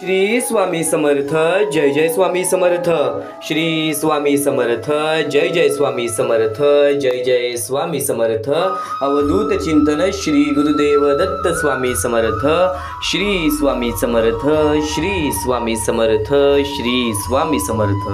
श्री स्वामी समर्थ, जय जय स्वामी समर्थ. श्री स्वामी समर्थ, जय जय स्वामी समर्थ, जय जय स्वामी समर्थ. अवधूत चिंतन श्री गुरुदेव दत्त स्वामी समर्थ. श्री स्वामी समर्थ, श्री स्वामी समर्थ, श्री स्वामी समर्थ.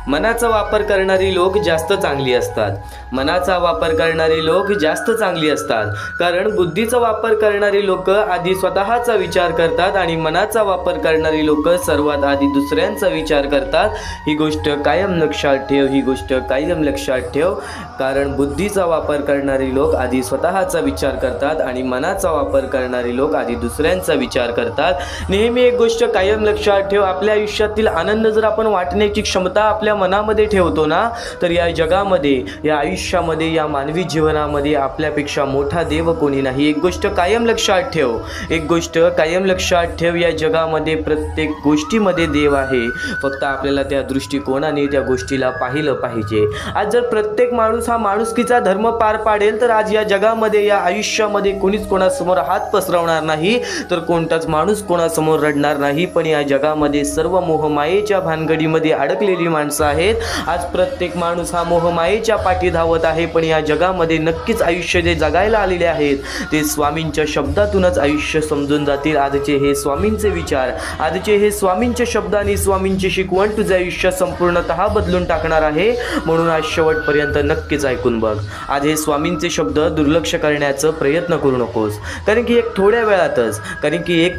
मनाचा वापर करणारी लोक जास्त चांगली असतात. मनाचा वापर करणारी लोक जास्त चांगली असतात, कारण बुद्धीचा वापर करणारी लोक आधी स्वतःचा विचार करतात आणि मनाचा वापर करणारी लोक सर्वात आधी दुसऱ्यांचा विचार करतात. ही गोष्ट कायम लक्षात ठेव, ही गोष्ट कायम लक्षात ठेव. कारण बुद्धीचा वापर करणारी लोक आधी स्वतःचा विचार करतात आणि मनाचा वापर करणारी लोक आधी दुसऱ्यांचा विचार करतात. नेहमी एक गोष्ट कायम लक्षात ठेव, आपल्या आयुष्यातील आनंद जर आपण वाटण्याची क्षमता आपल्या मनामध्ये ठेवतो ना, तर या जगामध्ये, या आयुष्यामध्ये, या मानवी जीवनामध्ये आपल्यापेक्षा मोठा देव कोणी नाही. एक गोष्ट कायम लक्षात ठेव, एक गोष्ट कायम लक्षात ठेव, या जगामध्ये प्रत्येक गोष्टीमध्ये देव आहे. फक्त आपल्याला त्या दृष्टिकोनाने त्या गोष्टीला पाहिलं पाहिजे. आज जर प्रत्येक माणूस हा माणुसकीचा धर्म पार पाडेल, तर आज या जगामध्ये, या आयुष्यामध्ये कोणीच कोणासमोर हात पसरवणार नाही, तर कोणताच माणूस कोणासमोर रडणार नाही. पण या जगामध्ये सर्व मोहमायेच्या भानगडीमध्ये अडकलेली माणसं आहेत. आज प्रत्येक माणूस हा मोहमायेच्या पाठी धावत आहे. पण या जगामध्ये नक्कीच आयुष्य जे जगायला आलेले आहेत ते स्वामींच्या शब्दातूनच आयुष्य समजून जातील. आजचे हे स्वामींचे विचार, आजचे हे स्वामींचे शब्द आणि स्वामींची शिकवण तुझे आयुष्य संपूर्णतः बदलून टाकणार आहे. म्हणून आज शेवटपर्यंत नक्कीच ऐकून बघ. आज हे स्वामींचे शब्द दुर्लक्ष करण्याचा प्रयत्न करू नकोस, कारण की एक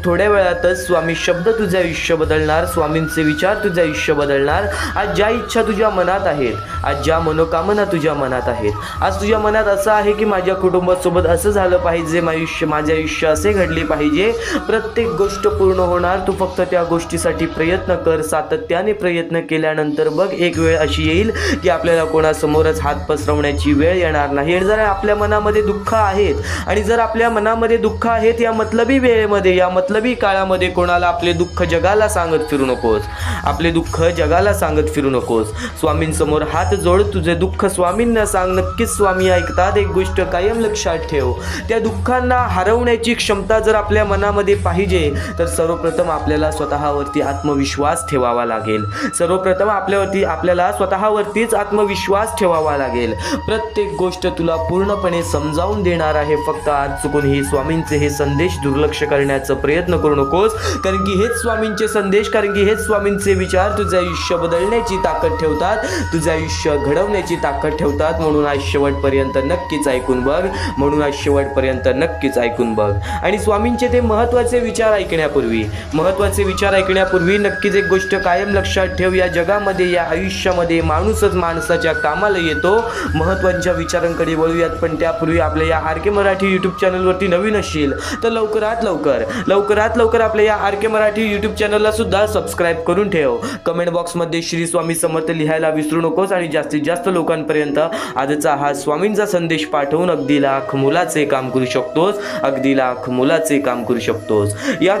थोड्या वेळातच स्वामी शब्द तुझे आयुष्य बदलणार, स्वामींचे विचार तुझे आयुष्य बदलणार. आज ज्या इच्छा तुझ्या मनात आहेत, आज ज्या मनोकामना तुझ्या मनात आहेत, आज तुझ्या मनात असं आहे की माझ्या कुटुंबासोबत असं झालं पाहिजे, माझे आयुष्य असे घडले पाहिजे, प्रत्येक गोष्ट पूर्ण होणार. तू फक्त त्या गोष्टीसाठी प्रयत्न कर. सातत्याने प्रयत्न केल्यानंतर बघ, एक वेळ अशी येईल की आपल्याला कोणासमोरच हात पसरवण्याची वेळ येणार नाही. जर आपल्या मनामध्ये दुःख आहेत, आणि जर आपल्या मनामध्ये दुःख आहेत, या मतलबी वेळेमध्ये, या मतलबी काळामध्ये कोणाला आपले दुःख जगाला सांगत फिरू नकोस. आपले दुःख जगाला सांगत फिरू नकोस. स्वामींसमोर हात जोड, तुझे दुःख स्वामींना सांग. नक्कीच स्वामी ऐकतात. एक गोष्ट कायम लक्षात ठेव, त्या दुःखांना हरवण्याची क्षमता जर आपल्या मनामध्ये पाहिजे, तर सर्वप्रथम आपल्याला स्वतःवरती आत्मविश्वास ठेवावा लागेल. सर्वप्रथम आपल्याला स्वतःवरतीच आत्मविश्वास ठेवावा लागेल. प्रत्येक गोष्ट तुला पूर्णपणे समजावून देणार आहे. फक्त आज चुकून हे स्वामींचे हे संदेश दुर्लक्ष करण्याचा प्रयत्न करू नकोस, कारण की हेच स्वामींचे संदेश, कारण की हेच स्वामींचे विचार तुझे आयुष्य बदलण्याची ताकद ठेवतात, तुझे आयुष्य घडवण्याची ताकद ठेवतात. म्हणून आज शेवटपर्यंत नक्कीच ऐकून बघ, म्हणून आज शेवटपर्यंत नक्कीच ऐकून बघ. आणि स्वामींचे ते महत्त्वाचे विचार ऐकण्यापूर्वी नक्कीच एक गोष्ट कायम लक्षात ठेव, या जगामध्ये, या आयुष्यामध्ये माणूसच माणसाच्या कामाला येतो. महत्त्वाच्या विचारांकडे वळूयात, पण त्यापूर्वी आपल्या या आर के मराठी यूट्यूब चॅनलवरती नवीन असशील तर लवकरात लवकर आपल्या या आर के मराठी यूट्यूब चॅनलला सुद्धा सबस्क्राईब करून ठेव. कमेंट बॉक्समध्ये श्री स्वामी समर्थ लिहायला विसरू नकोस आणि जास्तीत जास्त लोकांपर्यंत आजचा हा स्वामींचा संदेश पाठवून अगदी लाख मुलाचे काम करू शकतोस. या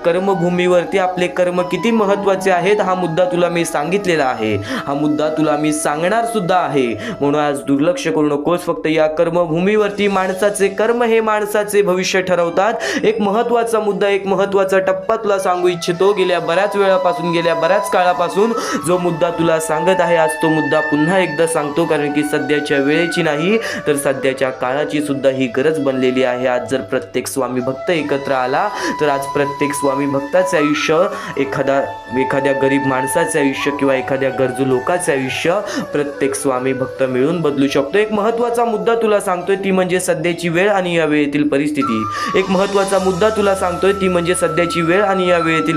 कर्मभूमीवरती आपले कर्म किती महत्त्वाचे आहेत, हा मुद्दा तुला मी सांगितलेला आहे, हा मुद्दा तुला मी सांगणार सुद्धा आहे. म्हणून आज दुर्लक्ष करू नकोस. फक्त या कर्मभूमीवरती माणसाचे कर्म हे माणसाचे भविष्य ठरवतात. एक महत्त्वाचा मुद्दा, एक महत्त्वाचा टप्पा तुला सांगू इच्छितो. गेल्या बऱ्याच काळापासून जो मुद्दा तुला सांगत आहे, आज तो मुद्दा पुन्हा एकदा सांगतो, कारण की सध्याच्या वेळेची नाही तर सध्याच्या काळाची सुद्धा ही गरज बनलेली आहे. आज जर प्रत्येक स्वामी भक्त एकत्र आला, तर आज प्रत्येक स्वामी भक्ताचे आयुष्य, एखाद्या गरीब माणसाचे आयुष्य किंवा एखाद्या गरजू लोकांचे आयुष्य प्रत्येक स्वामी भक्त मिळून बदलू शकतो. एक महत्त्वाचा मुद्दा तुला सांगतोय, ती म्हणजे सध्याची वेळ आणि या वेळेतील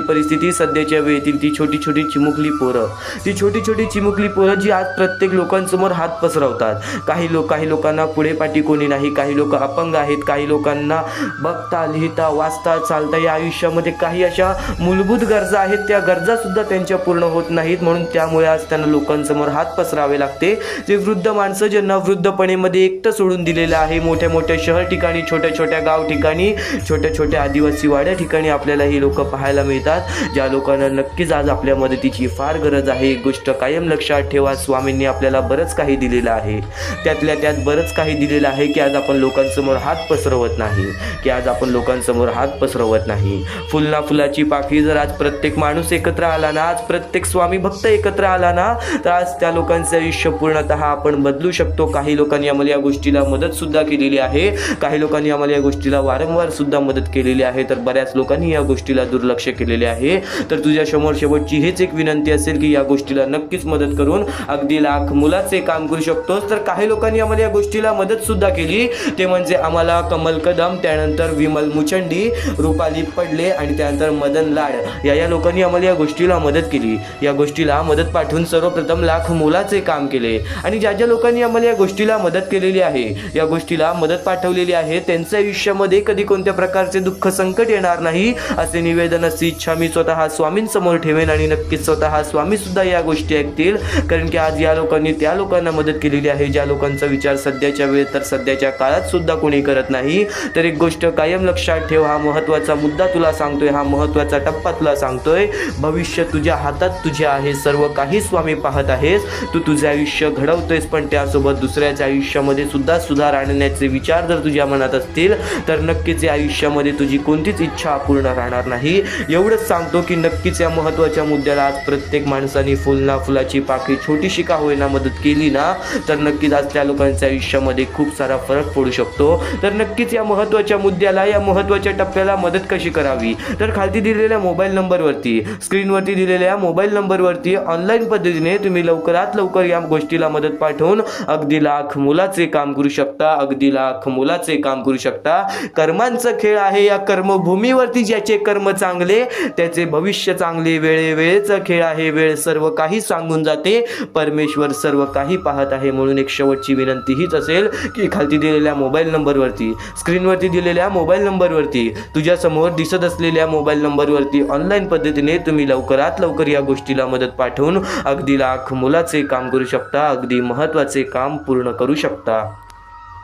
परिस्थिती. सध्याच्या वेळेतील ती छोटी छोटी चिमुकली पोरं जी आज प्रत्येक लोकांसमोर हात पसरवतात. काही लोकांना पुढे पाठी कोणी नाही, काही लोक अपंग आहेत, काही लोकांना बघता, लिहिता, वाचता, चालता या आयुष्यामध्ये काही अशा मूलभूत गरजा आहेत, त्या गरजा सुद्धा त्यांच्या पूर्ण होत नाहीत. म्हणून त्यामुळे आज त्यांना लोकांसमोर हात पसरावे लागते. जे वृद्ध माणसं ज्यांना वृद्धपणेमध्ये एकटं सोडून दिलेलं आहे, मोठ्या शहर ठिकाणी, छोट्या गाव ठिकाणी, छोट्या आदिवासी वाड्या ठिकाणी आपल्याला ही लोक पाहायला मिळतात. ज्या लोकांना नक्कीच आज आपल्या मदतीची फार गरज आहे. एक गोष्ट कायम लक्षात ठेवा, स्वामींनी आपल्याला बरंच काही दिलेलं आहे. त्यातल्या त्यात बरंच काही दिलेलं आहे की आज आपण लोकांसमोर हात पसरवत नाही. फुलना फुलाची पाकळी जर आज प्रत्येक माणूस एकत्र आला ना, आज प्रत्येक स्वामी भक्त एकत्र आला ना, तर आज त्या लोकांचे आयुष्य पूर्णतः आपण बदलू शकतो. काही लोकांनी आम्हाला या गोष्टीला मदत सुद्धा केलेली आहे. काही लोकांनी आम्हाला या गोष्टीला वारंवार सुद्धा मदत केलेली आहे. तर बऱ्याच लोकांनी या गोष्टीला दुर्लक्ष केलेले आहे. तर तुझ्या समोर शेवटची हेच एक विनंती असेल की या गोष्टीला नक्कीच मदत करून अगदी लाख मुलाचे काम करू शकतोस. तर काही लोकांनी आम्हाला या गोष्टीला मदत सुद्धा केली. ते म्हणजे आम्हाला कमल कदम, त्यानंतर विमल मुचंडी, रुपाली पडले आणि त्यानंतर मदन लाड या लोकांनी आम्हाला या गोष्टीला मदत केली. या गोष्टीला मदत पाठवून सर्वप्रथम लाख मुलाचे काम केले. आणि ज्या लोकांनी आम्हाला या गोष्टीला मदत केलेली आहे, या गोष्टीला मदत पाठवलेली आहे, त्यांच्या आयुष्यामध्ये कधी कोणत्या प्रकारचे दुःख संकट येणार नाही असे निवेदन, अशी इच्छा मी स्वतः स्वामींसमोर ठेवेन. आणि नक्कीच स्वतः स्वामी सुद्धा या गोष्टी ऐकतील. कारण की आज या लोकांनी त्या लोकांना मदत केलेली आहे ज्या लोकांचा विचार सध्याच्या वेळेत तर सध्याच्या काळात सुद्धा कोणी करत नाही. तर एक गोष्ट कायम लक्षात ठेव, हा महत्त्वाचा मुद्दा तुला सांगतोय, हा महत्त्वाचा टप्पा तुला सांगतोय. भविष्य तुझ्या हातात तुझे आहे. सर्व काही स्वामी पाहत आहेस. तू तुझे आयुष्य घडवतोयस, पण त्यासोबत दुसऱ्याच्या आयुष्यामध्ये सुद्धा सुधार आणण्याचे विचार जर तुझ्या मनात असतील तर नक्कीच या आयुष्यामध्ये तुझी कोणतीच इच्छा अपूर्ण राहणार नाही. एवढंच सांगतो की नक्कीच या महत्त्वाच्या मुद्द्याला आज प्रत्येक माणसाने फुलना फुलाची पाकळी छोटीशी का होईना मदत केली ना, तर नक्कीच आज त्या लोकांच्या आयुष्यामध्ये खूप सारा फरक पडू शकतो. तर नक्कीच या महत्त्वाच्या मुद्द्याला, या महत्त्वाच्या टप्प्याला मदत कशी करावी, तर खालती दिलेल्या मोबाईल नंबरवरती, स्क्रीनवरती दिलेल्या मोबाईल नंबरवरती ऑनलाईन पद्धतीने तुम्ही लवकरात लवकर या गोष्टीला मदत पाठवून अगदी लाख मुलाचे काम करू शकता. अगदी लाख मुलाचे काम करू शकता. कर्मांचा खेळ आहे. या कर्मभूमीवरती ज्याचे कर्म चांगले त्याचे भविष्य चांगले. वेळेचा खेळ आहे. वेळ सर्व काही सांगून जाते. परमेश्वर सर्व काही पाहत आहे. म्हणून एक शेवटची विनंती हीच असेल की खालती दिलेल्या मोबाईल नंबरवरती, स्क्रीनवरती दिलेल्या मोबाईल नंबरवरती, तुझ्या समोर दिसत असलेल्या मोबाईल नंबरवरती ऑनलाईन पद्धतीने तुम्ही लवकरात लवकर या गोष्टीला मदत पाठवून अगदी लाख मुलाचे काम करू शकता. अगदी महत्त्वाचे काम पूर्ण करू शकता.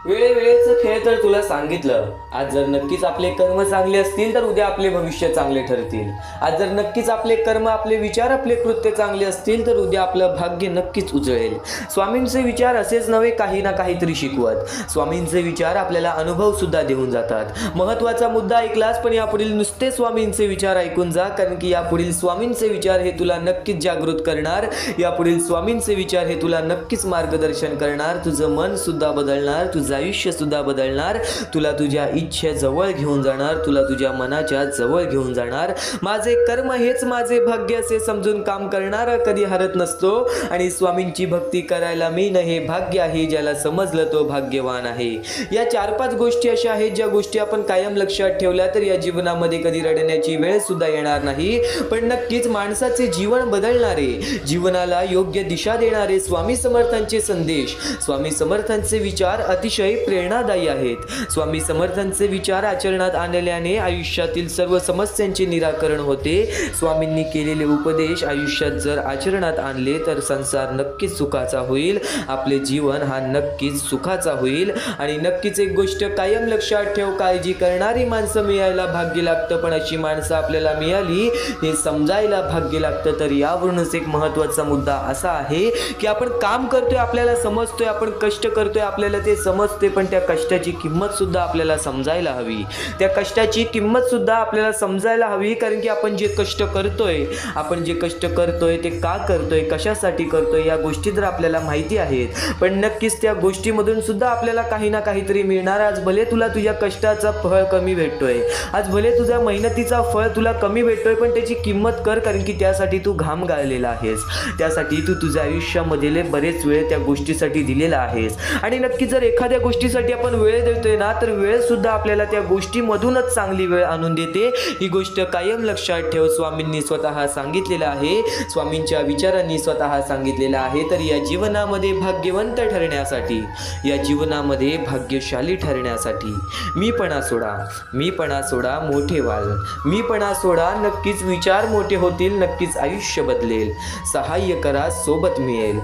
वेळेचं खेळ तर तुला सांगितलं. आज जर नक्कीच आपले कर्म चांगले असतील तर उद्या आपले भविष्य चांगले ठरतील. आज जर नक्कीच आपले कर्म, आपले विचार, आपले कृत्य चांगले असतील तर उद्या आपलं भाग्य नक्कीच उजळेल. स्वामींचे विचार असेच नव्हे काही ना काहीतरी शिकवत. स्वामींचे विचार आपल्याला अनुभव सुद्धा देऊन जातात. महत्त्वाचा मुद्दा ऐकलास, पण यापुढील नुसते स्वामींचे विचार ऐकून जा, कारण की यापुढील स्वामींचे विचार हे तुला नक्कीच जागृत करणार. यापुढील स्वामींचे विचार हे तुला नक्कीच मार्गदर्शन करणार. तुझं मन सुद्धा बदलणार, तुझं आयुष्य सुद्धा बदलणार. तुला तुझ्या इच्छे जवळ घेऊन जाणार. तुला तुझ्या मनाच्या जवळ घेऊन जाणार. माझे कर्म हेच माझे भाग्य असे समजून काम करणारा कधी हरत नसतो. आणि स्वामींची भक्ती करायला मी न हे भाग्य आहे. ज्याला समजलं तो भाग्यवान आहे. या 4-5 गोष्टी अशा आहेत ज्या गोष्टी आपण कायम लक्षात ठेवल्या तर या जीवनामध्ये कधी रडण्याची वेळ सुद्धा येणार नाही. पण नक्कीच माणसाचे जीवन बदलणारे, जीवनाला योग्य दिशा देणारे स्वामी समर्थांचे संदेश, स्वामी समर्थांचे विचार अतिशय प्रेरणादायी आहेत. स्वामी समर्थांचे विचार आचरणात आणल्याने आयुष्यातील सर्व समस्यांचे निराकरण होते. स्वामींनी केलेले उपदेश आयुष्यात जर आचरणात आणले तर संसार नक्कीच सुखाचा होईल. आपले जीवन हा नक्कीच सुखाचा होईल. आणि नक्कीच एक गोष्ट कायम लक्षात ठेव, काळजी करणारी माणसं मिळायला भाग्य लागतं, पण अशी माणसं आपल्याला मिळाली हे समजायला भाग्य लागतं. तर यावरूनच एक महत्त्वाचा मुद्दा असा आहे की आपण काम करतोय, आपल्याला समजतोय, आपण कष्ट करतोय, आपल्याला ते समजते, पण त्या कष्टाची किंमत सुद्धा आपल्याला समजायला हवी. त्या कष्टाची किंमत सुद्धा आपल्याला समजायला हवी. कारण की आपण जे कष्ट करतोय ते का करतोय, कशासाठी करतोय, या गोष्टी जर आपल्याला माहिती आहेत, पण नक्कीच त्या गोष्टीमधून सुद्धा आपल्याला काही ना काहीतरी मिळणार. आज भले तुला तुझ्या कष्टाचा फळ कमी भेटतोय, आज भले तुझ्या मेहनतीचा फळ तुला कमी भेटतोय, पण त्याची किंमत कर. कारण की त्यासाठी तू घाम गाळलेला आहेस. त्यासाठी तू तुझ्या आयुष्यामधले बरेच वेळ त्या गोष्टीसाठी दिलेला आहेस. आणि नक्की जर एखाद्या गोष्टीसाठी आपण वेळ देतोय ना, तर वेळ सुद्धा आपल्याला त्या गोष्टीमधूनच चांगली वेळ आणून देते. ही गोष्ट कायम लक्षात ठेव. स्वामींनी स्वतः सांगितलेलं आहे, स्वामींच्या विचारांनी स्वतः सांगितलेलं आहे. तर या जीवनामध्ये भाग्यवंत ठरण्यासाठी, या जीवनामध्ये भाग्यशाली ठरण्यासाठी मीपणा सोडा, मोठे व्हाल. मीपणा सोडा, नक्कीच विचार मोठे होतील, नक्कीच आयुष्य बदलेल. सहाय्य करा, सोबत मिळेल.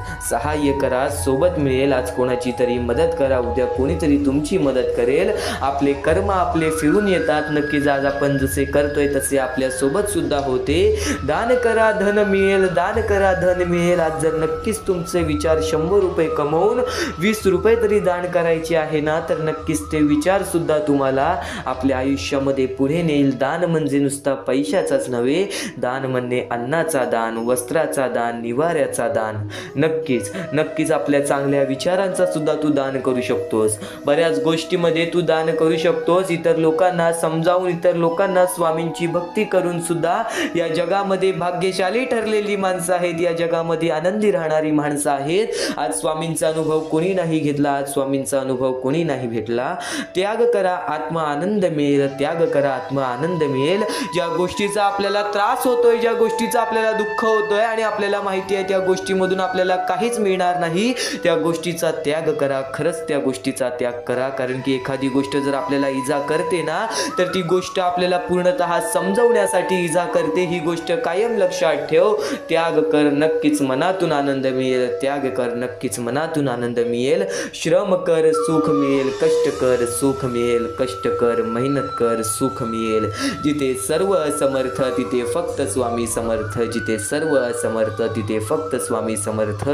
आज कोणाची तरी मदत करा, उद्या उद्या कोणीतरी तुमची मदत करेल. आपले कर्म आपले फिरून येतात. नक्कीच आज आपण जसे करतोय तसे आपल्या सोबत सुद्धा होते. दान करा धन मिळेल, दान करा धन मिळेल. आज जर नक्कीच तुमचे विचार 100 रुपये कमवून 20 रुपये तरी दान करायचे आहे ना, तर नक्कीच ते विचार सुद्धा तुम्हाला आपल्या आयुष्यामध्ये पुढे नेईल. दान म्हणजे नुसता पैशाचाच नव्हे, दान म्हणजे अन्नाचा दान, वस्त्राचा दान, निवाऱ्याचा दान. नक्कीच आपल्या चांगल्या विचारांचा सुद्धा तू दान करू शकतोस. बऱ्याच गोष्टीमध्ये तू दान करू शकतोस. इतर लोकांना समजावून, इतर लोकांना स्वामींची भक्ती करून सुद्धा या जगामध्ये भाग्यशाली ठरलेली माणसं आहेत. या जगामध्ये आनंदी राहणारी माणसं आहेत. आज स्वामींचा अनुभव कोणी नाही घेतला, आज स्वामींचा अनुभव कोणी नाही भेटला. त्याग करा आत्मा आनंद मिळेल, त्याग करा आत्मा आनंद मिळेल. ज्या गोष्टीचा आपल्याला त्रास होतोय, ज्या गोष्टीचा आपल्याला दुःख होतोय आणि आपल्याला माहिती आहे त्या गोष्टीमधून आपल्याला काहीच मिळणार नाही, त्या गोष्टीचा त्याग करा. खरंच त्या गोष्टीचा त्याग करा. कारण की एखादी गोष्ट जर आपल्याला इजा करते ना, तर ती गोष्ट आपल्याला पूर्णतः समजवण्यासाठी इजा करते. ही गोष्ट कायम लक्षात ठेव. त्याग कर, नक्कीच मनातून आनंद मिळेल. त्याग कर, नक्कीच मनातून आनंद मिळेल. श्रम कर, सुख मिळेल. कष्ट कर, सुख मिळेल. कष्ट कर, मेहनत कर, सुख मिळेल. जिथे सर्व असमर्थ तिथे फक्त स्वामी समर्थ. जिथे सर्व असमर्थ तिथे फक्त स्वामी समर्थ.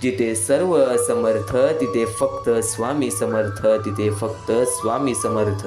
जिथे सर्व असमर्थ तिथे फक्त स्वामी समर्थ. तिथे फक्त स्वामी समर्थ.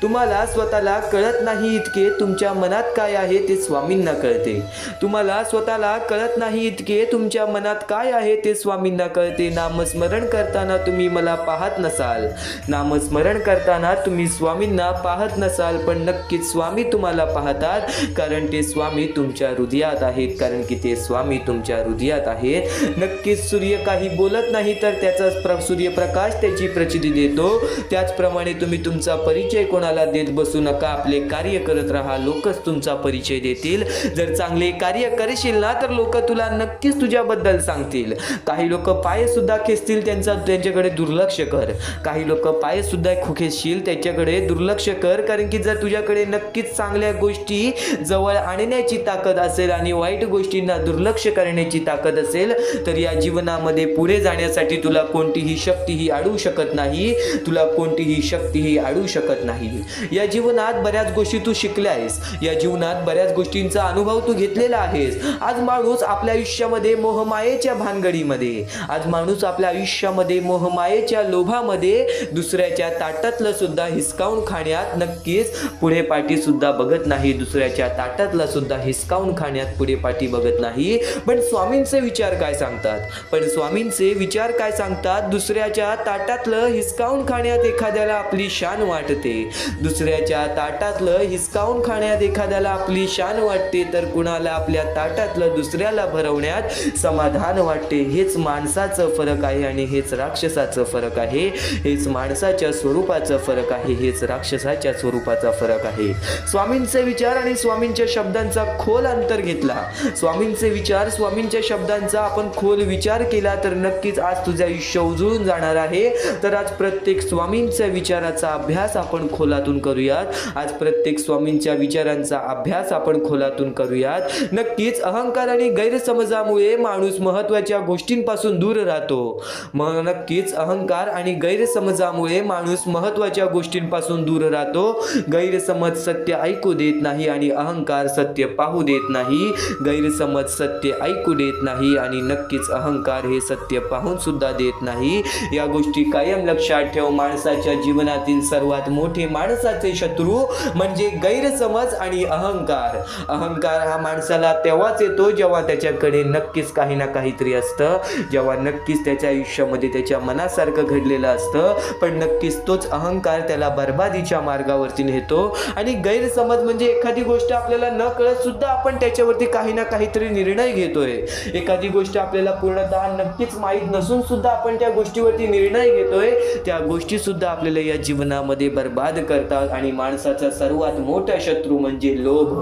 तुम्हाला स्वतःला कळत नाही इतके तुमच्या मनात काय आहे ते स्वामींना कळते. तुम्हाला स्वतःला कळत नाही इतके तुमच्या मनात काय आहे ते स्वामींना कळते. नामस्मरण करताना तुम्ही मला पाहत नसाल, नामस्मरण करताना तुम्ही स्वामींना पाहत नसाल, पण नक्कीच स्वामी तुम्हाला पाहतात. कारण ते स्वामी तुमच्या हृदयात आहेत. कारण की ते स्वामी तुमच्या हृदयात आहेत. नक्कीच सूर्य काही बोलत नाही तर त्याचा सूर्यप्रकाश त्याची प्रचिती देतो. त्याचप्रमाणे तुम्ही तुमचा परिचय कोणाला देत बसू नका. आपले कार्य करत राहा, लोकच तुमचा परिचय देतील. जर चांगले कार्य करशील ना तर लोक तुला नक्कीच तुझ्याबद्दल सांगतील. काही लोक पाय सुद्धा खेचतील, त्यांच्याकडे दुर्लक्ष कर. काही लोक पाय सुद्धा खेचशील, त्याच्याकडे दुर्लक्ष कर. कारण की जर तुझ्याकडे नक्कीच चांगल्या गोष्टी जवळ आणण्याची ताकद असेल आणि वाईट गोष्टींना दुर्लक्ष करण्याची ताकद असेल, तर या जीवनामध्ये पुढे जाण्यासाठी तुला कोणतीही शक्तीही अडवू शकत नाही. तुला कोणतीही शक्तीही अडवू शकत नाही. या जीवनात बऱ्याच गोष्टी तू शिकल्या आहेस. या जीवनात बऱ्याच गोष्टींचा अनुभव तू घेतलेला आहेस. आज माणूस आपल्या आयुष्यामध्ये मोहमायेच्या भानगडीमध्ये, आज माणूस आपल्या आयुष्यामध्ये मोहमायेच्या लोभामध्ये दुसऱ्याच्या ताटातलं सुद्धा हिसकावून खाण्यात नक्कीच पुढे पाठी सुद्धा बघत नाही. दुसऱ्याच्या ताटातला सुद्धा हिसकावून खाण्यात पुढे पाठी बघत नाही. पण स्वामींचे विचार काय सांगतात? पण स्वामींचे विचार काय सांगतात? दुसऱ्याच्या ताटातलं हिसकावून खाण्यात एखाद्याला आपली शान वाटते. दुसऱ्याच्या ताटातलं हिसकावून खाण्यात एखाद्याला आपली शान वाटते, तर कुणाला आपल्या ताटातलं दुसऱ्याला भरवण्यात समाधान वाटते. हेच माणसाचं फरक आहे आणि हेच राक्षसाचं फरक आहे. हेच माणसाच्या स्वरूपाचं फरक आहे. हेच राक्षसाच्या स्वरूपाचा फरक आहे. स्वामींचे विचार आणि स्वामींच्या शब्दांचा खोल अंतर घेतला, स्वामींचे विचार स्वामींच्या शब्दांचा आपण खोल विचार केला तर नक्कीच आज तुझे आयुष्य उजळून जाणार आहे. तर आज प्रत्येक स्वामींच्या विचाराचा अभ्यास आपण खोलातून करूयात. आज प्रत्येक स्वामींच्या विचारांचा अभ्यास आपण खोलातून करूयात. नक्कीच अहंकार आणि गैरसमजामुळे माणूस महत्त्वाच्या गोष्टींपासून दूर राहतो. नक्कीच अहंकार आणि गैरसमजामुळे माणूस महत्त्वाच्या गोष्टींपासून दूर राहतो. गैरसमज सत्य ऐकू देत नाही आणि अहंकार सत्य पाहू देत नाही. गैरसमज सत्य ऐकू देत नाही आणि नक्कीच अहंकार हे सत्य पाहून सुद्धा देत नाही. या गोष्टी कायम लक्षात ठेव. माणसाच्या जीवनातील सर्वात मोठे माणसाचे शत्रू म्हणजे गैरसमज आणि अहंकार. अहंकार हा माणसाला तेव्हाच येतो जेव्हा त्याच्याकडे नक्कीच काही ना काहीतरी असतं, जेव्हा नक्कीच त्याच्या आयुष्यामध्ये त्याच्या मनासारखं घडलेलं असतं. पण नक्कीच तोच अहंकार त्याला बर्बादीच्या मार्गावरती नेतो. आणि गैरसमज म्हणजे एखादी गोष्ट आपल्याला न कळत सुद्धा आपण त्याच्यावरती काही ना काहीतरी निर्णय घेतोय. एखादी गोष्ट आपल्याला पूर्णतः नक्कीच माहीत नसून सुद्धा आपण त्या गोष्टीवरती निर्णय घेतोय. त्या गोष्टी सुद्धा आपल्याला या जीवनामध्ये बर्बाद करतात. आणि माणसाचा सर्वात मोठा शत्रू म्हणजे लोभ.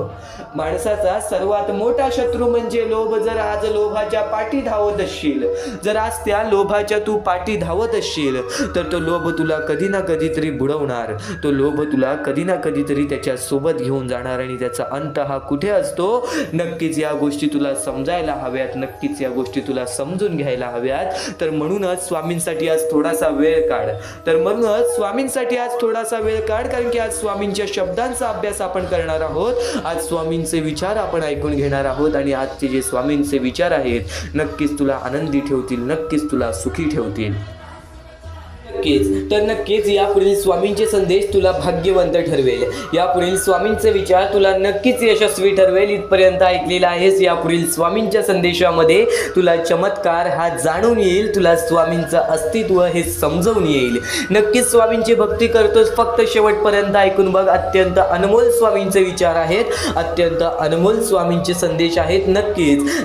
माणसाचा सर्वात मोठा शत्रू म्हणजे लोभ. जर आज लोभाच्या पाठी धावत असशील, जर आज त्या लोभाच्या तू पाठी धावत असशील, तर तो लोभ तुला कधी ना कधीतरी बुडवणार. तो लोभ तुला कधी ना कधीतरी त्याच्या सोबत घेऊन जाणार. आणि त्याचा अंत हा कुठे असतो? नक्कीच या गोष्टी तुला समजायला हव्यात. नक्कीच या गोष्टी तुला समजून घ्यायला हव्यात. तर म्हणूनच स्वामींसाठी आज थोडासा वेळ काढ. तर म्हणूनच स्वामींसाठी आज थोडासा वेळ काढ, कारण की आज स्वामींच्या शब्दांचा अभ्यास आपण करणार आहोत. आज स्वामींचे विचार आपण ऐकून घेणार आहोत आणि आजचे जे स्वामींचे विचार आहेत नक्कीच तुला आनंदी ठेवतील, नक्कीच तुला सुखी ठेवतील. नक्कीच यापुढील स्वामींचे संदेश तुला भाग्यवंत ठरवेल. यापुढील स्वामींचे विचार तुला नक्कीच यशस्वी ठरवेल. इथपर्यंत ऐकलेला आहेस. यापुढील स्वामींच्या संदेशामध्ये तुला चमत्कार हा जाणून येईल, तुला स्वामींचं अस्तित्व हे समजवून येईल. नक्कीच स्वामींची भक्ती करतोस, फक्त शेवटपर्यंत ऐकून बघ. अत्यंत अनमोल स्वामींचे विचार आहेत, अत्यंत अनमोल स्वामींचे संदेश आहेत.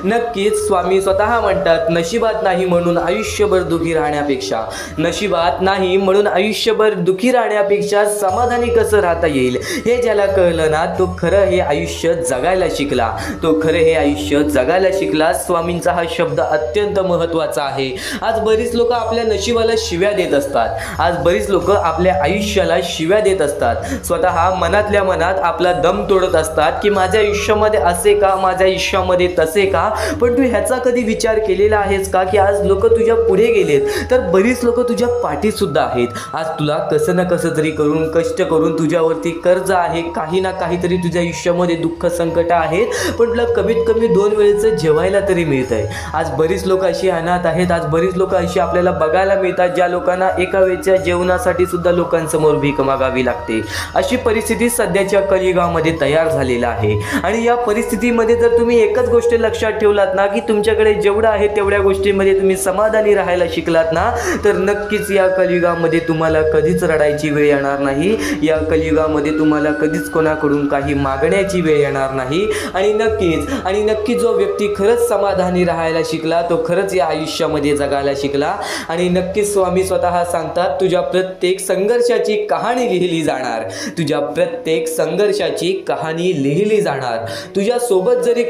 नक्कीच स्वामी स्वतः म्हणतात, नशिबात नाही म्हणून आयुष्यभर दुखी राहण्यापेक्षा, नशिबात नाही म्हणून आयुष्यभर दुखी राहण्यापेक्षा समाधानी कसं राहता येईल हे ज्याला कळलं ना, तो खरं हे आयुष्य जगायला शिकला, तो खरं हे आयुष्य जगायला शिकला. स्वामींचा हा शब्द अत्यंत महत्त्वाचा आहे. आज बरीच लोक आपल्या नशिबाला शिव्या देत असतात, आज बरीच लोक आपल्या आयुष्याला शिव्या देत असतात, स्वतः मनातल्या मनात आपला दम तोडत असतात की माझ्या आयुष्यामध्ये असे का, माझ्या आयुष्यामध्ये तसे का. पण तू ह्याचा कधी विचार केलेला आहेस का की आज लोक तुझ्या पुढे गेलेत, तर बरीच लोक तुझ्या पाठी सुद्धा आहेत. आज तुला कसं ना कसं तरी करून, कष्ट करून तुझ्यावरती कर्ज आहे, काही ना काहीतरी तुझ्या आयुष्यामध्ये दुःख संकट आहेत, पण तुला कमीत कमी 2 वेळेचं जेवायला तरी मिळतंय. आज बरीच लोक अशी अनाथ आहेत, आज बरीच लोक अशी आपल्याला बघायला मिळतात ज्या लोकांना एका वेळच्या जेवणासाठी सुद्धा लोकांसमोर भीक मागावी लागते. अशी परिस्थिती सध्याच्या कलियुगामध्ये तयार झालेला आहे. आणि या परिस्थितीमध्ये जर तुम्ही एकच गोष्ट लक्षात ठेवलात ना की तुमच्याकडे जेवढं आहे तेवढ्या गोष्टींमध्ये तुम्ही समाधानी राहायला शिकलात ना, तर नक्कीच या कलियुगामध्ये तुम्हाला कधीच रडायची वेळ येणार नाही. या कलियुगामध्ये तुम्हाला कधीच कोणाकडून काही मागण्याची वेळ येणार नाही. आणि नक्कीच जो व्यक्ती खरंच समाधानी राहायला शिकला, तो खरंच या आयुष्यामध्ये जगायला शिकला. आणि नक्कीच स्वामी स्वतः सांगतात, तुझ्या प्रत्येक संघर्षाची कहाणी लिहिली जाणार, तुझ्या प्रत्येक संघर्षाची कहाणी लिहिली जाणार. तुझ्या सोबत जरी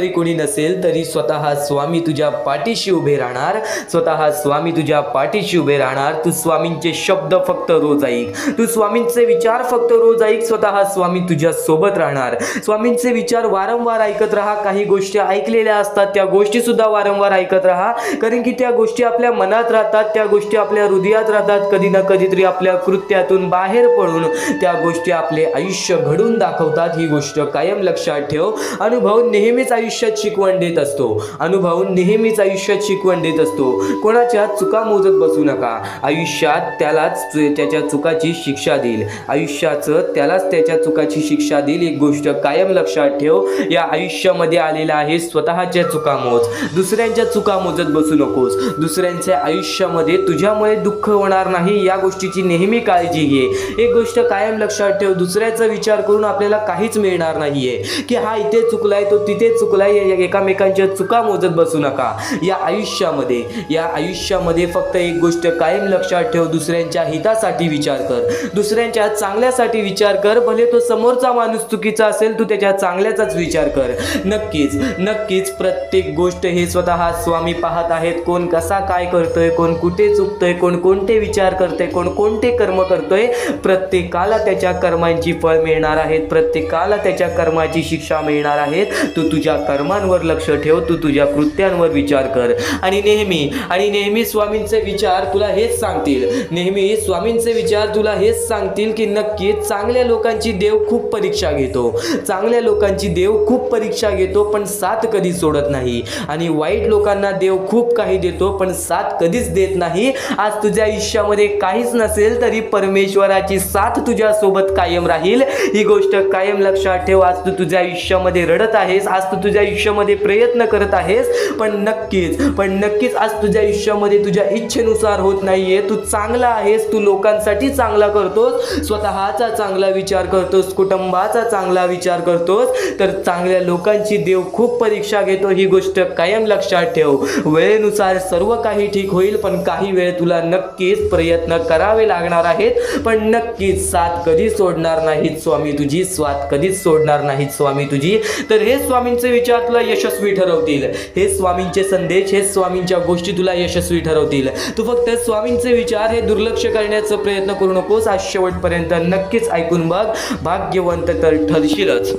कोणी नसेल तरी स्वतः स्वामी तुझ्या पाठीशी उभे राहणार, स्वतः स्वामी तुझ्या पाठीशी उभे राहणार. तू स्वामींचे शब्द फक्त रोज ऐक, तू स्वामींचे विचार फक्त रोज ऐक, स्वतः स्वामी तुझ्या सोबत राहणार. स्वामींचे विचार वारंवार ऐकत राहा. काही गोष्टी ऐकलेल्या असतात त्या गोष्टी सुद्धा वारंवार ऐकत राहा, कारण की त्या गोष्टी आपल्या मनात राहतात, त्या गोष्टी आपल्या हृदयात राहतात. कधी ना कधीतरी आपल्या कृत्यातून बाहेर पडून त्या गोष्टी आपले आयुष्य घडून दाखवतात. ही गोष्ट कायम लक्षात ठेव. अनुभव नेहमीच आयुष्यात शिकवण देत असतो, अनुभव नेहमीच आयुष्यात शिकवण देत असतो. कोणाच्या चुका मोजत बसू नका. आयुष्यात त्यालाच त्याच्या चुकाची शिक्षा देईल, आयुष्याचं त्यालाच त्याच्या चुकाची शिक्षा देईल. एक गोष्ट कायम लक्षात ठेव, या आयुष्यामध्ये आलेला आहे स्वतःच्या चुका मोज, दुसऱ्यांच्या चुका मोजत बसू नकोस. दुसऱ्यांच्या आयुष्यामध्ये तुझ्यामुळे दुःख होणार नाही या गोष्टीची नेहमी काळजी घे. एक गोष्ट कायम लक्षात ठेव, दुसऱ्याचा विचार करून आपल्याला काहीच मिळणार नाहीये की हा इथे चुकलाय तो तिथे चुकलाय. एकामेकांच्या चुका मोजत बसू नका. या आयुष्यामध्ये फक्त एक गोष्ट कायम लक्षात ठेव, दुसऱ्यांच्या हितासाठी विचार कर, दुसऱ्यांच्या चांगल्यासाठी विचार कर. भले तो समोरचा माणूस चुकीचा असेल, तू त्याच्या चांगल्याचाच विचार कर. नक्कीच प्रत्येक गोष्ट हे स्वतः स्वामी पाहत आहेत. कोण कसा काय करतोय, कोण कुठे चुकतोय, कोण कोणते विचार करतोय, कोण कोणते कर्म करतोय. प्रत्येकाला त्याच्या कर्मांची फळ मिळणार आहेत, प्रत्येकाला त्याच्या कर्माची शिक्षा मिळणार आहेत. तू तुझ्या कर्मांवर लक्ष ठेव, तू तुझ्या कृत्यांवर विचार कर. आणि नेहमी स्वामींचे विचार तुला हेच सांगतील, नेहमी स्वामींचे विचार तुला हेच सांगतील की नक्कीच चांगल्या लोकांची देव खूप परीक्षा घेतो, चांगल्या लोकांची देव खूप परीक्षा घेतो पण साथ कधी सोडत नाही. आणि वाईट लोकांना देव खूप काही देतो पण साथ कधीच देत नाही. आज तुझ्या आयुष्यामध्ये काहीच नसेल तरी परमेश्वराची साथ तुझ्या सोबत कायम राहील. ही गोष्ट कायम लक्षात ठेव. आज तू तुझ्या आयुष्यामध्ये रडत आहेस, आज तू तुझ्या आयुष्यामध्ये प्रयत्न करत आहेस, पण नक्कीच आज तुझ्या आयुष्यामध्ये तुझ्या इच्छेनुसार होत नाहीये. तू चांगला आहेस, तू लोकांसाठी चांगला करतोस, स्वतःचा चांगला विचार करतोस, कुटुंबाचा चांगला विचार करतोस, तर चांगल्या लोकांची देव खूप परीक्षा घेतो. ही गोष्ट कायम लक्षात ठेव. वेळेनुसार सर्व काही ठीक होईल, पण काही वेळ तुला नक्कीच प्रयत्न करावे लागणार आहेत, पण नक्कीच साथ कधी सोडणार नाहीत स्वामी तुझी, साथ कधीच सोडणार नाहीत स्वामी तुझी. तर हे स्वामींचे विचार तुला यशस्वी ठरवतील, हे स्वामींचे संदेश, हे स्वामींच्या गोष्टी तुला यशस्वी ठरवतील. तू फक्त स्वामींचे विचार हे दुर्लक्ष करण्याचा प्रयत्न करू नकोस. आज शेवटपर्यंत नक्कीच ऐकून बघ, भाग्यवंत तर ठरशीलच.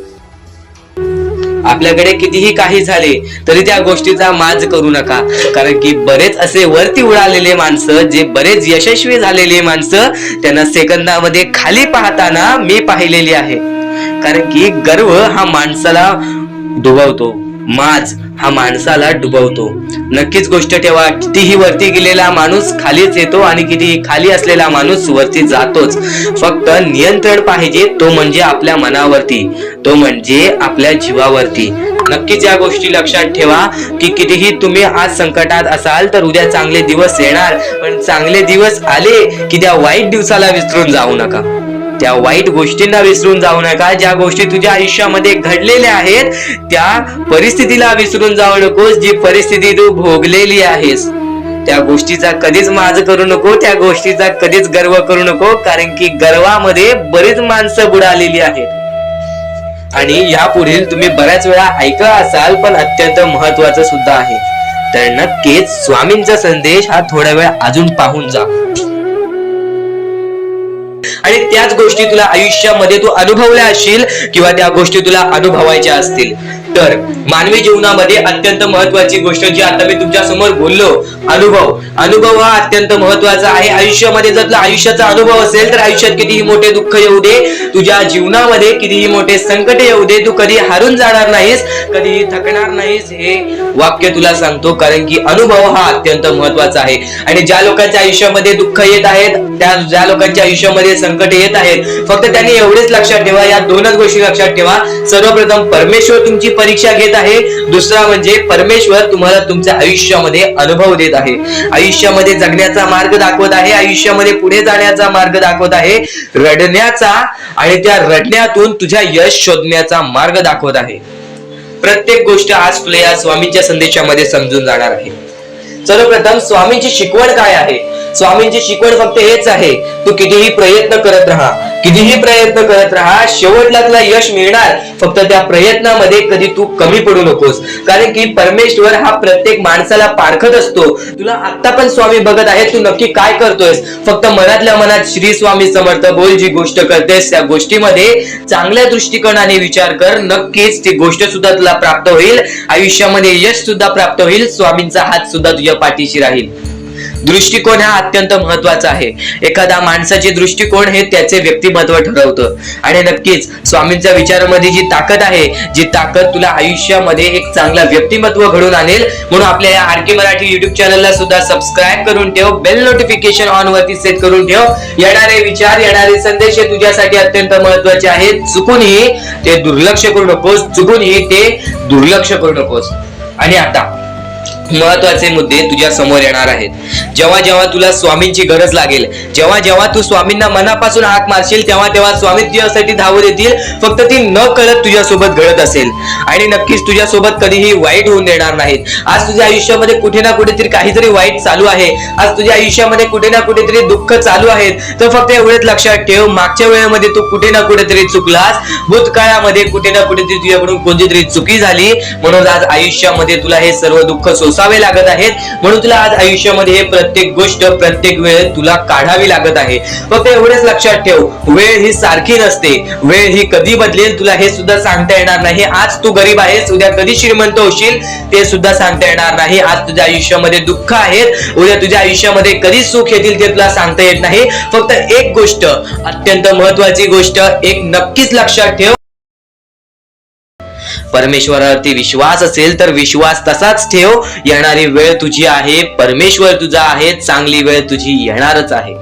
आपल्याकडे कितीही काही झाले तरी त्या गोष्टीचा माज करू नका, कारण की बरेच असे वरती उडालेले माणसं, जे बरेच यशस्वी झालेले माणसं, त्यांना सेकंदामध्ये खाली पाहताना मी पाहिलेली आहे. कारण की गर्व हा माणसाला डुबवतो, माज हा माणसाला डुबवतो. नक्कीच गोष्ट ठेवा, कितीही वरती गेलेला माणूस खालीच येतो आणि कितीही खाली असलेला माणूस वरती जातोच. फक्त नियंत्रण पाहिजे, तो म्हणजे आपल्या मनावरती, तो म्हणजे आपल्या जीवावरती. नक्कीच या गोष्टी लक्षात ठेवा की कितीही तुम्ही आज संकटात असाल तर उद्या चांगले दिवस येणार, पण चांगले दिवस आले की त्या वाईट दिवसाला विसरून जाऊ नका, त्या वाईट गोष्टींना विसरून जाऊ नका. ज्या गोष्टी तुझ्या आयुष्यामध्ये घडलेल्या आहेत त्या परिस्थितीला विसरून जाऊ नकोस. जी परिस्थिती तू भोगलेली आहेस त्या गोष्टीचा कधीच माज करू नको, त्या गोष्टीचा कधीच गर्व करू नको, कारण की गर्वामध्ये बरीच माणसं बुडालेली आहेत. आणि यापुढील तुम्ही बऱ्याच वेळा ऐकलं असाल, पण अत्यंत महत्वाचं सुद्धा आहे. तर नक्कीच स्वामींचा संदेश हा थोडा वेळ अजून पाहून जा, आणि त्याच गोष्टी तुला आयुष्यामध्ये तू अनुभवल्या असशील किंवा त्या गोष्टी तुला अनुभवायच्या असतील. तर मानवी जीवनामध्ये अत्यंत महत्वाची गोष्ट जी आता मी तुमच्या समोर बोललो, अनुभव हा अत्यंत महत्वाचा आहे. आयुष्यामध्ये जर तुला आयुष्याचा अनुभव असेल तर आयुष्यात कितीही मोठे दुःख येऊ दे, तुझ्या जीवनामध्ये कितीही मोठे संकट येऊ दे, तू कधी हारून जाणार नाहीस, कधीही थकणार नाहीस, हे वाक्य तुला सांगतो. कारण की अनुभव हा अत्यंत महत्वाचा आहे. आणि ज्या लोकांच्या आयुष्यामध्ये दुःख येत आहेत, ज्या लोकांच्या आयुष्यामध्ये संकट येत आहेत, फक्त त्यांनी एवढेच लक्षात ठेवा, या दोनच गोष्टी लक्षात ठेवा. सर्वप्रथम परमेश्वर तुमची परीक्षा घेत आहे, दुसरा म्हणजे परमेश्वर तुम्हाला तुमच्या आयुष्यामध्ये अनुभव देत आहे, आयुष्यामध्ये जगण्याचा मार्ग दाखवत आहे, आयुष्यामध्ये पुढे जाण्याचा मार्ग दाखवत आहे, रडण्याचा आणि त्या रडण्यातून तुझ्या यश शोधण्याचा मार्ग दाखवत आहे. प्रत्येक गोष्ट आज तुला या स्वामींच्या संदेशामध्ये समजून जाणार आहे. सर्वप्रथम स्वामींची शिकवण काय आहे? स्वामींची शिकवण फक्त हेच आहे, तू कितीही प्रयत्न करत राहा, शेवटला तुला यश मिळणार. फक्त त्या प्रयत्नामध्ये कधी तू कमी पडू नकोस, कारण की परमेश्वर हा प्रत्येक माणसाला पारखत असतो. तुला आता पण स्वामी बघत आहे, तू नक्की काय करतोयस. फक्त मनातल्या मनात श्री स्वामी समर्थ बोल, जी गोष्ट करतेस त्या गोष्टीमध्ये चांगल्या दृष्टिकोनाने विचार कर, नक्कीच ती गोष्ट सुद्धा तुला प्राप्त होईल, आयुष्यामध्ये यश सुद्धा प्राप्त होईल, स्वामींचा हात सुद्धा तुझ्या पाठीशी राहील. दृष्टिकोन हा अत्यंत महत्वाचा आहे. एखादा माणसाचे दृष्टिकोन हे त्याचे व्यक्तिमत्व ठरवतं. आणि नक्कीच स्वामींच्या विचारामध्ये जी ताकद आहे, जी ताकद तुला आयुष्यामध्ये एक चांगला व्यक्तिमत्व घडून आणेल. म्हणून आपल्या या आरके मराठी युट्यूब चॅनलला सुद्धा सबस्क्राईब करून ठेव, बेल नोटिफिकेशन ऑन वरती सेट करून ठेव. येणारे विचार, येणारे संदेश हे तुझ्यासाठी अत्यंत महत्वाचे आहेत. चुकूनही ते दुर्लक्ष करू नकोस. आणि आता महत्वाचे मुद्दे तुझ्या समोर येणार आहेत. जेव्हा जेव्हा तुला स्वामींची गरज लागेल, जेव्हा जेव्हा तू स्वामींना मनापासून हाक मारशील, तेव्हा तेव्हा स्वामी तुझ्यासाठी धावत येतील. फक्त ती न कळत तुझ्यासोबत घडत असेल, आणि नक्कीच तुझ्यासोबत कधीही वाईट होऊन देणार नाहीत. आज तुझ्या आयुष्यामध्ये कुठे ना कुठेतरी काहीतरी वाईट चालू आहे, आज तुझ्या आयुष्यामध्ये कुठे ना कुठेतरी दुःख चालू आहेत, तर फक्त एवढेच लक्षात ठेव, मागच्या वेळेमध्ये तू कुठे ना कुठेतरी चुकलास, भूतकाळामध्ये कुठे ना कुठेतरी तुझ्याकडून कोणतीतरी चुकी झाली, म्हणून आज आयुष्यामध्ये तुला हे सर्व दुःख सोसावे लागत आहेत. म्हणून तुला आज आयुष्यामध्ये हे प्रत्येक गोष्ट, प्रत्येक वेळ तुला काढावी लागत आहे. फक्त एवढेच लक्षात ठेव, वेळ ही सारखी नसते, वेळ ही कधी बदलेल तुला हे सुद्धा सांगता येणार नाही. आज तू गरीब आहेस, उद्या कधी श्रीमंत होशील ते सुद्धा सांगता येणार नाही. आज तुझ्या आयुष्यामध्ये दुःख आहेत, उद्या तुझ्या आयुष्यामध्ये कधी सुख येतील ते तुला सांगता येत नाही. फक्त एक गोष्ट, अत्यंत महत्वाची गोष्ट एक नक्कीच लक्षात ठेव, परमेश्वरावरती विश्वास असेल तर विश्वास तसाच ठेव. येणारी वेळ तुझी आहे, परमेश्वर तुझा आहे, चांगली वेळ तुझी येणारच आहे.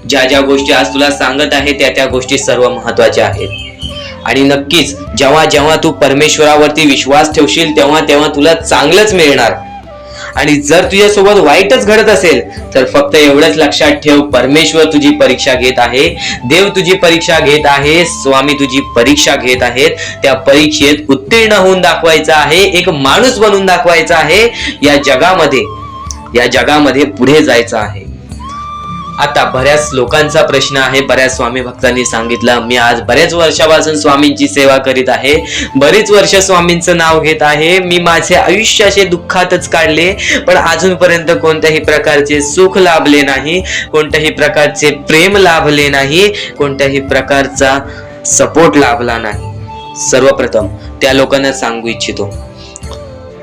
ज्या ज्या गोष्टी आज तुला सांगत आहे त्या गोष्टी सर्व महत्वाच्या आहेत. आणि नक्कीच जेव्हा जेव्हा तू परमेश्वरावरती विश्वास ठेवशील तेव्हा तेव्हा तुला चांगलंच मिळणार. आणि जर तुझ्यासोबत वाईटच घडत असेल तर फक्त एवढंच लक्षात ठेव, परमेश्वर तुझी परीक्षा घेत आहे, देव तुझी परीक्षा घेत आहे, स्वामी तुझी परीक्षा घेत आहेत. त्या परीक्षेत उत्तीर्ण होऊन दाखवायचा आहे, एक माणूस बनून दाखवायचा आहे, या जगामध्ये पुढे जायचं आहे. आता बऱ्याच लोकांचा प्रश्न आहे, बऱ्याच स्वामी भक्तांनी सांगितलं, मी आज बऱ्याच वर्षापासून स्वामींची सेवा करीत आहे, बरीच वर्ष स्वामींचं नाव घेत आहे, मी माझे आयुष्य असे दुःखातच काढले, पण अजूनपर्यंत कोणत्याही प्रकारचे सुख लाभले नाही, कोणत्याही प्रकारचे प्रेम लाभले नाही, कोणत्याही प्रकारचा सपोर्ट लाभला नाही. सर्वप्रथम त्या लोकांना सांगू इच्छितो,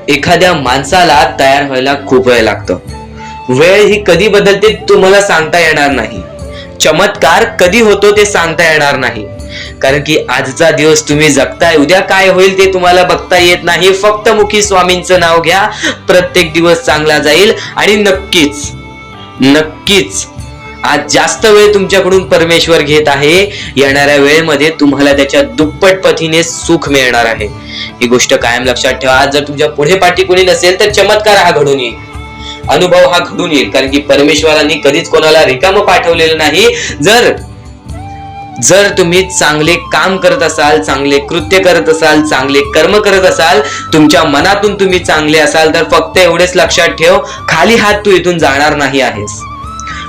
एखाद्या माणसाला तयार व्हायला खूप वेळ लागतो. वेळ ही कधी बदलते तुम्हाला सांगता येणार नाही. चमत्कार कधी होतो ते सांगता येणार नाही, कारण की आजचा दिवस तुम्ही जगताय, उद्या काय होईल ते तुम्हाला बघता येत नाही. फक्त मुखी स्वामींचं नाव घ्या, प्रत्येक दिवस चांगला जाईल. आणि नक्कीच नक्कीच आज जास्त वेळ तुमच्याकडून परमेश्वर घेत आहे. येणाऱ्या वेळेमध्ये तुम्हाला त्याच्या दुप्पट पटीने सुख मिळणार आहे. ही गोष्ट कायम लक्षात ठेवा. आज जर तुमच्या पुढे पाठी कोणी नसेल तर चमत्कार हा घडून येईल, अनुभव हा घडून येईल, कारण की परमेश्वरांनी कधीच कोणाला रिकामं पाठवलेलं नाही. जर तुम्ही चांगले काम करत असाल, चांगले कृत्य करत असाल, चांगले कर्म करत असाल, तुमच्या मनातून तुम्ही चांगले असाल, तर फक्त एवढेच लक्षात ठेव, खाली हात तू इथून जाणार नाही आहेस.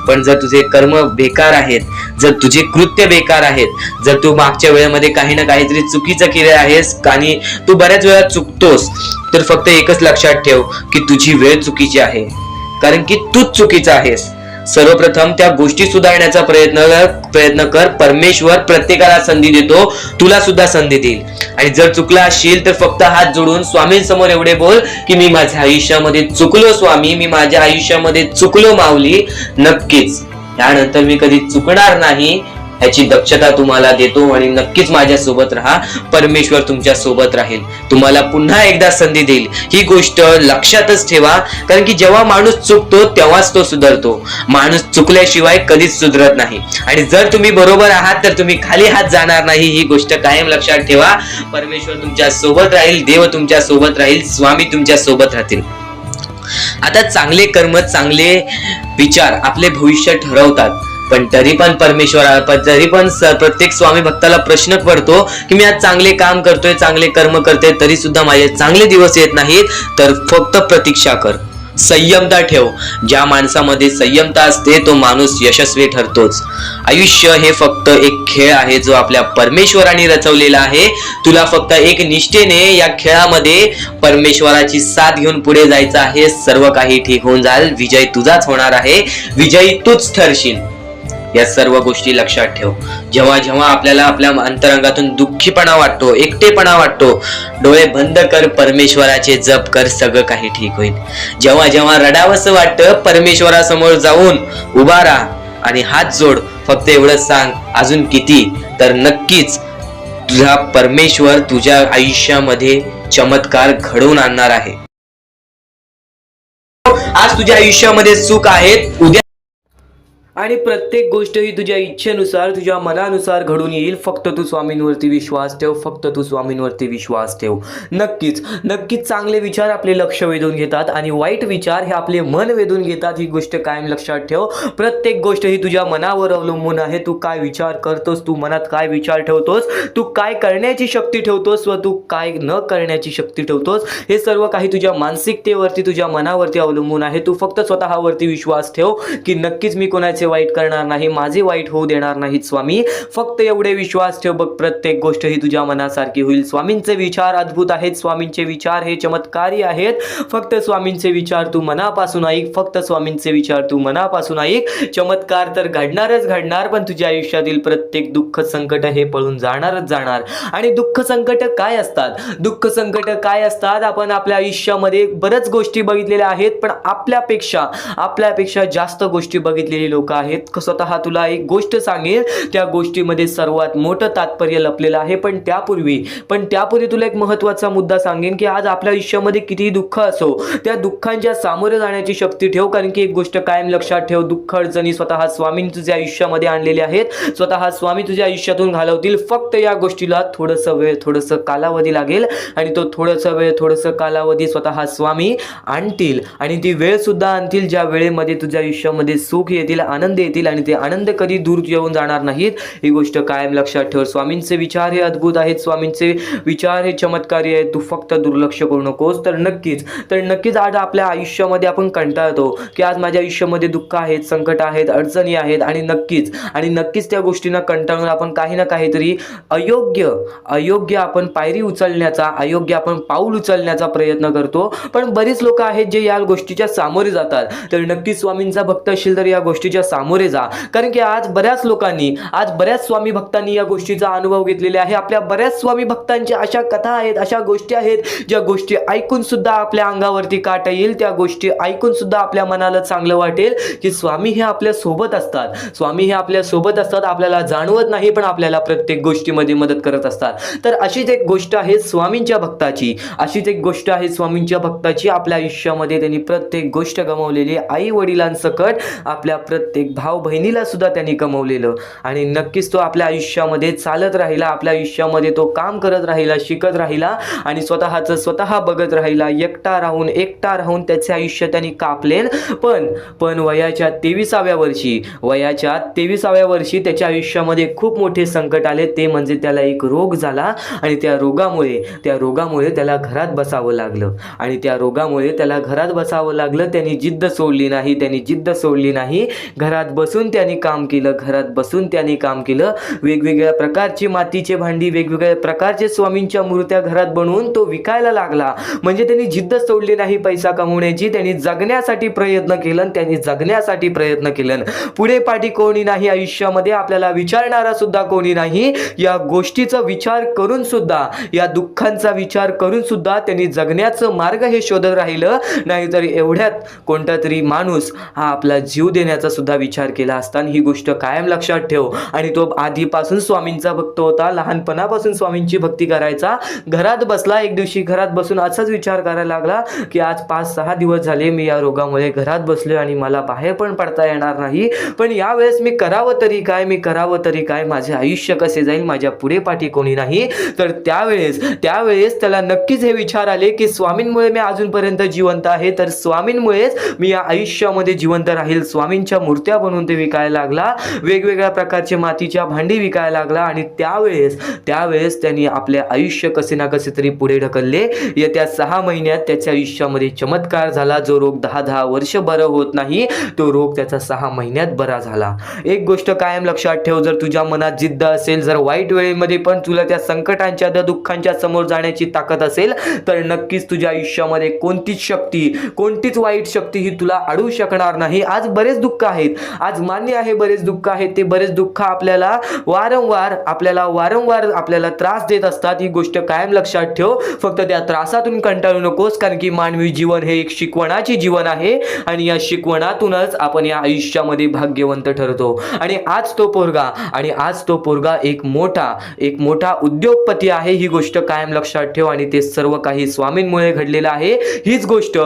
पण जर तुझे कर्म बेकार आहेत, जर तुझे कृत्य बेकार आहेत, जर तू मागच्या वेळेमध्ये काही ना काहीतरी चुकीचं केले आहेस आणि तू बऱ्याच वेळा चुकतोस, तर फक्त एकच लक्षात ठेव की तुझी वेळ चुकीची आहे, कारण की तूच चुकीचा आहेस. सर्वप्रथम त्या गोष्टी सुधारण्याचा प्रयत्न कर. परमेश्वर प्रत्येकाला संधी देतो, तुला सुद्धा संधी देईल. आणि जर चुकला असशील तर फक्त हात जोडून स्वामींसमोर एवढे बोल की मी माझ्या आयुष्यामध्ये चुकलो स्वामी, मी माझ्या आयुष्यामध्ये चुकलो माऊली. नक्कीच त्यानंतर मी कधी चुकणार नाही याची दक्षता तुम्हाला देतो. आणि नक्कीच माझ्या सोबत राहा, परमेश्वर तुमच्या सोबत राहील, तुम्हाला पुन्हा एकदा संधी देईल. ही गोष्ट लक्षातच ठेवा, कारण की जेव्हा माणूस चुकतो तेव्हाच तो सुधारतो. माणूस चुकल्याशिवाय कधीच सुधरत नाही. आणि जर तुम्ही बरोबर आहात तर तुम्ही खाली हात जाणार नाही. ही गोष्ट कायम लक्षात ठेवा. परमेश्वर तुमच्या सोबत राहील, देव तुमच्या सोबत राहील, स्वामी तुमच्या सोबत राहतील. आता चांगले कर्म, चांगले विचार आपले भविष्य ठरवतात. पण तरी पण प्रत्येक स्वामी भक्ताला प्रश्न पडतो की मी आज चांगले काम करतोय, चांगले कर्म करतोय, तरी सुद्धा माझे चांगले दिवस येत नाहीत. तर फक्त प्रतीक्षा कर, संयमता ठेव. ज्या माणसामध्ये संयमता असते तो माणूस यशस्वी ठरतोच. आयुष्य हे फक्त एक खेळ आहे जो आपल्या परमेश्वराने रचवलेला आहे. तुला फक्त एक निष्ठेने या खेळामध्ये परमेश्वराची साथ घेऊन पुढे जायचं आहे. सर्व काही ठीक होऊन जाईल. विजय तुझाच होणार आहे, विजयी तूच ठरशील. या सर्व गोष्टी लक्षात ठेव. जेव्हा जेव्हा आपल्याला आपल्या अंतरंगातून दुःखीपणा वाटतो, एकटेपणा वाटतो, डोळे बंद कर, परमेश्वराचे जप कर, सगळं काही ठीक होईल. जेव्हा जेव्हा रडावंसं वाटतं, परमेश्वरासमोर जाऊन उभा राहा आणि हात जोड. फक्त एवढंच सांग, अजून किती, तर नक्कीच तुझा परमेश्वर तुझ्या आयुष्यामध्ये चमत्कार घडवून आणणार आहे. आज तुझ्या आयुष्यामध्ये सुख आहेत, उद्या आणि प्रत्येक गोष्ट ही तुझ्या इच्छेनुसार, तुझ्या मनानुसार घडून येईल. फक्त तू स्वामींवरती विश्वास ठेव, फक्त तू स्वामींवरती विश्वास ठेव. नक्कीच नक्कीच चांगले विचार आपले लक्ष वेधून घेतात आणि वाईट विचार हे आपले मन वेधून घेतात. ही गोष्ट कायम लक्षात ठेव. प्रत्येक गोष्ट ही तुझ्या मनावर अवलंबून आहे. तू काय विचार करतोस, तू मनात काय विचार ठेवतोस, तू काय करण्याची शक्ती ठेवतोस व तू काय न करण्याची शक्ती ठेवतोस, हे सर्व काही तुझ्या मानसिकतेवरती, तुझ्या मनावरती अवलंबून आहे. तू फक्त स्वतःवरती विश्वास ठेव की नक्कीच मी कोणाचे वाईट करणार नाही, माझे वाईट होऊ देणार नाहीत स्वामी. फक्त एवढे विश्वास ठेव, बघ प्रत्येक गोष्ट ही तुझ्या मनासारखी होईल. स्वामींचे विचार अद्भुत आहेत, स्वामींचे विचार हे चमत्कारी आहेत. फक्त स्वामींचे विचार तू मनापासून ऐक, फक्त स्वामींचे विचार तू मनापासून ऐक. चमत्कार तर घडणारच घडणार, पण तुझ्या आयुष्यातील प्रत्येक दुःख संकट हे पळून जाणारच जाणार. आणि दुःख संकट काय असतात, दुःख संकट काय असतात, आपण आपल्या आयुष्यामध्ये बऱ्याच गोष्टी बघितलेल्या आहेत, पण आपल्यापेक्षा जास्त गोष्टी बघितलेली लोक आहेत. स्वतः तुला एक गोष्ट सांगेल, त्या गोष्टीमध्ये सर्वात मोठं तात्पर्य लपलेलं आहे. पण त्यापूर्वी तुला एक महत्त्वाचा मुद्दा सांगेन की आज आपल्या आयुष्यामध्ये कितीही दुःख असो, त्या दुःखांच्या सामोरे जाण्याची शक्ती ठेव. कारण की एक गोष्ट कायम लक्षात ठेव, दुःख अडचणी स्वतः स्वामींनी तुझ्या आयुष्यामध्ये आणलेले आहेत, स्वतः स्वामी तुझ्या आयुष्यातून घालवतील. फक्त या गोष्टीला थोडंसं वेळ, थोडंसं कालावधी लागेल आणि तो थोडंसं वेळ, थोडंसं कालावधी स्वतः स्वामी आणतील. आणि ती वेळ सुद्धा आणतील ज्या वेळेमध्ये तुझ्या आयुष्यामध्ये सुख येतील, आनंद येतील. आणि ते आनंद कधी दूर येऊन जाणार नाहीत. ही गोष्ट कायम लक्षात ठेव. स्वामींचे विचार हे अद्भुत आहेत, स्वामींचे विचार हे चमत्कारी आहेत. तू फक्त दुर्लक्ष करू नकोस. तर नक्कीच आज आपल्या आयुष्यामध्ये आपण कंटाळतो की आज माझ्या आयुष्यामध्ये दुःख आहेत, संकट आहेत, अडचणी आहेत. आणि नक्कीच त्या गोष्टींना कंटाळून आपण काही ना काहीतरी अयोग्य आपण पायरी उचलण्याचा, अयोग्य आपण पाऊल उचलण्याचा प्रयत्न करतो. पण बरीच लोक आहेत जे या गोष्टीच्या सामोरे जातात. तर नक्कीच स्वामींचा भक्त असशील तर या गोष्टीच्या सामोरे जा. कारण की आज बऱ्याच लोकांनी, आज बऱ्याच स्वामी भक्तांनी या गोष्टीचा अनुभव घेतलेला आहे. आपल्या बऱ्याच स्वामी भक्तांच्या अशा कथा आहेत, अशा गोष्टी आहेत, ज्या गोष्टी ऐकून सुद्धा आपल्या अंगावरती काटा येईल, त्या गोष्टी ऐकून सुद्धा आपल्या मनाला चांगलं वाटेल की स्वामी हे आपल्या सोबत असतात. स्वामी हे आपल्या सोबत असतात, आपल्याला जाणवत नाही पण आपल्याला प्रत्येक गोष्टीमध्ये मदत करत असतात. तर अशीच एक गोष्ट आहे स्वामींच्या भक्ताची, अशीच एक गोष्ट आहे स्वामींच्या भक्ताची. आपल्या आयुष्यामध्ये त्यांनी प्रत्येक गोष्ट गमावलेली, आई वडिलांसकट आपल्या प्रत्येक भाऊ बहिणीला सुद्धा त्यांनी गमावलेलं, आणि नक्कीच तो आपल्या आयुष्यामध्ये चालत राहिला, आपल्या आयुष्यामध्ये तो काम करत राहिला, शिकत राहिला आणि स्वतःचं स्वतः बघत राहिला. एकटा राहून त्याचे आयुष्य त्यांनी कापले. पण वयाच्या 23व्या वर्षी त्याच्या आयुष्यामध्ये खूप मोठे संकट आले. ते म्हणजे त्याला एक रोग झाला आणि त्या रोगामुळे त्याला घरात बसावं लागलं, आणि त्या रोगामुळे त्याला घरात बसावं लागलं. त्यांनी जिद्द सोडली नाही. घरात बसून त्यांनी काम केलं. वेगवेगळ्या प्रकारची मातीचे भांडी, वेगवेगळ्या प्रकारचे स्वामींच्या मूर्त्या घरात बनवून तो विकायला लागला. म्हणजे त्यांनी जिद्द सोडली नाही पैसा कमवण्याची. त्यांनी जगण्यासाठी प्रयत्न केलं. पुढे पाठी कोणी नाही आयुष्यामध्ये, आपल्याला विचारणारा सुद्धा कोणी नाही. या गोष्टीचा विचार करून सुद्धा, या दुःखांचा विचार करून सुद्धा त्यांनी जगण्याचं मार्ग हे शोधत राहिलं. नाहीतर एवढ्यात कोणता तरी माणूस हा आपला जीव देण्याचा सुद्धा विचार केला असता. ही गोष्ट कायम लक्षात ठेव. आणि तो आधीपासून स्वामींचा भक्त होता, लहानपणापासून स्वामींची भक्ती करायचा. घरात बसला, एक दिवशी घरात बसून असाच विचार करायला लागला की आज 5-6 दिवस झाले मी या रोगामुळे घरात बसलोय आणि मला बाहेर पण पडता येणार नाही. पण यावेळेस मी करावं तरी काय, माझे आयुष्य कसे जाईल, माझ्या पुढे पाठी कोणी नाही. तर त्यावेळेस त्याला नक्कीच हे विचार आले की स्वामींमुळे मी अजूनपर्यंत जिवंत आहे, तर स्वामींमुळेच मी या आयुष्यामध्ये जिवंत राहील. स्वामींच्या मूर्त्या बनवून ते विकायला लागला, वेगवेगळ्या प्रकारचे मातीच्या भांडी विकायला लागला. आणि त्यावेळेस त्यांनी आपले आयुष्य कसे ना कसे तरी पुढे ढकलले. येत्या 6 महिन्यात त्याच्या आयुष्यामध्ये चमत्कार झाला. जो रोग 10 वर्ष बरं होत नाही, तो रोग त्याचा 6 महिन्यात बरा झाला. एक गोष्ट कायम लक्षात ठेव, जर तुझ्या मनात जिद्द असेल, जर वाईट वेळेमध्ये पण तुला त्या संकटांच्या, त्या दुःखांच्या समोर जाण्याची ताकद असेल, तर नक्कीच तुझ्या आयुष्यामध्ये कोणतीच वाईट शक्ती ही तुला अडवू शकणार नाही. आज बरेच दुःख आहेत, आज मान्य आहे बरेच दुःख आहेत. ते बरेच दुःख आपल्याला वारंवार आपल्याला त्रास देत असतात. ही गोष्ट कायम लक्षात ठेव. फक्त त्या त्रासातून कंटाळू नकोस, कारण की मानवी जीवन हे एक शिकवणाचे जीवन आहे, आणि या शिकवणातूनच आपण या आयुष्यामध्ये भाग्यवंत ठरतो. आणि आज तो पोरगा एक मोठा उद्योगपती आहे. ही गोष्ट कायम लक्षात ठेव. आणि ते सर्व काही स्वामींमुळे घडलेलं आहे. हीच गोष्ट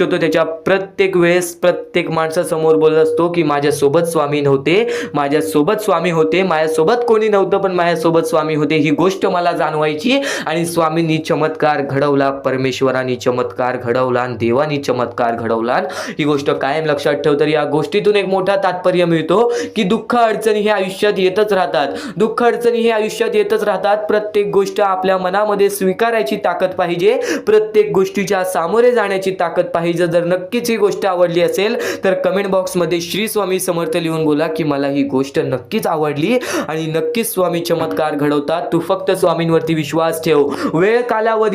तो त्याच्या प्रत्येक वेळेस प्रत्येक माणसासमोर बोलत असतो की माझ्यासोबत स्वामी नव्हते, माझ्यासोबत स्वामी होते, माझ्यासोबत कोणी नव्हतं पण माझ्यासोबत स्वामी होते. ही गोष्ट मला जाणवायची. आणि स्वामींनी चमत्कार घडवला, परमेश्वरांनी चमत्कार घडवला, आणि देवानी चमत्कार घडवला. ही गोष्ट कायम लक्षात ठेव. तर या गोष्टीतून एक मोठा तात्पर्य मिळतो की दुःख अडचणी हे आयुष्यात येतच राहतात. प्रत्येक गोष्ट आपल्या मनामध्ये स्वीकारायची ताकद पाहिजे, प्रत्येक गोष्टीच्या सामोरे जाण्याची ताकद पाहिजे. जर नक्कीच ही गोष्ट आवडली असेल तर कमेंट बॉक्समध्ये श्री स्वामी समर्थ लिहून बोला की मला ही गोष्ट नक्कीच आवडली आणि नक्कीच स्वामी चमत्कार घडवतात. तू फक्त स्वामींवरती विश्वास ठेव.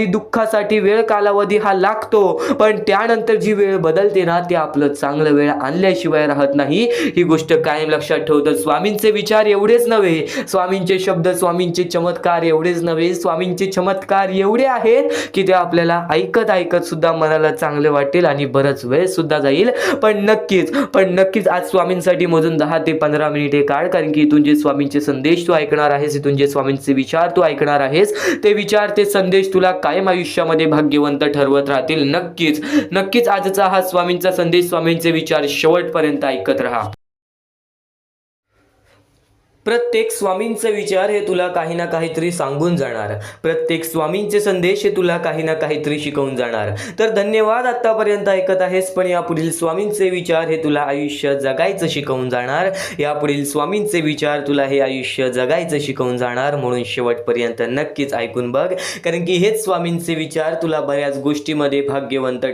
दुःखासाठी वेळ कालावधी हा लागतो, पण त्यानंतर जी वेळ बदलते ना, ते आपलं चांगलं वेळ आणल्याशिवाय राहत नाही. ही गोष्ट कायम लक्षात ठेव. तर स्वामींचे विचार एवढेच नव्हे, स्वामींचे शब्द, स्वामींचे चमत्कार एवढेच नव्हे, स्वामींचे चमत्कार एवढे आहेत की ते आपल्याला ऐकत सुद्धा मनाला चांगले वाटेल आणि बरंच वेळ सुद्धा जाईल. पण नक्कीच आज स्वामींसाठी मोजून 10 ते 15 मिनिटे काढ, कारण की इथून जे स्वामींचे संदेश तू ऐकणार आहेस, इथून जे स्वामींचे विचार तू ऐकणार आहेस, ते विचार, ते संदेश तुला कायम आयुष्यामध्ये भाग्यवंत ठरवत राहतील. नक्कीच आजचा हा स्वामींचा संदेश, स्वामींचे विचार शेवटपर्यंत ऐकत राहा. प्रत्येक स्वामींचे विचार हे तुला काही ना काहीतरी सांगून जाणार, प्रत्येक स्वामींचे संदेश हे तुला काही ना काहीतरी शिकवून जाणार. तर धन्यवाद, आतापर्यंत ऐकत आहेस. पण यापुढील स्वामींचे विचार हे तुला आयुष्य जगायचं शिकवून जाणार. यापुढील स्वामींचे विचार तुला हे आयुष्य जगायचं शिकवून जाणार. म्हणून शेवटपर्यंत नक्कीच ऐकून बघ, कारण की हेच स्वामींचे विचार तुला बऱ्याच गोष्टीमध्ये भाग्यवंत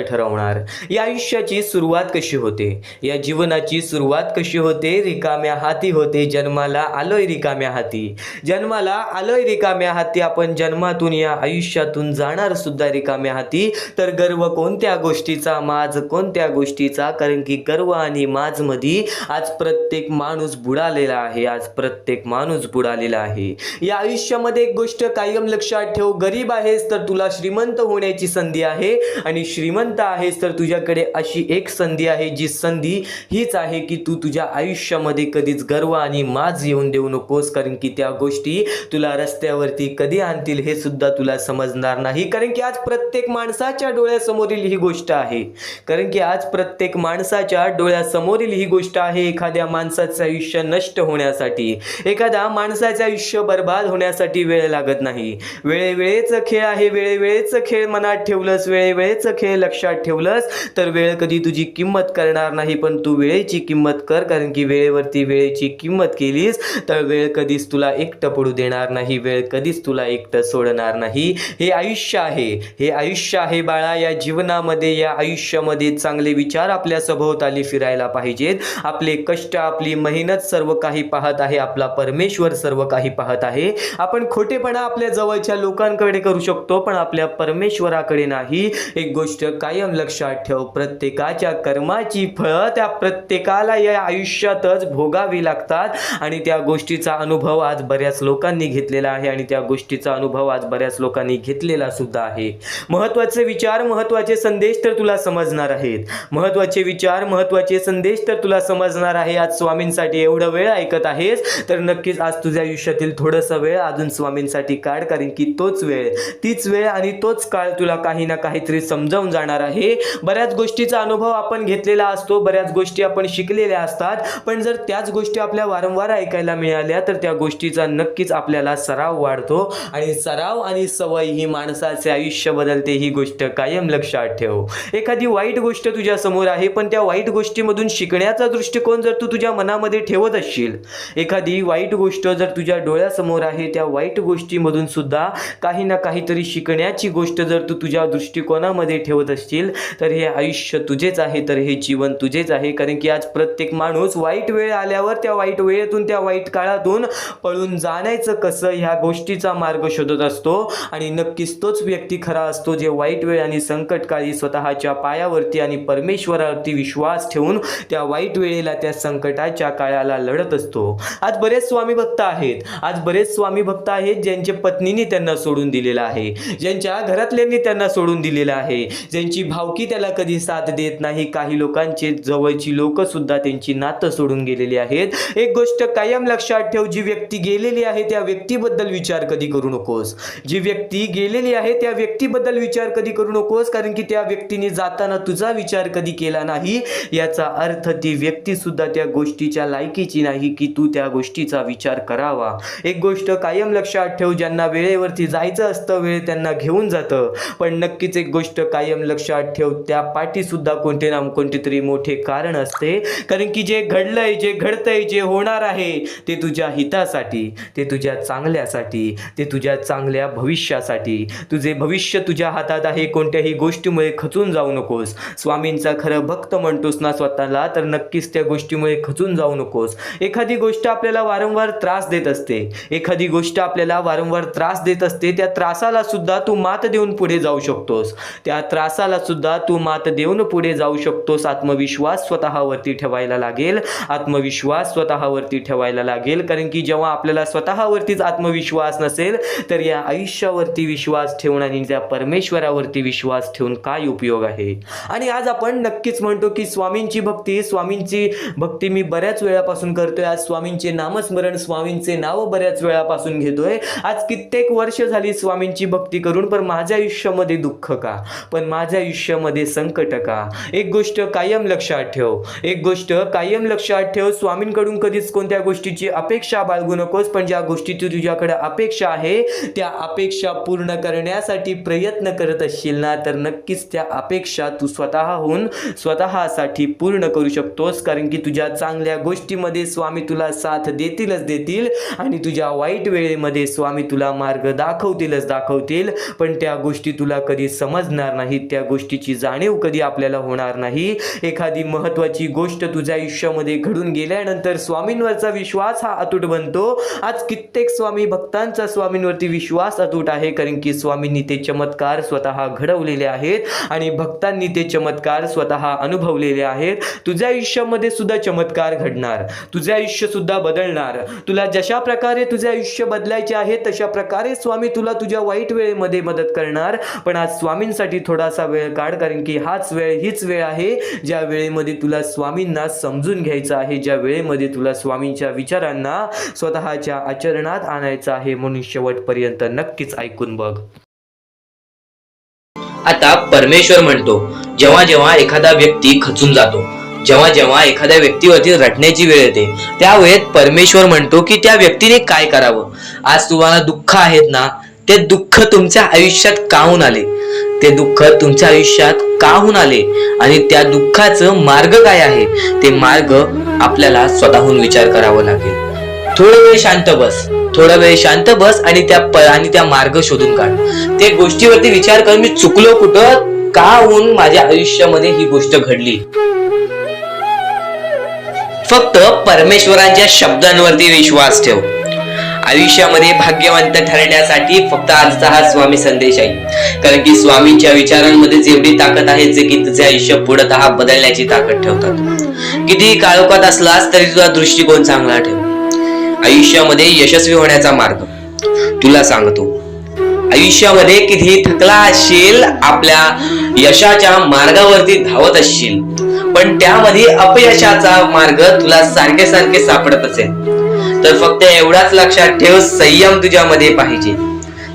ठरवणार. या आयुष्याची सुरुवात कशी होते? होते? या जीवनाची सुरुवात कशी होते? रिकाम्या हाती होते. जन्माला आलोय रिकाम्या हाती. जन्माला आलोय रिकाम्या हाती. आपण जन्मातून या आयुष्यातून जाणार सुद्धा रिकाम्या हाती. तर गर्व कोणत्या गोष्टीचा? माज कोणत्या गोष्टीचा? कारण की गर्व आणि माज मध्ये आज प्रत्येक माणूस बुडालेला आहे. आज प्रत्येक माणूस बुडालेला आहे. या आयुष्यामध्ये एक गोष्ट कायम लक्षात ठेव. गरीब आहेस तर तुला श्रीमंत होण्याची संधी आहे, आणि श्रीमंत आहेस तर तुझ्याकडे अशी एक संधी आहे, जी संधी हीच आहे की तू तुझ्या आयुष्यामध्ये कधीच गर्व आणि माज येऊन देऊ नकोस. कारण की त्या गोष्टी तुला रस्त्यावरती कधी आणतील हे सुद्धा तुला समजणार नाही. कारण की आज प्रत्येक माणसाच्या डोळ्यासमोरील ही गोष्ट आहे. कारण की आज प्रत्येक माणसाच्या डोळ्यासमोरील ही गोष्ट आहे. एखाद्या माणसाचं आयुष्य नष्ट होण्यासाठी, एखाद्या माणसाचं आयुष्य बर्बाद होण्यासाठी वेळ लागत नाही. वेळेवेळेचं खेळ आहे. वेळेवेळेचं खेळ मनात ठेवलंस, वेळेवेळेचं खेळ लक्षात ठेवलंस तर वेळ कधी तुझी किंमत करणार नाही. पण तू वेळेची किंमत कर. कारण की वेळेवरती वेळेची किंमत केलीस तर वेळ कधीच तुला एकटं पडू देणार नाही. वेळ कधीच तुला एकटं सोडणार नाही. हे आयुष्य आहे. हे आयुष्य आहे बाळा. या जीवनामध्ये, या आयुष्यामध्ये चांगले विचार आपल्या सभोवताली फिरायला पाहिजेत. आपले कष्ट, आपली मेहनत सर्व काही पाहत आहे. आपला परमेश्वर सर्व काही पाहत आहे. आपण खोटेपणा आपल्या जवळच्या लोकांकडे करू शकतो, पण आपल्या परमेश्वराकडे नाही. एक गोष्ट कायम लक्षात ठेव. प्रत्येकाच्या कर्माची फळं त्या प्रत्येकाला या आयुष्यातच भोगावी लागतात. आणि त्या गोष्टीचा अनुभव आज बऱ्याच लोकांनी घेतलेला आहे. आणि त्या गोष्टीचा अनुभव आज बऱ्याच लोकांनी घेतलेला सुद्धा आहे. महत्त्वाचे विचार, महत्त्वाचे संदेश तर तुला समजणार आहेत. महत्त्वाचे विचार, महत्त्वाचे संदेश तर तुला समजणार आहे. आज स्वामींसाठी एवढा वेळ ऐकत आहेस तर नक्कीच आज तुझ्या आयुष्यातील थोडासा वेळ अजून स्वामींसाठी काढ. कारण की तोच वेळ, तीच वेळ आणि तोच काळ तुला काही ना काहीतरी समजावून जाणार आहे. बऱ्याच गोष्टीचा अनुभव आपण घेतलेला असतो, बऱ्याच गोष्टी आपण शिकलेल्या असतात, पण जर त्याच गोष्टी आपल्या वारंवार ऐकायला मिळाल्या तर त्या गोष्टीचा नक्कीच आपल्याला सराव वाढतो. आणि सराव आणि सवय ही माणसाचे आयुष्य बदलते. ही गोष्ट कायम लक्षात ठेव. एखादी वाईट गोष्ट तुझ्या समोर आहे, पण त्या वाईट गोष्टीमधून शिकण्याचा दृष्टिकोन जर तू तुझ्या मनामध्ये ठेवत असशील, एखादी वाईट गोष्ट जर तुझ्या डोळ्यासमोर आहे, त्या वाईट गोष्टीमधून सुद्धा काही ना काहीतरी शिकण्याची गोष्ट जर तू तुझ्या दृष्टिकोनामध्ये ठेवत असशील तर हे आयुष्य तुझेच आहे, तर हे जीवन तुझेच आहे. कारण की आज प्रत्येक माणूस वाईट वेळ आल्यावर त्या वाईट वेळेतून, त्या वाईट काळातून पळून जाण्याचं कसं ह्या गोष्टीचा मार्ग शोधत असतो. आणि नक्कीच तोच व्यक्ती खरा असतो जे वाईट वेळ आणि संकटकाळी स्वतःच्या पायावरती आणि परमेश्वरावरती विश्वास ठेवून त्या वाईट वेळेला, त्या संकटाच्या काळाला लढत असतो. आज बरेच स्वामी भक्त आहेत. आज बरेच स्वामी भक्त आहेत ज्यांच्या पत्नीने त्यांना सोडून दिलेला आहे, ज्यांच्या घरातल्यांनी त्यांना सोडून दिलेलं आहे, ज्यांची भावकी त्याला कधी साथ देत नाही. काही लोकांचे जवळची लोक सुद्धा त्यांची नातं सोडून गेलेली आहेत. एक गोष्ट कायम लक्षात ठेव. जी व्यक्ती गेलेली आहे त्या व्यक्तीबद्दल विचार कधी करू नकोस. जी व्यक्ती गेलेली आहे त्या व्यक्तीबद्दल विचार कधी करू नकोस. कारण की त्या व्यक्तीने जाताना तुझा विचार कधी केला नाही, याचा अर्थ ती व्यक्ती सुद्धा त्या गोष्टीच्या लायकीची नाही की तू त्या गोष्टीचा विचार करावा. एक गोष्ट कायम लक्षात ठेव. ज्यांना वेळेवरती जायचं असतं वेळ त्यांना घेऊन जातं, पण नक्कीच एक गोष्ट कायम लक्षात ठेव. त्या पाठी सुद्धा कोणते ना कोणते तरी मोठे कारण असते. कारण की जे घडलंय, जे घडतंय, जे होणार आहे ते तुझ्या हितासाठी, ते तुझ्या चांगल्यासाठी, ते तुझ्या चांगल्या भविष्यासाठी. तुझे भविष्य तुझ्या हातात आहे. कोणत्याही गोष्टीमुळे खचून जाऊ नकोस. स्वामींचा खरं भक्त म्हणतोस ना स्वतःला, तर नक्कीच त्या गोष्टीमुळे खचून जाऊ नकोस. एखादी गोष्ट आपल्याला वारंवार त्रास देत असते, एखादी गोष्ट आपल्याला वारंवार त्रास देत असते, त्या त्रासाला सुद्धा तू मात देऊन पुढे जाऊ शकतोस. त्या त्रासाला सुद्धा तू मात देऊन पुढे जाऊ शकतोस. आत्मविश्वास स्वतःवरती ठेवायला लागेल. आत्मविश्वास स्वतःवरती ठेवायला लागेल. कारण की जेव्हा आपल्याला स्वतःवरतीच आत्मविश्वास नसेल तर या आयुष्यावरती विश्वास ठेवून आणि त्या परमेश्वरावरती विश्वास ठेवून काय उपयोग आहे. आणि आज आपण नक्कीच म्हणतो की स्वामींची भक्ती मी बऱ्याच वेळापासून करतोय. आज स्वामींचे नामस्मरण, स्वामींचे नाव बऱ्याच वेळापासून घेतोय. आज कित्येक वर्ष झाली स्वामींची भक्ती करून, पण माझ्या आयुष्यामध्ये दुःख का, पण माझ्या आयुष्यामध्ये संकट का. एक गोष्ट कायम लक्षात ठेव. एक गोष्ट कायम लक्षात ठेव. स्वामींकडून कधीच कोणत्या गोष्टीची अपेक्षा बाळगू नकोस. पण ज्या गोष्टीची तुझ्याकडे अपेक्षा आहे त्या अपेक्षा पूर्ण करण्यासाठी प्रयत्न करत असशील ना, तर नक्कीच त्या अपेक्षा तू स्वतःसाठी पूर्ण करू शकतोस. कारण की तुझ्या चांगल्या गोष्टीमध्ये स्वामी तुला साथ देतील आणि तुझ्या वाईट वेळेमध्ये स्वामी तुला मार्ग दाखवतील. पण त्या गोष्टी तुला कधी समजणार नाहीत, त्या गोष्टीची जाणीव कधी आपल्याला होणार नाही. एखादी महत्वाची गोष्ट तुझ्या आयुष्यामध्ये घडून गेल्यानंतर स्वामींवरचा विश्वास हा अतूट बनतो. आज कित्येक स्वामी भक्तांचा स्वामींवरती विश्वास अतूट आहे, कारण की स्वामींनी ते चमत्कार स्वतः घडवलेले आहेत आणि भक्तांनी ते चमत्कार स्वतः अनुभवलेले आहेत. तुझ्या आयुष्यामध्ये सुद्धा चमत्कार घडणार, तुझे आयुष्य सुद्धा बदलणार. तुला जशा प्रकारे तुझे आयुष्य बदलायचे आहे तशा प्रकारे स्वामी तुला तुझ्या वाईट वेळेमध्ये मदत करणार. पण आज स्वामींसाठी थोडासा वेळ काढ, कारण की हाच वेळ, हीच वेळ आहे ज्या वेळेमध्ये तुला स्वामींना समजून घ्यायचं आहे, ज्या वेळेमध्ये तुला स्वामींच्या विचारांना स्वतःच्या आचरणात आणायचं आहे. म्हणून शेवटपर्यंत नक्कीच ऐकून बघ. आता परमेश्वर म्हणतो, जेव्हा जेव्हा एखादा व्यक्ती खचून जातो, जेव्हा जेव्हा एखाद्या व्यक्तीवरती रटण्याची वेळ येते, त्यावेळेत परमेश्वर म्हणतो की त्या व्यक्तीने काय करावं. आज तुम्हाला दुःख आहेत ना, ते दुःख तुमच्या आयुष्यात काहून आले, ते दुःख तुमच्या आयुष्यात काहून आले आणि त्या दुःखाचं मार्ग काय आहे, ते मार्ग आपल्याला स्वतःहून विचार करावा लागेल. थोडा वेळ शांत बस, थोडा वेळ शांत बस आणि त्या मार्ग शोधून काढ. ते गोष्टीवरती विचार कर, मी चुकलो कुठं, का होऊन माझ्या आयुष्यामध्ये ही गोष्ट घडली. फक्त परमेश्वरांच्या शब्दांवरती विश्वास ठेव. आयुष्यामध्ये भाग्यवंत ठरण्यासाठी फक्त आजचा हा स्वामी संदेश आहे, कारण की स्वामींच्या विचारांमध्ये जेवढी ताकद आहे जे की तुझे आयुष्य पूर्णतः बदलण्याची ताकद ठेवतात. किती काळोखात असलास तरी तुझा दृष्टिकोन चांगला ठेव. आयुष्यामध्ये यशस्वी होण्याचा मार्ग तुला सांगतो. आयुष्यामध्ये किती थकला असशील, आपल्या यशाच्या मार्गावरती धावत असशील, पण त्यामध्ये अपयशाचा मार्ग तुला सारखे सारखे सापडत असेल, तर फक्त एवढाच लक्षात ठेव, संयम तुझ्यामध्ये पाहिजे,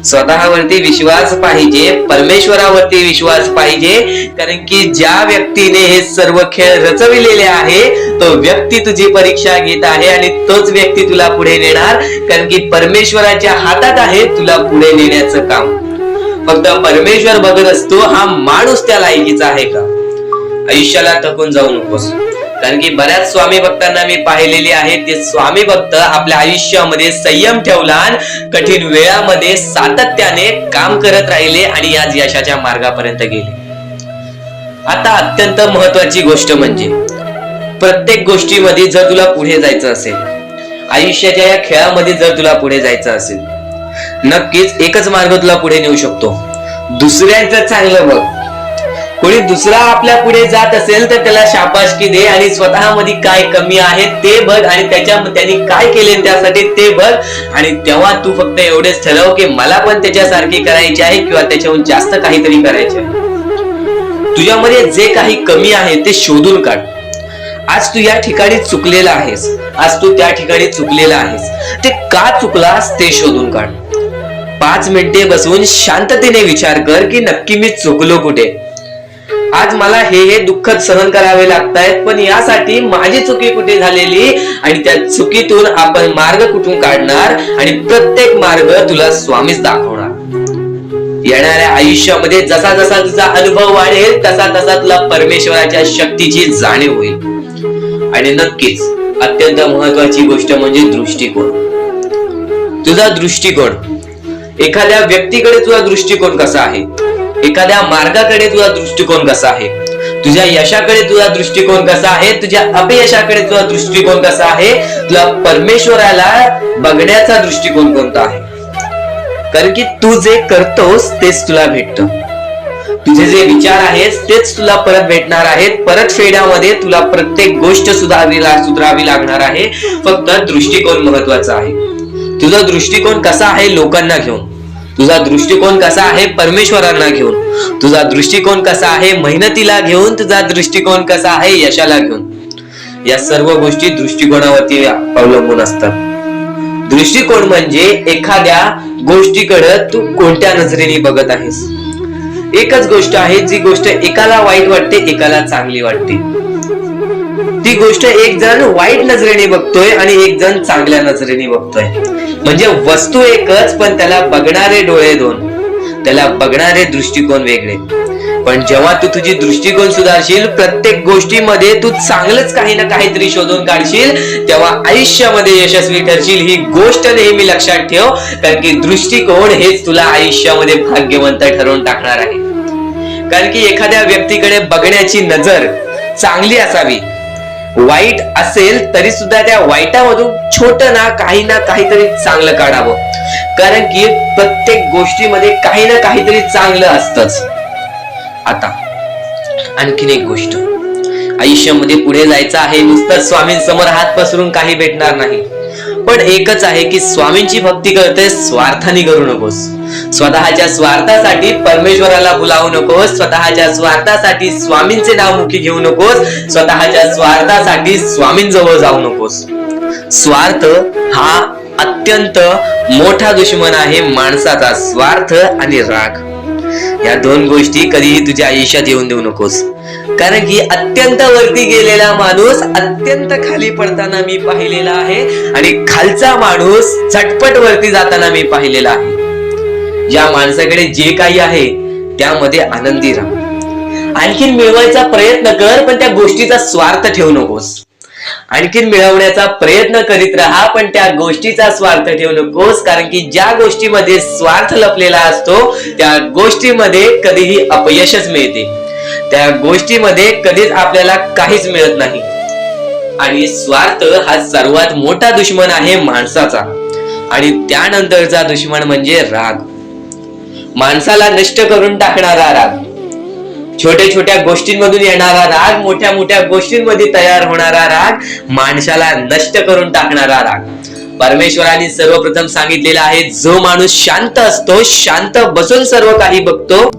स्वतःवरती विश्वास पाहिजे, परमेश्वरावरती विश्वास पाहिजे. कारण की ज्या व्यक्तीने हे सर्व खेळ रचविलेले आहे तो व्यक्ती तुझी परीक्षा घेत आहे आणि तोच व्यक्ती तुला पुढे नेणार, कारण की परमेश्वराच्या हातात आहे तुला पुढे नेण्याचं काम. फक्त परमेश्वर बघत असतो हा माणूस त्या लायकीचा आहे का. आयुष्याला थकून जाऊ नकोस, कारण की बऱ्याच स्वामी भक्तांना मी पाहिलेले आहे, ते स्वामी भक्त आपल्या आयुष्यामध्ये संयम ठेवला, कठीण वेळामध्ये सातत्याने काम करत राहिले आणि आज यशाच्या मार्गापर्यंत गेले. आता अत्यंत महत्वाची गोष्ट म्हणजे प्रत्येक गोष्टीमध्ये जर तुला पुढे जायचं असेल, आयुष्याच्या या खेळामध्ये जर तुला पुढे जायचं असेल, नक्कीच एकच मार्ग तुला पुढे नेऊ शकतो, दुसऱ्यांचं चांगलं बघ. कोणी दुसरा आपल्या पुढे जात असेल तर त्याला शाबासकी दे आणि स्वतःमध्ये काय कमी आहे ते बघ आणि त्यांनी काय केले त्यासाठी ते बघ. आणि तेव्हा तू फक्त एवढेच ठरव की मला पण त्याच्यासारखी करायची आहे किंवा त्याच्याहून जास्त काहीतरी करायचे आहे. तुझ्यामध्ये जे काही कमी आहे ते शोधून काढ. आज तू या ठिकाणी चुकलेला आहेस, आज तू त्या ठिकाणी चुकलेला आहेस, ते का चुकलास ते शोधून काढ. 5 मिनिटे बसून शांततेने विचार कर की नक्की मी चुकलो कुठे. आज मला हे दुःख सहन करावे लागतायत, पण यासाठी माझी चुकी कुठे झालेली आणि त्या चुकीतून आपण मार्ग कुठून काढणार आणि प्रत्येक मार्ग तुला स्वामीच दाखवणार. येणाऱ्या आयुष्यामध्ये जसा जसा तुझा अनुभव वाढेल तसा तसा तुला परमेश्वराच्या शक्तीची जाणीव होईल. आणि नक्कीच अत्यंत महत्वाची गोष्ट म्हणजे दृष्टिकोन. तुझा दृष्टिकोन, एखाद्या व्यक्तीकडे तुझा दृष्टिकोन कसा आहे, एखाद्या मार्गाकडे तुझा दृष्टिकोन कसा आहे, तुझ्या यशाकडे तुझा दृष्टिकोन कसा आहे, तुझ्या अपयशाकडे तुझा दृष्टिकोन कसा आहे, तुला परमेश्वराला बघण्याचा दृष्टिकोन कोणता आहे. कारण की तू जे करतोस तेच तुला भेटतं, तुझे जे विचार आहेत तेच तुला परत भेटणार आहेत. परत फेड्यामध्ये तुला प्रत्येक गोष्ट सुधारावी लागणार आहे. फक्त दृष्टिकोन महत्वाचा आहे. तुझा दृष्टिकोन कसा आहे लोकांना घेऊन, तुझा दृष्टिकोन कसा आहे परमेश्वरांना घेऊन, तुझा दृष्टिकोन कसा आहे मेहनतीला घेऊन, तुझा दृष्टिकोन कसा आहे यशाला घेऊन. या सर्व गोष्टी दृष्टिकोनावरती अवलंबून असतात. दृष्टिकोन म्हणजे एखाद्या गोष्टीकडे तू कोणत्या नजरेने बघत आहेस. एकच गोष्ट आहे जी गोष्ट एकाला वाईट वाटते एकाला चांगली वाटते. ती गोष्ट एक जण वाईट नजरेने बघतोय आणि एक जण चांगल्या नजरेने बघतोय. म्हणजे वस्तू एकच पण त्याला बघणारे डोळे दोन, त्याला बघणारे दृष्टिकोन वेगळे. पण जेव्हा तू तुझी दृष्टिकोन सुधारशील, प्रत्येक गोष्टीमध्ये तू चांगलंच काही ना काहीतरी शोधून काढशील, तेव्हा आयुष्यामध्ये यशस्वी ठरशील. ही गोष्ट नेहमी लक्षात ठेव, कारण की दृष्टिकोन हेच तुला आयुष्यामध्ये भाग्यवंत ठरवून टाकणार आहे. कारण की एखाद्या व्यक्तीकडे बघण्याची नजर चांगली असावी. वाईट असेल तरी सुद्धा त्या वाईटामधून छोट ना काहीतरी चांगलं काढावं. कारण की प्रत्येक गोष्टीमध्ये काही ना काहीतरी चांगलं असतंच. आता आणखीन एक गोष्ट, आयुष्यामध्ये पुढे जायचं आहे, नुसतं स्वामींसमोर हात पसरून काही भेटणार नाही. पण एकच आहे की स्वामींची भक्ती करते, स्वार्थाने करू नकोस. स्वतःच्या स्वार्थासाठी परमेश्वराला भुलावू नकोस. स्वतःच्या स्वार्थासाठी स्वामींचे नाव मुखी घेऊ नकोस. स्वतःच्या स्वार्थासाठी स्वामींजवळ जाऊ नकोस. स्वार्थ हा अत्यंत मोठा दुश्मन आहे माणसाचा. स्वार्थ आणि राग या दोन गोष्टी कधीही तुझ्या आयुष्यात येऊन देऊ नकोस. कारण की अत्यंत वरती गेलेला माणूस अत्यंत खाली पडताना मी पाहिलेला आहे आणि खालचा माणूस झटपट वरती जाताना मी पाहिलेला आहे. ज्या माणसाकडे जे काही आहे त्यामध्ये आनंदी राहा. आणखीन मिळवायचा प्रयत्न कर, पण त्या गोष्टीचा स्वार्थ ठेवू नकोस. आणखीन मिळवण्याचा प्रयत्न करीत राहा, पण त्या गोष्टीचा स्वार्थ ठेवू नकोस. कारण की ज्या गोष्टीमध्ये स्वार्थ लपलेला असतो त्या गोष्टीमध्ये कधीही अपयशच मिळते. त्या गोष्टीमध्ये कधीच आपल्याला काहीच मिळत नाही. आणि स्वार्थ हा सर्वात मोठा दुश्मन आहे माणसाचा. आणि त्यानंतरचा दुश्मन म्हणजे राग. माणसाला नष्ट करून टाकणारा राग, छोट्या छोट्या गोष्टींमधून येणारा राग, मोठ्या मोठ्या गोष्टींमध्ये तयार होणारा राग, माणसाला नष्ट करून टाकणारा राग. परमेश्वराने सर्वप्रथम सांगितलेला आहे, जो माणूस शांत असतो, शांत बसून सर्व काही बघतो.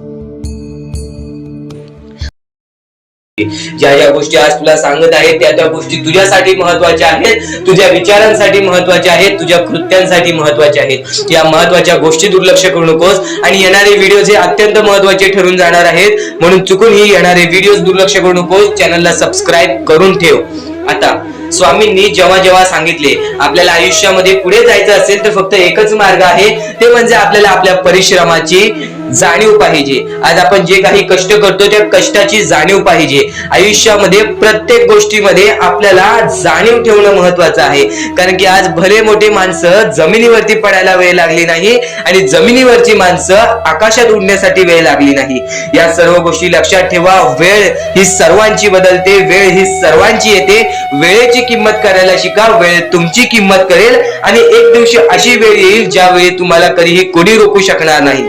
ज्या ज्या गोष्टी आज तुला सांगत आहेत त्या गोष्टी तुझ्यासाठी महत्वाच्या आहेत, तुझ्या विचारांसाठी महत्वाच्या आहेत, तुझ्या कृत्यांसाठी महत्वाच्या आहेत. या महत्वाच्या गोष्टी दुर्लक्ष करू नकोस. आणि येणारे व्हिडिओ हे अत्यंत महत्वाचे ठरून जाणार आहेत, म्हणून चुकूनही येणारे व्हिडिओ दुर्लक्ष करू नकोस. चॅनलला सबस्क्राईब करून ठेव. आता स्वामींनी जेव्हा जेव्हा सांगितले आपल्याला आयुष्यामध्ये पुढे जायचं असेल तर फक्त एकच मार्ग आहे, ते म्हणजे आपल्याला आपल्या परिश्रमाची जाणीव पाहिजे. आज आपण जे काही कष्ट करतो त्या कष्टाची जाणीव पाहिजे. आयुष्यामध्ये प्रत्येक गोष्टीमध्ये आपल्याला जाणीव ठेवणं महत्वाचं आहे. कारण की आज भले मोठे माणसं जमिनीवरती पडायला वेळ लागली नाही आणि जमिनीवरची माणसं आकाशात उडण्यासाठी वेळ लागली नाही. या सर्व गोष्टी लक्षात ठेवा. वेळ ही सर्वांची बदलते, वेळ ही सर्वांची येते. वेळेची किंमत करायला शिका, वेळ तुमची किंमत करेल. आणि एक दिवशी अशी वेळ येईल ज्यावेळी तुम्हाला कधीही कोणी रोखू शकणार नाही.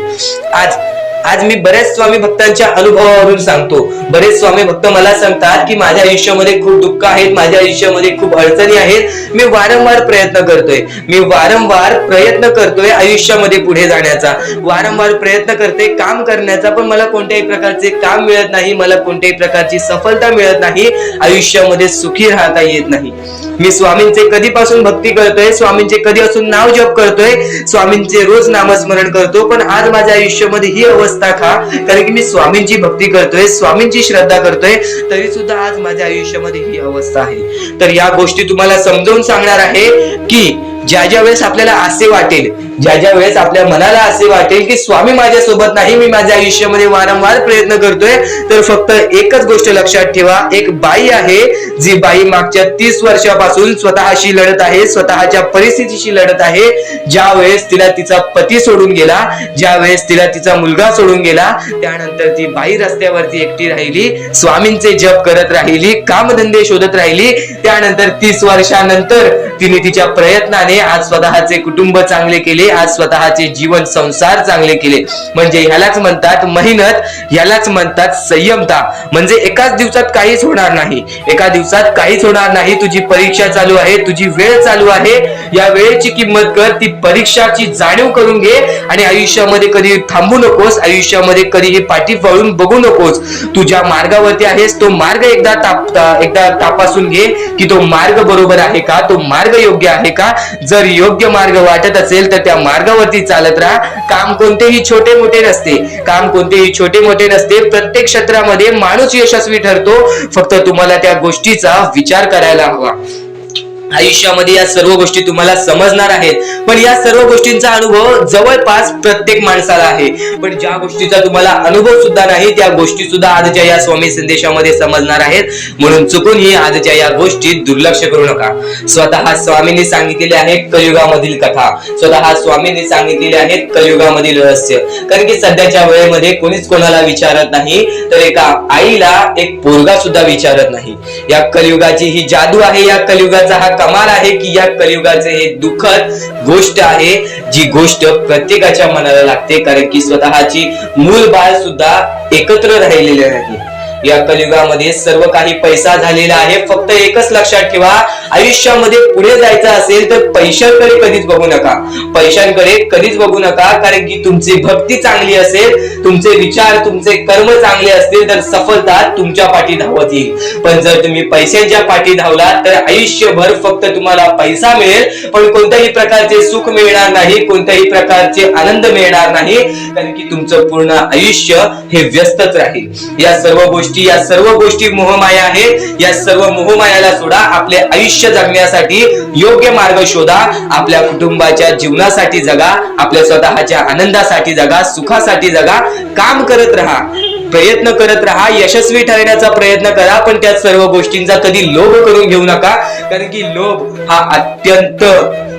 आज मी बऱ्याच स्वामी भक्तांच्या अनुभवावरून सांगतो. बरेच स्वामी भक्त मला सांगतात की माझ्या आयुष्यामध्ये खूप दुःख आहेत, माझ्या आयुष्यामध्ये खूप अडचणी आहेत. मी वारंवार प्रयत्न करतोय आयुष्यामध्ये पुढे जाण्याचा, वारंवार प्रयत्न करते काम करण्याचा, पण मला कोणत्याही प्रकारचे काम मिळत नाही, मला कोणत्याही प्रकारची सफलता मिळत नाही, आयुष्यामध्ये सुखी राहता येत नाही. मी स्वामींचे कधीपासून भक्ती करतोय, स्वामींचे कधीपासून नाव जप करतोय, स्वामींचे रोज नामस्मरण करतो, पण आज माझ्या आयुष्यामध्ये ही अवस्था का? कारण की मी स्वामींची भक्ती करतोय, स्वामींची श्रद्धा करतोय, तरी सुद्धा आज माझ्या आयुष्यामध्ये ही अवस्था आहे. तर या गोष्टी तुम्हाला समजावून सांगणार आहे की ज्या ज्या वेळेस आपल्याला असे वाटेल, ज्या ज्या वेळेस आपल्या मनाला असे वाटेल की स्वामी माझ्या सोबत नाही, मी माझ्या आयुष्यामध्ये वारंवार प्रयत्न करतोय, तर फक्त एकच गोष्ट लक्षात ठेवा. एक बाई आहे, जी बाई मागच्या 30 वर्षापासून स्वतःशी लढत आहे, स्वतःच्या परिस्थितीशी लढत आहे. ज्या वेळेस तिला तिचा पती सोडून गेला, ज्या वेळेस तिला तिचा मुलगा सोडून गेला, त्यानंतर ती बाई रस्त्यावरती एकटी राहिली, स्वामींचे जप करत राहिली, कामधंदे शोधत राहिली. त्यानंतर 30 वर्षानंतर तिने तिच्या प्रयत्नाने आज स्वतःचे कुटुंब चांगले केले, आज स्वतःचे जीवन संसार चांगले केले. म्हणजे ह्यालाच म्हणतात मेहनत, ह्यालाच म्हणतात संयमता. म्हणजे एकाच दिवसात काहीच होणार नाही, एका दिवसात काहीच होणार नाही. तुझी परीक्षा चालू आहे, तुझी वेळ चालू आहे, या वेळेची किंमत कर, ती परीक्षाची जाणीव करून घे. आणि आयुष्यामध्ये कधी थांबू नकोस, आयुष्यामध्ये कधीही पाठी वळून बघू नकोस. तू ज्या मार्गावरती आहेस तो मार्ग एकदा तपासून घे की तो मार्ग बरोबर आहे का, तो मार्ग योग्य आहे का. जर योग्य मार्ग वाटत असेल तर त्या मार्गावरती चालत राहा. काम कोणतेही छोटे मोठे नसते, काम कोणतेही छोटे मोठे नसते. प्रत्येक क्षेत्रामध्ये माणूस यशस्वी ठरतो, फक्त तुम्हाला त्या गोष्टीचा विचार करायला हवा. आयुष्यामध्ये या सर्व गोष्टी तुम्हाला समजणार आहेत, पण या सर्व गोष्टींचा अनुभव जवळपास प्रत्येक माणसाला आहे. पण ज्या गोष्टीचा तुम्हाला अनुभव सुद्धा नाही त्या गोष्टी सुद्धा आजच्या या स्वामी संदेशामध्ये समजणार आहेत. म्हणून चुकूनही आजच्या या गोष्टीत दुर्लक्ष करू नका. स्वतः स्वामींनी सांगितलेले आहे कलियुगामधील कथा, स्वतः स्वामींनी सांगितलेले आहेत कलियुगामधील रहस्य. कारण की सध्याच्या वेळेमध्ये कोणीच कोणाला विचारत नाही, तर एका आईला एक पोरगा सुद्धा विचारत नाही. या कलियुगाची ही जादू आहे, या कलियुगाचा हा कमाल आहे की या कलियुगाचे हे दुःखद गोष्ट आहे, जी गोष्ट प्रत्येकाच्या मनाला लागते. कारण की स्वतःची मूल बाळ सुद्धा एकत्र राहिलेले नाही. या कलियुगामध्ये सर्व काही पैसा झालेला आहे. फक्त एकच लक्षात ठेवा, आयुष्यामध्ये पुढे जायचं असेल तर पैशांकडे कधीच बघू नका, पैशांकडे कधीच बघू नका. कारण की तुमची भक्ती चांगली असेल, तुमचे विचार, तुमचे कर्म चांगले असतील तर सफलता तुमच्या पाठी धावत येईल. पण जर तुम्ही पैशांच्या पाठी धावलात तर आयुष्यभर फक्त तुम्हाला पैसा मिळेल, पण कोणत्याही प्रकारचे सुख मिळणार नाही, कोणत्याही प्रकारचे आनंद मिळणार नाही. कारण की तुमचं पूर्ण आयुष्य हे व्यस्तच राहील. या सर्व गोष्टी मोहमाया आहेत. या सर्व मोहमायाला सोडा, आपले आयुष्य जगण्यासाठी योग्य मार्ग शोधा, आपल्या कुटुंबाच्या जीवनासाठी जगा, आपल्या स्वतःच्या आनंदासाठी जगा, सुखासाठी जगा. काम करत राहा, प्रयत्न करत राहा, यशस्वी ठरण्याचा प्रयत्न करा. पण त्या सर्व गोष्टींचा कधी लोभ करून घेऊ नका. कारण की लोभ हा अत्यंत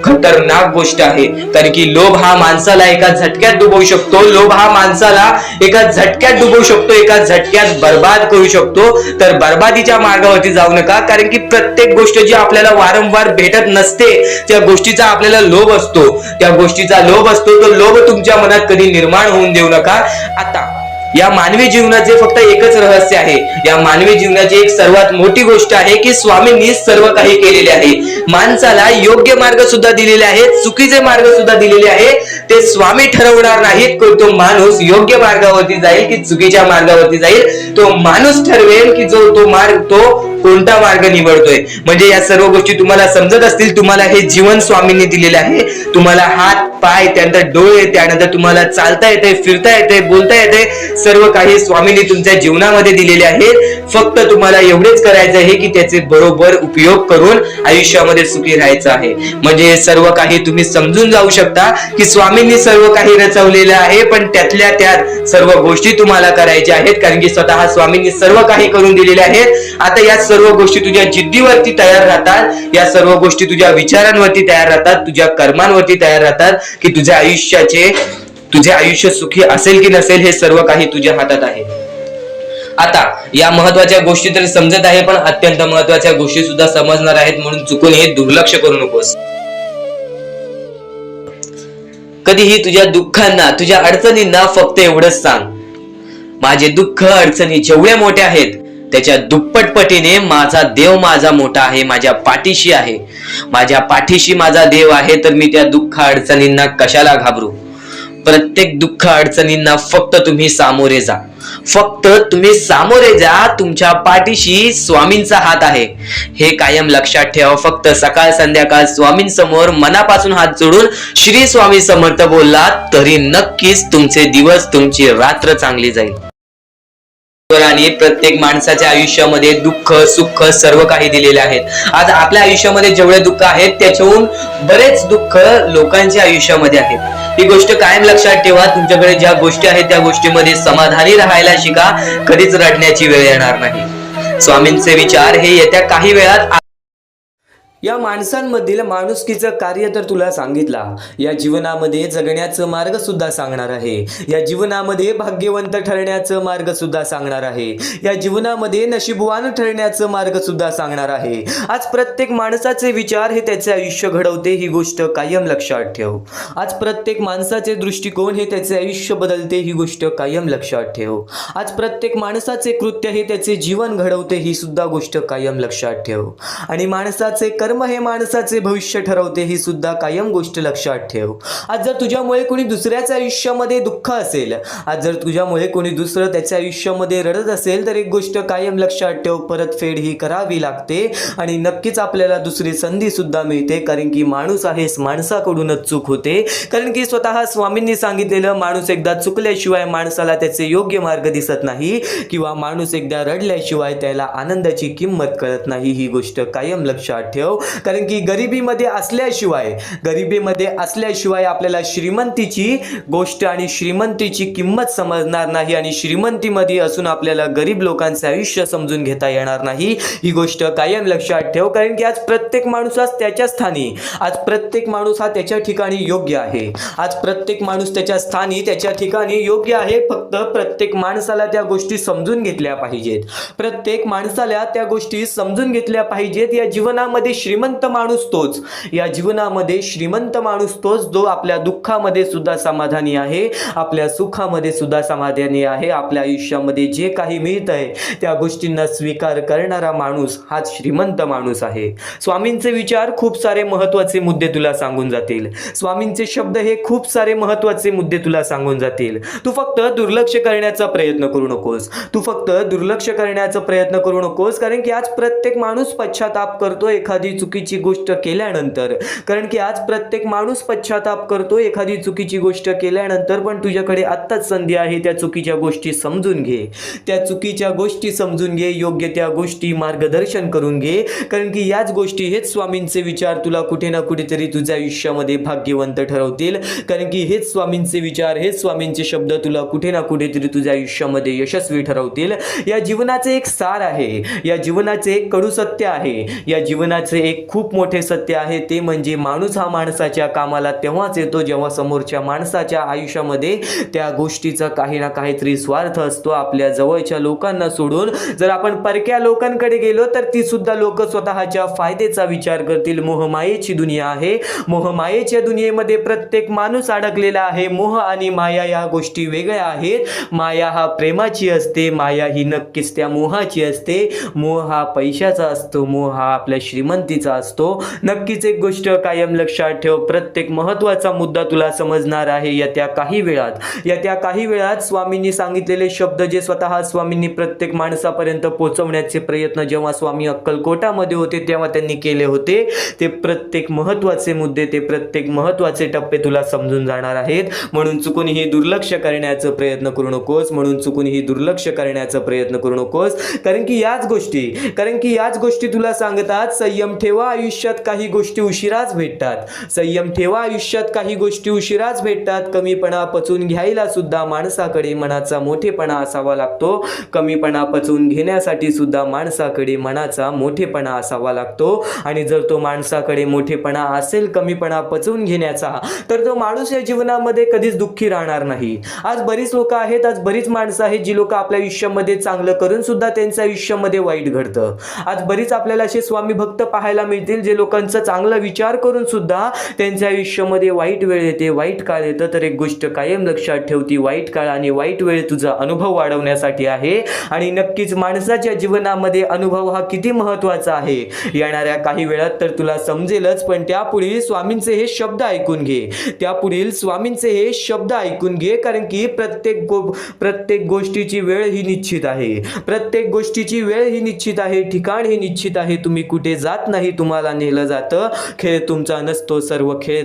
खतरनाक गोष्ट आहे. कारण की लोभ हा माणसाला एका झटक्यात डुबवू शकतो, लोभ हा माणसाला एका झटक्यात डुबवू शकतो, एका झटक्यात बर्बाद करू शकतो. तर बर्बादीच्या मार्गावरती जाऊ नका. कारण की प्रत्येक गोष्ट जी आपल्याला वारंवार भेटत नसते त्या गोष्टीचा आपल्याला लोभ असतो, त्या गोष्टीचा लोभ असतो. तो लोभ तुमच्या मनात कधी निर्माण होऊन देऊ नका. आता या मानवी जीवनाचे फक्त एकच रहस्य आहे, या मानवी जीवनाची एक सर्वात मोठी गोष्ट आहे की स्वामींनी सर्व काही केलेले आहे. माणसाला योग्य मार्ग सुद्धा दिलेले आहेत, चुकीचे मार्ग सुद्धा दिलेले आहेत. ते स्वामी ठरवणार नाहीत की तो माणूस योग्य मार्गावरती जाईल की चुकीच्या मार्गावरती जाईल. तो माणूस ठरवेल की तो कोणता मार्ग निवडतोय. म्हणजे या सर्व गोष्टी तुम्हाला समजत असतील. तुम्हाला हे जीवन स्वामींनी दिलेले आहे. तुम्हाला हात, पाय, त्यानंतर डोळे, त्यानंतर तुम्हाला चालता येते, फिरता येते, बोलता येते. सर्व काही स्वामींनी तुमच्या जीवनामध्ये दिलेले आहेत. फक्त तुम्हाला एवढेच करायचं आहे की त्याचे बरोबर उपयोग करून आयुष्यामध्ये सुखी राहायचं आहे. म्हणजे सर्व काही तुम्ही समजून जाऊ शकता की स्वामींनी सर्व काही रचवलेलं आहे, पण त्यातल्या त्यात सर्व गोष्टी तुम्हाला करायच्या आहेत. कारण की स्वतः स्वामींनी सर्व काही करून दिलेले आहेत. आता या सर्व गोष्टी तुझ्या जिद्दीवरती तयार राहतात, या सर्व गोष्टी तुझ्या विचारांवरती तयार राहतात, तुझ्या कर्मांवरती तयार राहतात की तुझे आयुष्य सुखी असेल की नसेल हे सर्व काही तुझ्या हातात आहे. आता या महत्वाच्या गोष्टी तर समजत आहे, पण अत्यंत महत्वाच्या गोष्टी सुद्धा समजणार आहेत. म्हणून चुकून हे दुर्लक्ष करू नकोस. कधीही तुझ्या दुःखांना, तुझ्या अडचणींना फक्त एवढंच सांग, माझे दुःख अडचणी जेवढे मोठे आहेत त्याच्या दुप्पटपटीने माझा देव माझा मोठा आहे, माझ्या पाठीशी आहे. माझ्या पाठीशी माझा देव आहे, तर मी त्या दुःख अडचणींना कशाला घाबरू. प्रत्येक दुःख अडचणींना फक्त तुम्ही सामोरे जा, फक्त तुम्ही सामोरे जा. तुमच्या पाठीशी स्वामींचा हात आहे, हे कायम लक्षात ठेवा. फक्त सकाळ संध्याकाळ स्वामींसमोर मनापासून हात जोडून श्री स्वामी समर्थ बोलला तरी नक्कीच तुमचे दिवस, तुमची रात्र चांगली जाईल. आणि प्रत्येक माणसाच्या आयुष्यामध्ये दुःख, सुख सर्व काही दिलेले आहेत. आज आपल्या आयुष्यामध्ये जेवढे दुःख आहेत त्याच्याहून बरेच दुःख लोकांच्या आयुष्यामध्ये आहेत. ही गोष्ट कायम लक्षात ठेवा. तुमच्याकडे ज्या गोष्टी आहेत त्या गोष्टीमध्ये समाधानी राहायला शिका. कधीच रडण्याची वेळ येणार नाही. स्वामींचे विचार हे येत्या काही वेळात या माणसांमधील माणुसकीचं कार्य तर तुला सांगितला. या जीवनामध्ये जगण्याचं मार्ग सुद्धा सांगणार आहे. या जीवनामध्ये भाग्यवंत ठरण्याचं मार्ग सुद्धा सांगणार आहे. या जीवनामध्ये नशीबवान ठरण्याचं मार्ग सुद्धा सांगणार आहे. आज प्रत्येक माणसाचे विचार हे त्याचे आयुष्य घडवते, ही गोष्ट कायम लक्षात ठेव. आज प्रत्येक माणसाचे दृष्टिकोन हे त्याचे आयुष्य बदलते, ही गोष्ट कायम लक्षात ठेव. आज प्रत्येक माणसाचे कृत्य हे त्याचे जीवन घडवते, ही सुद्धा गोष्ट कायम लक्षात ठेव. आणि माणसाचे कर्म हे माणसाचे भविष्य ठरवते, ही सुद्धा कायम गोष्ट लक्षात ठेव. आज जर तुझ्यामुळे कोणी दुसऱ्याच्या आयुष्यामध्ये दुःख असेल, आज जर तुझ्यामुळे कोणी दुसरं त्याच्या आयुष्यामध्ये रडत असेल, तर एक गोष्ट कायम लक्षात ठेव, परतफेड ही करावी लागते आणि नक्कीच आपल्याला दुसरी संधी सुद्धा मिळते. कारण की माणूस आहेस, माणसाकडूनच चूक होते. कारण की स्वतः स्वामींनी सांगितलेलं, माणूस एकदा चुकल्याशिवाय माणसाला त्याचे योग्य मार्ग दिसत नाही, किंवा माणूस एकदा रडल्याशिवाय त्याला आनंदाची किंमत कळत नाही. ही गोष्ट कायम लक्षात ठेव. कारण की गरिबीमध्ये असल्याशिवाय आपल्याला श्रीमंतीची गोष्ट आणि श्रीमंतीची किंमत समजणार नाही आणि श्रीमंतीमध्ये असून आपल्याला गरीब लोकांचे आयुष्य समजून घेता येणार नाही. ही गोष्ट कायम लक्षात ठेव. कारण की आज प्रत्येक माणूस त्याच्या स्थानी, आज प्रत्येक माणूस हा त्याच्या ठिकाणी योग्य आहे. आज प्रत्येक माणूस त्याच्या स्थानी त्याच्या ठिकाणी योग्य आहे. फक्त प्रत्येक माणसाला त्या गोष्टी समजून घेतल्या पाहिजेत. प्रत्येक माणसाला त्या गोष्टी समजून घेतल्या पाहिजेत. या जीवनामध्ये श्रीमंत माणूस तोच, या जीवनामध्ये श्रीमंत माणूस तोच जो आपल्या दुःखामध्ये सुद्धा समाधानी आहे, आपल्या सुखामध्ये सुद्धा समाधानी आहे. आपल्या आयुष्यामध्ये जे काही मिळत आहे त्या गोष्टींना स्वीकार करणारा माणूस हाच श्रीमंत माणूस आहे. स्वामींचे विचार खूप सारे महत्त्वाचे मुद्दे तुला सांगून जातील. स्वामींचे शब्द हे खूप सारे महत्त्वाचे मुद्दे तुला सांगून जातील. तू फक्त दुर्लक्ष करण्याचा प्रयत्न करू नकोस. कारण की आज प्रत्येक माणूस पश्चाताप करतो एखादी चुकीची गोष्ट केल्यानंतर. एखादी चुकीची गोष्ट केल्यानंतर. पण तुझ्याकडे आत्ताच संधी आहे त्या चुकीच्या गोष्टी समजून घे. योग्य त्या गोष्टी मार्गदर्शन करून घे. कारण की याच गोष्टी, हेच स्वामींचे विचार तुला कुठे ना कुठेतरी तुझ्या आयुष्यामध्ये भाग्यवंत ठरवतील. कारण की हेच स्वामींचे विचार, हेच स्वामींचे शब्द तुला कुठे ना कुठेतरी तुझ्या आयुष्यामध्ये यशस्वी ठरवतील. या जीवनाचे एक सार आहे, या जीवनाचे एक कडू सत्य आहे, या जीवनाचे एक खूप मोठे सत्य आहे. ते म्हणजे माणूस हा माणसाच्या कामाला तेव्हाच येतो जेव्हा समोरच्या माणसाच्या आयुष्यामध्ये त्या गोष्टीचा काही ना काहीतरी स्वार्थ असतो. आपल्या जवळच्या लोकांना सोडून जर आपण परक्या लोकांकडे गेलो तर ती सुद्धा लोक स्वतःच्या फायद्याचा विचार करतील. मोहमायेची दुनिया आहे. मोहमायेच्या दुनियेमध्ये प्रत्येक माणूस अडकलेला आहे. मोह आणि माया या गोष्टी वेगळ्या आहेत. माया हा प्रेमाची असते, माया ही नक्कीच त्या मोहाची असते. मोह हा पैशाचा असतो, मोह हा आपल्या श्रीमंतीचा असतो. नक्कीच एक गोष्ट कायम लक्षात ठेव. प्रत्येक महत्त्वाचा मुद्दा तुला समजणार आहे येत्या काही वेळात. स्वामींनी सांगितलेले शब्द जे स्वतः स्वामींनी प्रत्येक माणसापर्यंत पोहोचवण्याचे प्रयत्न जेव्हा स्वामी अक्कलकोटामध्ये होते तेव्हा त्यांनी केले होते. ते प्रत्येक महत्त्वाचे मुद्दे, ते प्रत्येक महत्त्वाचे टप्पे तुला समजून जाणार आहेत. म्हणून चुकूनही दुर्लक्ष करण्याचा प्रयत्न करू नकोस. कारण की याच गोष्टी तुला सांगतात, संयम ठेवा. आयुष्यात काही गोष्टी उशिराच भेटतात. कमीपणा पचवून घ्यायला सुद्धा माणसाकडे मनाचा मोठेपणा असावा लागतो. कमीपणा पचवून घेण्यासाठी सुद्धा माणसाकडे मनाचा मोठेपणा असावा लागतो. आणि जर तो माणसाकडे मोठेपणा असेल, कमीपणा पचवून घेण्याचा, तर तो माणूस या जीवनामध्ये कधीच दुःखी राहणार नाही. आज बरीच लोक आहेत, आज बरीच माणसं आहेत जी लोक आपल्या आयुष्यामध्ये चांगलं करून सुद्धा त्यांच्या आयुष्यामध्ये वाईट घडतं. आज बरीच आपल्याला असे स्वामी भक्त पाहायला मिळतील जे लोकांचा चांगला विचार करून सुद्धा त्यांच्या आयुष्यामध्ये वाईट वेळ येते, वाईट काळ येतं. तर एक गोष्ट कायम लक्षात ठेवती, वाईट काळ आणि वाईट वेळ तुझा अनुभव वाढवण्यासाठी आहे. आणि नक्कीच माणसाच्या जीवनामध्ये अनुभव हा किती महत्त्वाचा आहे येणाऱ्या काही वेळात तर तुला समजेलच. पण त्यापुढील स्वामींचे हे शब्द ऐकून घे. कारण की प्रत्येक गोष्टीची वेळ ही निश्चित आहे. ठिकाण हे निश्चित आहे. तुम्ही कुठे जात नाही, तुम्हाला नेलं जातं. खेळ तुमचा नसतो, सर्व खेळ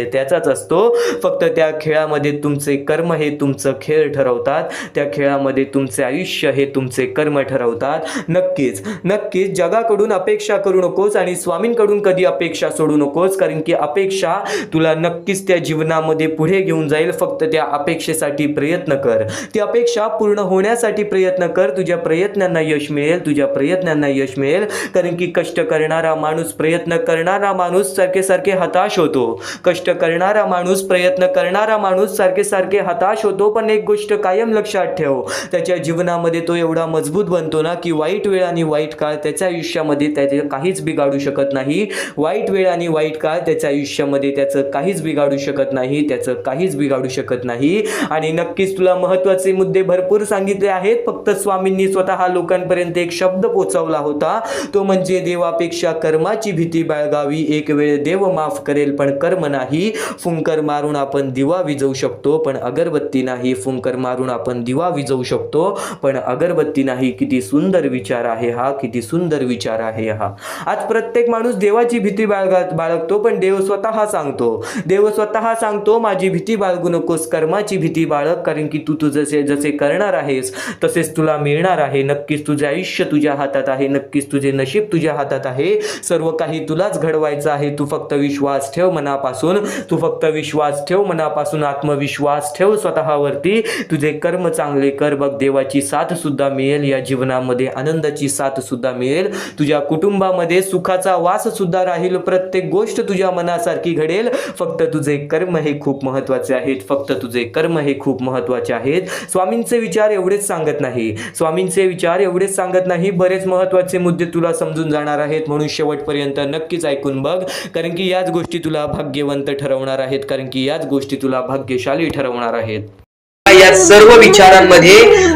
त्याचाच असतो. फक्त त्या खेळामध्ये तुमचे कर्म हे तुमचं खेळ ठरवतात. त्या खेळामध्ये तुमचे आयुष्य हे तुमचे कर्म ठरवतात. नक्कीच जगाकडून अपेक्षा करू नकोस आणि स्वामींकडून कधी अपेक्षा सोडू नकोस. कारण की अपेक्षा तुला नक्कीच त्या जीवनामध्ये पुढे घेऊन जाईल. फक्त त्या अपेक्षेसाठी प्रयत्न कर, ती अपेक्षा पूर्ण होण्यासाठी प्रयत्न कर. तुझ्या प्रयत्नांना यश मिळेल. कारण की कष्ट करणारा माणूस, प्रयत्न करणारा माणूस सारखे हताश होतो. प्रयत्न करणारा माणूस सारखे हताश होतो. पण एक गोष्ट कायम लक्षात ठेव, त्याच्या जीवनामध्ये तो एवढा मजबूत बनतो ना की वाईट वेळ आणि वाईट काळ त्याच्या आयुष्यामध्ये त्याचे काहीच बिघाडू शकत नाही. त्याच्या आयुष्यामध्ये त्याचं काहीच बिघाडू शकत नाही. आणि नक्कीच तुला महत्त्वाचे मुद्दे भरपूर सांगितले आहेत. फक्त स्वामींनी स्वतः लोकांपर्यंत एक शब्द पोहोचवला होता, तो म्हणजे देवापेक्षा कर्माची भीती बाळगावी. एक वेळ देव माफ करेल पण कर्म नाही. फुंकर मारून आपण दिवा विझवू शकतो पण अगरबत्ती नाही. पण अगरबत्ती नाही. किती सुंदर विचार आहे हा. आज प्रत्येक माणूस देवाची भीती बाळगतो पण देव स्वतः सांगतो माझी भीती बाळगू नकोस, कर्माची भीती बाळग. कारण की तू जसे करणार आहेस तसेच तुला मिळणार आहे. नक्कीच तुझे आयुष्य तुझ्या हातात आहे. आहे, नक्कीच तुझे नशीब तुझ्या हातात आहे, सर्व काही तुलाच घडवायचं आहे. तू फक्त विश्वास ठेव मनापासून, तू फक्त विश्वास ठेव मनापासून, आत्मविश्वास ठेव स्वतःवरती. तुझे कर्म चांगले कर, बघ देवाची साथ सुद्धा मिळेल या जीवनामध्ये, आनंदाची साथ सुद्धा मिळेल, तुझ्या कुटुंबामध्ये सुखाचा वास सुद्धा राहील, प्रत्येक गोष्ट तुझ्या मनासारखी घडेल. फक्त तुझे कर्म हे खूप महत्वाचे आहेत, फक्त तुझे कर्म हे खूप महत्वाचे आहेत. स्वामींचे विचार एवढेच सांगत नाही, स्वामींचे विचार एवढेच सांगत नाही, बरेच महत्वाचे मुद्दे तुला समजून जाणार आहेत. म्हणून शेवटपर्यंत नक्कीच ऐकून बघ, कारण की याच गोष्टी तुला भाग्यवंत ठरवणार आहेत, कारण की याच गोष्टी तुला भाग्यशाली ठरवणार आहेत. या सर्व विचारांमध्ये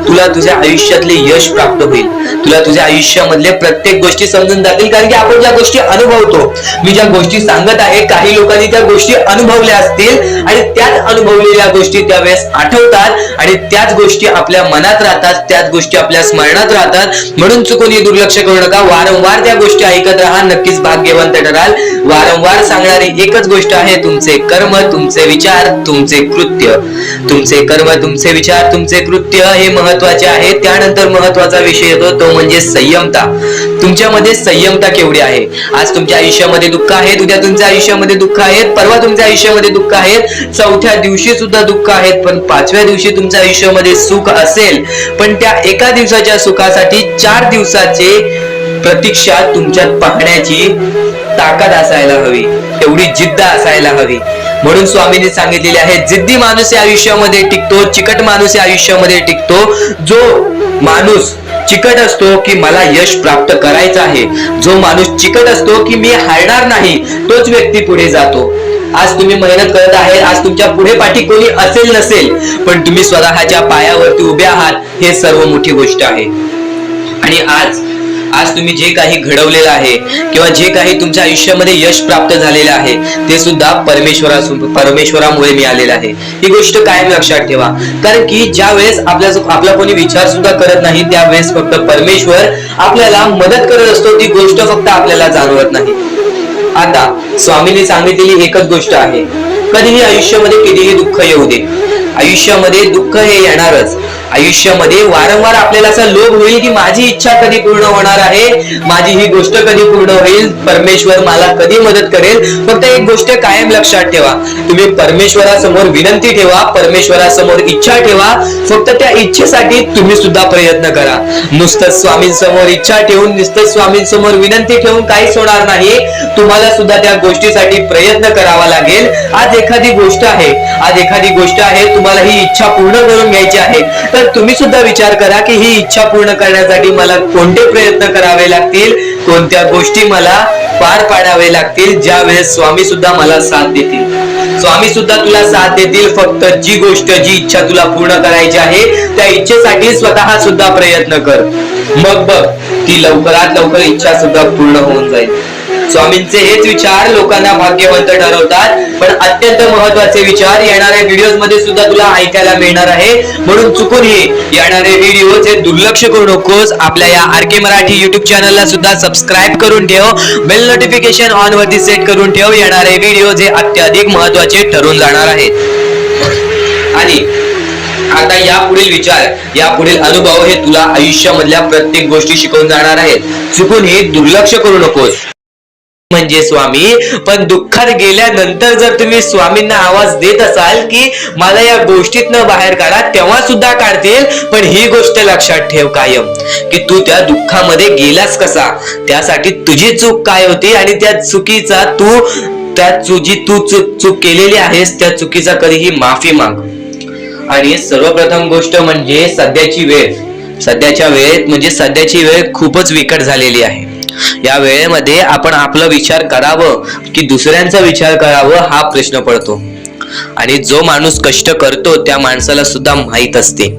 तुला तुझ्या आयुष्यातले यश प्राप्त होईल, तुला तुझ्या आयुष्यामधले प्रत्येक गोष्टी समजून जातील. कारण की आपण ज्या गोष्टी अनुभवतो, मी ज्या गोष्टी सांगत आहे, काही लोकांनी त्या गोष्टी अनुभवल्या असतील आणि त्याच अनुभवलेल्या गोष्टी त्यावेळेस आठवतात आणि त्याच गोष्टी आपल्या मनात राहतात, त्याच गोष्टी आपल्या स्मरणात राहतात. म्हणून चुकून दुर्लक्ष करू नका, वारंवार त्या गोष्टी ऐकत राहा, नक्कीच भाग्यवंत ठराल. वारंवार सांगणारी एकच गोष्ट आहे, तुमचे कर्म, तुमचे विचार, तुमचे कृत्य. तुमचे कर्म, तुमचे विचार, तुमचे कृत्य हे महत्वाचे आहे. त्यानंतर महत्वाचा विषय येतो तो म्हणजे संयमता. तुमच्यामध्ये संयमता केवढी आहे? आज तुमच्या आयुष्यामध्ये दुःख आहे, उद्या तुमच्या आयुष्यामध्ये दुःख आहेत, परवा तुमच्या आयुष्यामध्ये दुःख आहेत, चौथ्या दिवशी सुद्धा दुःख आहेत, पण पाचव्या दिवशी तुमच्या आयुष्यामध्ये सुख असेल. पण त्या एका दिवसाच्या सुखासाठी 4 दिवसाचे प्रतीक्षा तुमच्यात पाहण्याची ताकद असायला हवी, तेवढी जिद्द असायला हवी. म्हणून स्वामींनी सांगितलेले आहे, जिद्दी माणूस या आयुष्यामध्ये टिकतो, चिकट माणूस या आयुष्यामध्ये टिकतो. जो माणूस चिकट असतो की मला यश प्राप्त करायचं आहे, जो माणूस चिकट असतो की मी हारणार नाही, तोच व्यक्ती पुढे जातो. आज तुम्ही मेहनत करत आहे, आज तुमच्या पुढे पाठी कोणी असेल नसेल, पण तुम्ही स्वतःच्या पायावरती उभे आहात, हे सर्व मोठी गोष्ट आहे. आणि आज तुम्ही जे काही घडवलेलं आहे किंवा जे काही तुमच्या आयुष्यामध्ये यश प्राप्त झालेलं आहे, ते सुद्धा परमेश्वरामुळे मिळालेलं आहे. ही गोष्ट कायम लक्षात ठेवा. कारण की ज्या वेळेस आपला कोणी विचार सुद्धा करत नाही, त्यावेळेस फक्त परमेश्वर आपल्याला मदत करत असतो. ती गोष्ट फक्त आपल्याला जाणवत नाही. आता स्वामींनी सांगितलेली एकच गोष्ट आहे, कधीही आयुष्यामध्ये कितीही दुःख येऊ दे, आयुष्यामध्ये दुःख हे येणारच. आयुष्यामध्ये वारंवार आपल्याला असा लोभ होईल की माझी इच्छा कधी पूर्ण होणार आहे, माझी ही गोष्ट कधी पूर्ण होईल, परमेश्वर मला कधी मदत करेल. फक्त एक गोष्ट कायम लक्षात ठेवा, तुम्ही परमेश्वरासमोर विनंती ठेवा, परमेश्वरासमोर इच्छा ठेवा. फक्त त्या इच्छेसाठी तुम्ही सुद्धा प्रयत्न करा. नुसतं स्वामींसमोर इच्छा ठेवून, नुसतं स्वामींसमोर विनंती ठेवून काहीच होणार नाही. तुम्हाला सुद्धा त्या गोष्टीसाठी प्रयत्न करावा लागेल. आज एखादी गोष्ट आहे, तुम्हाला ही इच्छा पूर्ण करून घ्यायची आहे, तर तुम्ही सुद्धा विचार करा की ही इच्छा पूर्ण करण्यासाठी मला कोणते प्रयत्न करावे लागतील, कोणत्या गोष्टी मला पार पाडावे लागतील. ज्या वेळेस स्वामी सुद्धा मला साथ देतील, स्वामी सुद्धा तुला साथ देतील. फक्त जी गोष्ट, जी इच्छा तुला पूर्ण करायची आहे, त्या इच्छेसाठी स्वतः सुद्धा प्रयत्न कर. मग बघ ती लवकरात लवकर इच्छा सुद्धा पूर्ण होऊन जाईल. स्वामींचे हेच विचार लोकांना भाग्यवंत ठरवतात. पण अत्यंत महत्वाचे विचार येणाऱ्या व्हिडिओज मध्ये सुद्धा तुला ऐकायला मिळणार आहे. म्हणून चुकूनही येणारे व्हिडिओ हे दुर्लक्ष करू नकोस. आपल्या या RK मराठी युट्यूब चॅनलला सुद्धा सबस्क्राईब करून ठेव, बेल नोटिफिकेशन ऑन वरती सेट करून ठेव. येणारे व्हिडिओ हे अत्याधिक महत्वाचे ठरून जाणार आहेत. आणि आता यापुढील विचार, यापुढील अनुभव हे तुला आयुष्यामधल्या प्रत्येक गोष्टी शिकवून जाणार आहेत. चुकून हे दुर्लक्ष करू नकोस. म्हणजे स्वामी, पण दुःखात गेल्यानंतर जर तुम्ही स्वामींना आवाज देत असाल की मला या गोष्टीतनं बाहेर काढा, तेव्हा सुद्धा काढतील. पण ही गोष्ट लक्षात ठेव कायम की तू त्या दुःखामध्ये गेलास कसा, त्यासाठी तुझी चूक काय होती आणि त्या चुकीचा चूक केलेली आहेस, त्या चुकीचा कधीही माफी माग. आणि सर्वप्रथम गोष्ट म्हणजे सध्याची वेळ खूपच विकट झालेली आहे. या वेळेमध्ये आपण आपला विचार करावं की दुसऱ्यांचा विचार करावं, हा प्रश्न पडतो. आणि जो माणूस कष्ट करतो त्या माणसाला सुद्धा माहित असते.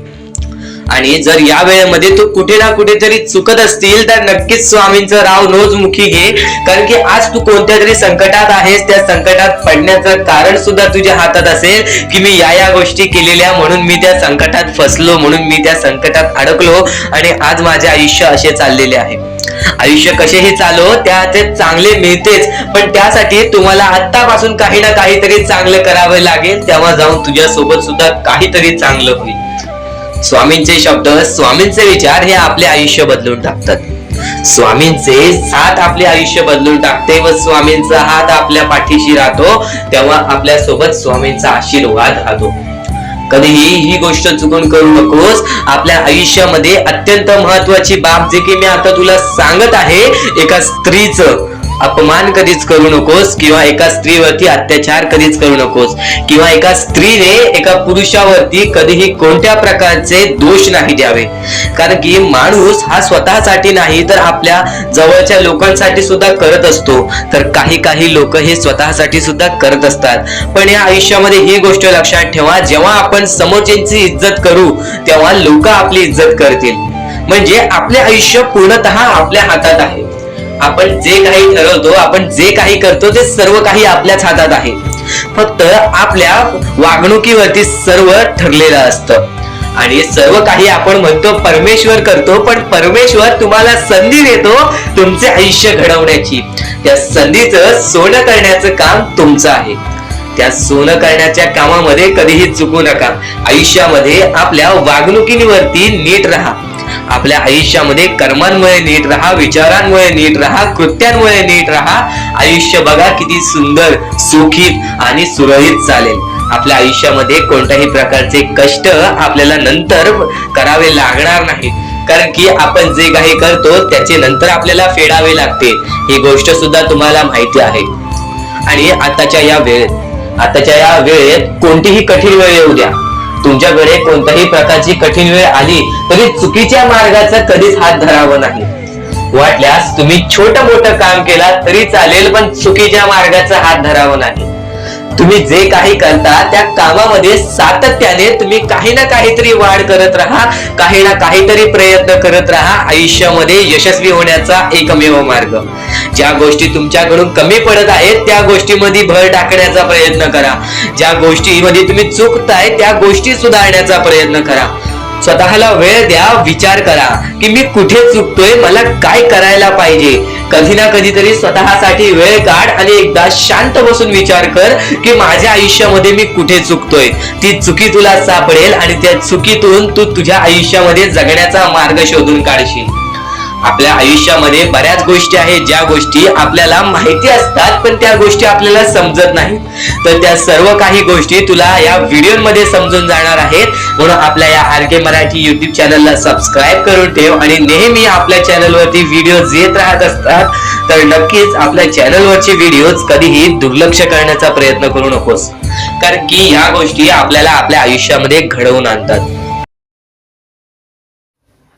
आणि जर या वेळेमध्ये तू कुठे ना कुठेतरी चुकत असतील तर नक्कीच स्वामींचं राव नोजमुखी घे. कारण की आज तू कोणत्या तरी संकटात आहेस, त्या संकटात पडण्याचं कारण सुद्धा तुझ्या हातात असेल की मी या गोष्टी केलेल्या, म्हणून मी त्या संकटात फसलो, म्हणून मी त्या संकटात अडकलो आणि आज माझे आयुष्य असे चाललेले आहे. आयुष्य कसेही चालो त्याचे चांगले मिळतेच, पण त्यासाठी तुम्हाला आत्तापासून काही ना काहीतरी चांगलं करावे लागेल. तेव्हा जाऊन तुझ्या सोबत सुद्धा काहीतरी चांगलं होईल. स्वामींचे शब्द, स्वामींचे विचार हे आपले आयुष्य बदलून टाकतात. स्वामींचे साथ आपले आयुष्य बदलून टाकते व स्वामींचा हात आपल्या पाठीशी राहतो, तेव्हा आपल्या सोबत स्वामींचा आशीर्वाद राहतो. कधीही ही गोष्ट चुकून करू नकोस. आपल्या आयुष्यामध्ये अत्यंत महत्वाची बाब जे की मी आता तुला सांगत आहे, एका स्त्रीचं अपमान कधीच करू नकोस किंवा एका स्त्रीवरती अत्याचार कधीच करू नकोस किंवा एका स्त्रीने एका पुरुषावरती कधीही कोणत्या प्रकारचे दोष नाही द्यावे. कारण की माणूस हा स्वतःसाठी नाही तर आपल्या जवळच्या लोकांसाठी सुद्धा करत असतो. तर काही लोक हे स्वतःसाठी सुद्धा करत असतात. पण या आयुष्यामध्ये ही गोष्ट लक्षात ठेवा, जेव्हा आपण समोरच्यांची इज्जत करू तेव्हा लोक आपली इज्जत करतील. म्हणजे आपले आयुष्य पूर्णतः आपल्या हातात आहे. आपण जे काही ठरवतो, आपण जे काही करतो ते सर्व काही आपल्याच हातात आहे. फक्त आपल्या वागणुकीवरती सर्व ठरलेलं असतं आणि सर्व काही आपण म्हणतो परमेश्वर करतो, पण परमेश्वर तुम्हाला संधी देतो तुमचे आयुष्य घडवण्याची. त्या संधीचं सोनं करण्याचं काम तुमचं आहे. त्या सोनं करण्याच्या कामामध्ये कधीही चुकू नका. आयुष्यामध्ये आपल्या वागणुकीवरती नीट राहा. आपल्या आयुष्यामध्ये कर्मांमुळे नीट राहा, विचारांमुळे नीट राहा, कृत्यांमुळे नीट राहा. आयुष्य बघा किती सुंदर, सुखीत आणि सुरळीत चालेल. आपल्या आयुष्यामध्ये कोणत्याही प्रकारचे कष्ट आपल्याला नंतर करावे लागणार नाहीत. कारण की आपण जे काही करतो त्याचे नंतर आपल्याला फेडावे लागते. ही गोष्ट सुद्धा तुम्हाला माहिती आहे. आणि आताच्या या वेळेत कोणतीही कठीण वेळ येऊ द्या, तुमच्याकडे कोणत्याही प्रकारची कठीण वेळ आली तरी चुकीच्या मार्गाचा कधीच हात धरावा नाही. वाटल्यास तुम्ही छोटं मोठं काम केला तरी चालेल, पण चुकीच्या मार्गाचा हात धरावा नाही. तुम्ही जे काही करता त्या कामामध्ये सातत्याने तुम्ही काही ना काहीतरी वाढ करत राहा, काही ना काहीतरी प्रयत्न करत राहा. आयुष्यामध्ये यशस्वी होण्याचा एकमेव मार्ग. ज्या गोष्टी तुमच्याकडून कमी पडत आहेत त्या गोष्टीमध्ये भर टाकण्याचा प्रयत्न करा. ज्या गोष्टीमध्ये तुम्ही चुकताय त्या गोष्टी सुधारण्याचा प्रयत्न करा. स्वतःला वेळ द्या, विचार करा की मी कुठे चुकतोय, मला काय करायला पाहिजे. कधी ना कधीतरी स्वतःसाठी वेळ काढ आणि एकदा शांत बसून विचार कर की माझ्या आयुष्यामध्ये मी कुठे चुकतोय. ती चुकी तुला सापडेल आणि त्या चुकीतून तू तुझ्या आयुष्यामध्ये जगण्याचा मार्ग शोधून काढशील. आपल्या आयुष्यामध्ये बऱ्याच गोष्टी आहेत ज्या गोष्टी आपल्याला माहिती असतात पण त्या गोष्टी आपल्याला समजत नाहीत. तर त्या सर्व काही गोष्टी तुला या व्हिडिओमध्ये समजून जाणार आहेत. म्हणून आपल्या या RK मराठी YouTube चॅनलला सबस्क्राईब करून ठेव आणि नेहमी आपल्या चॅनलवरती व्हिडिओज येत राहत असतात. तर नक्कीच आपल्या चॅनलवरचे व्हिडिओज कधीही दुर्लक्ष करण्याचा प्रयत्न करू नकोस, कारण की या गोष्टी आपल्याला आपल्या आयुष्यामध्ये घडवून आणतात.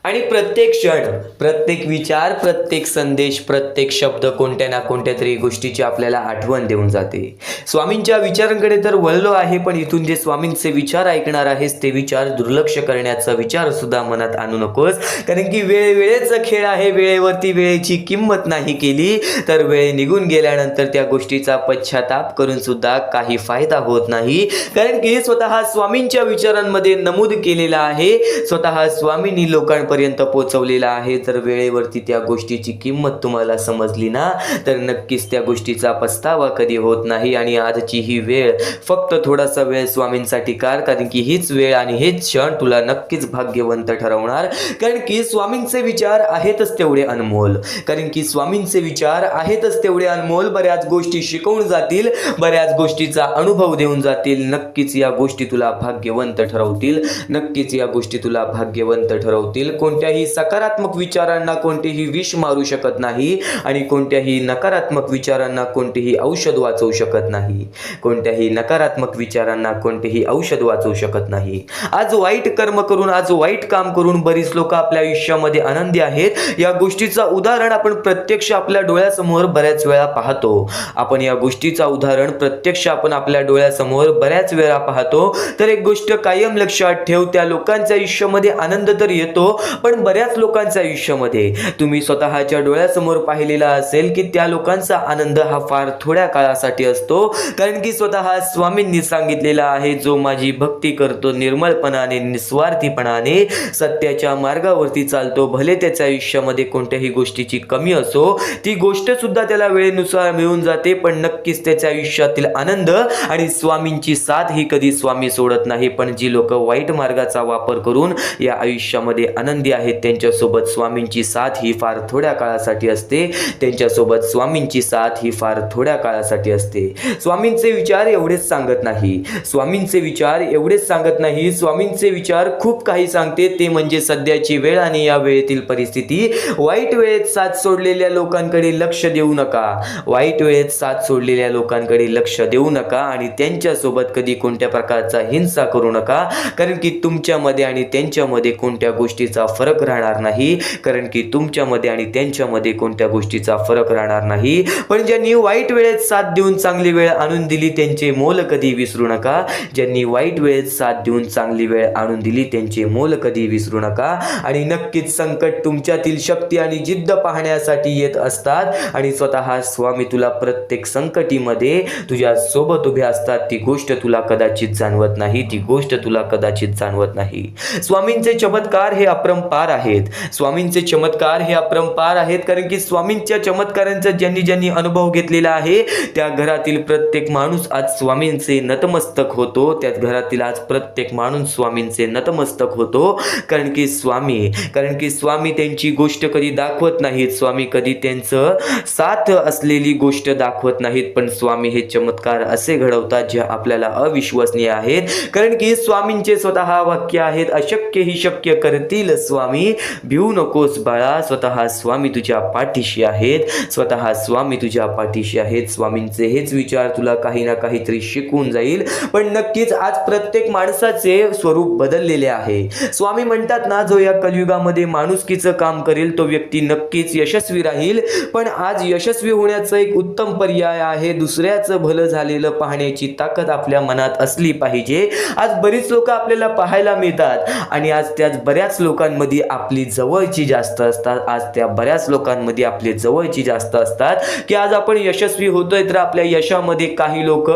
आणि प्रत्येक क्षण, प्रत्येक विचार, प्रत्येक संदेश, प्रत्येक शब्द कोणत्या ना कोणत्या तरी गोष्टीची आपल्याला आठवण देऊन जाते. स्वामींच्या विचारांकडे तर वळलो आहे, पण इथून जे स्वामींचे विचार ऐकणार आहेस ते विचार दुर्लक्ष करण्याचा विचार सुद्धा मनात आणू नकोस. कारण की वेळेचा खेळ आहे. वेळेवरती वेळेची किंमत नाही केली तर वेळ निघून गेल्यानंतर त्या गोष्टीचा पश्चाताप करून सुद्धा काही फायदा होत नाही. कारण की स्वतः स्वामींच्या विचारांमध्ये नमूद केलेला आहे, स्वतः स्वामींनी लोकांपर्यंत पोहोचवलेला आहे. तर वेळेवरती त्या गोष्टीची किंमत तुम्हाला समजली ना तर नक्कीच त्या गोष्टीचा पस्तावा कधी होत नाही. आणि आजची ही वेळ फक्त थोडासा वेळ स्वामींसाठी काढ, कारण की हीच वेळ आणि हेच क्षण तुला नक्कीच भाग्यवंत ठरवणार. कारण की स्वामींचे विचार आहेतच तेवढे अनमोल, कारण की स्वामींचे विचार आहेतच तेवढे अनमोल. बऱ्याच गोष्टी शिकवून जातील, बऱ्याच गोष्टीचा अनुभव देऊन जातील. नक्कीच या गोष्टी तुला भाग्यवंत ठरवतील, नक्कीच या गोष्टी तुला भाग्यवंत ठरवतील. कोणत्याही सकारात्मक विचारांना कोणतेही विष मारू शकत नाही आणि कोणत्याही नकारात्मक विचारांना कोणतेही औषध वाचवू शकत नाही. कोणत्याही नकारात्मक विचारांना कोणतेही औषध वाचवू शकत नाही. आज वाईट कर्म करून, आज वाईट काम करून बरीच लोक आपल्या आयुष्यामध्ये आनंदी आहेत. या गोष्टीचा उदाहरण आपण प्रत्यक्ष आपल्या डोळ्यासमोर बऱ्याच वेळा पाहतो. आपण या गोष्टीचा उदाहरण प्रत्यक्ष आपण आपल्या डोळ्यासमोर बऱ्याच वेळा पाहतो. तर एक गोष्ट कायम लक्षात ठेव, त्या लोकांच्या आयुष्यामध्ये आनंद तर येतो, पण बऱ्याच लोकांच्या आयुष्यामध्ये तुम्ही स्वतःच्या डोळ्यासमोर पाहिलेला असेल की त्या लोकांचा आनंद हा फार थोड्या काळासाठी असतो. कारण की स्वतः स्वामींनी सांगितलेला आहे, जो माझी भक्ती करतो निर्मळपणाने, निस्वार्थीपणाने, सत्याच्या मार्गावरती चालतो, भले त्याच्या आयुष्यामध्ये कोणत्याही गोष्टीची कमी असो ती गोष्ट सुद्धा त्याला वेळेनुसार मिळून जाते, पण नक्कीच त्याच्या आयुष्यातील आनंद आणि स्वामींची साथ ही कधी स्वामी सोडत नाही. पण जी लोक वाईट मार्गाचा वापर करून या आयुष्यामध्ये आनंदी आनंदी आहेत त्यांच्यासोबत स्वामींची साथ ही फार थोड्या काळासाठी असते. त्यांच्यासोबत स्वामींची साथ ही फार थोड्या काळासाठी असते. स्वामींचे विचार एवढेच सांगत नाही. स्वामींचे विचार एवढेच सांगत नाही. स्वामींचे विचार खूप काही सांगते. ते म्हणजे सध्याची वेळ आणि या वेळेतील परिस्थिती. वाईट वेळेत साथ सोडलेल्या लोकांकडे लक्ष देऊ नका. वाईट वेळेत साथ सोडलेल्या लोकांकडे लक्ष देऊ नका आणि त्यांच्यासोबत कधी कोणत्या प्रकारचा हिंसा करू नका. कारण की तुमच्यामध्ये आणि त्यांच्यामध्ये कोणत्या गोष्टीचा फरक राहणार नाही. कारण की तुमच्यामध्ये आणि त्यांच्यामध्ये कोणत्या गोष्टीचा फरक राहणार नाही. पण ज्यांनी वाईट वेळेत साथ देऊन चांगली वेळ आणून दिली त्यांचे मोल कधी विसरू नका. ज्यांनी वाईट वेळेत साथ देऊन चांगली वेळ आणून दिली त्यांचे मोल कधी विसरू नका. आणि नक्कीच संकट तुमच्यातील शक्ती आणि जिद्द पाहण्यासाठी येत असतात आणि स्वतः स्वामी तुला प्रत्येक संकटीमध्ये तुझ्या सोबत उभे असतात. ती गोष्ट तुला कदाचित जाणवत नाही. ती गोष्ट तुला कदाचित जाणवत नाही. स्वामींचे चमत्कार हे अपरंपार आहेत. स्वामींचे चमत्कार हे अपरंपार आहेत. कारण की स्वामींच्या चमत्कारांचा ज्यांनी ज्यांनी अनुभव घेतलेला आहे त्या घरातील प्रत्येक माणूस आज स्वामींचे नतमस्तक होतो. त्या घरातील आज प्रत्येक माणूस स्वामींचे नतमस्तक होतो. कारण की स्वामी त्यांची गोष्ट कधी दाखवत नाहीत. स्वामी कधी त्यांचं साथ असलेली गोष्ट दाखवत नाहीत. पण स्वामी हे चमत्कार असे घडवतात जे आपल्याला अविश्वसनीय आहेत. कारण की स्वामींचे स्वतः वाक्य आहेत, अशक्य ही शक्य करतील स्वामी, भिवू नकोस बाळा, स्वतः स्वामी तुझ्या पाठीशी आहेत. स्वतः स्वामी तुझ्या पाठीशी आहेत. स्वामींचे हेच विचार तुला काही ना काहीतरी शिकवून जाईल. पण नक्कीच आज प्रत्येक माणसाचे स्वरूप बदललेले आहे. स्वामी म्हणतात ना, जो या कलियुगामध्ये माणुसकीचं काम करेल तो व्यक्ती नक्कीच यशस्वी राहील. पण आज यशस्वी होण्याचा एक उत्तम पर्याय आहे, दुसऱ्याचं भलं झालेलं पाहण्याची ताकद आपल्या मनात असली पाहिजे. आज बरीच लोक आपल्याला पाहायला मिळतात आणि आज त्याच बऱ्याच लोकांमध्ये आपली जवळची जास्त असतात. आज त्या बऱ्याच लोकांमध्ये आपले जवळची जास्त असतात की आज आपण यशस्वी होतोय तर आपल्या यशामध्ये काही लोक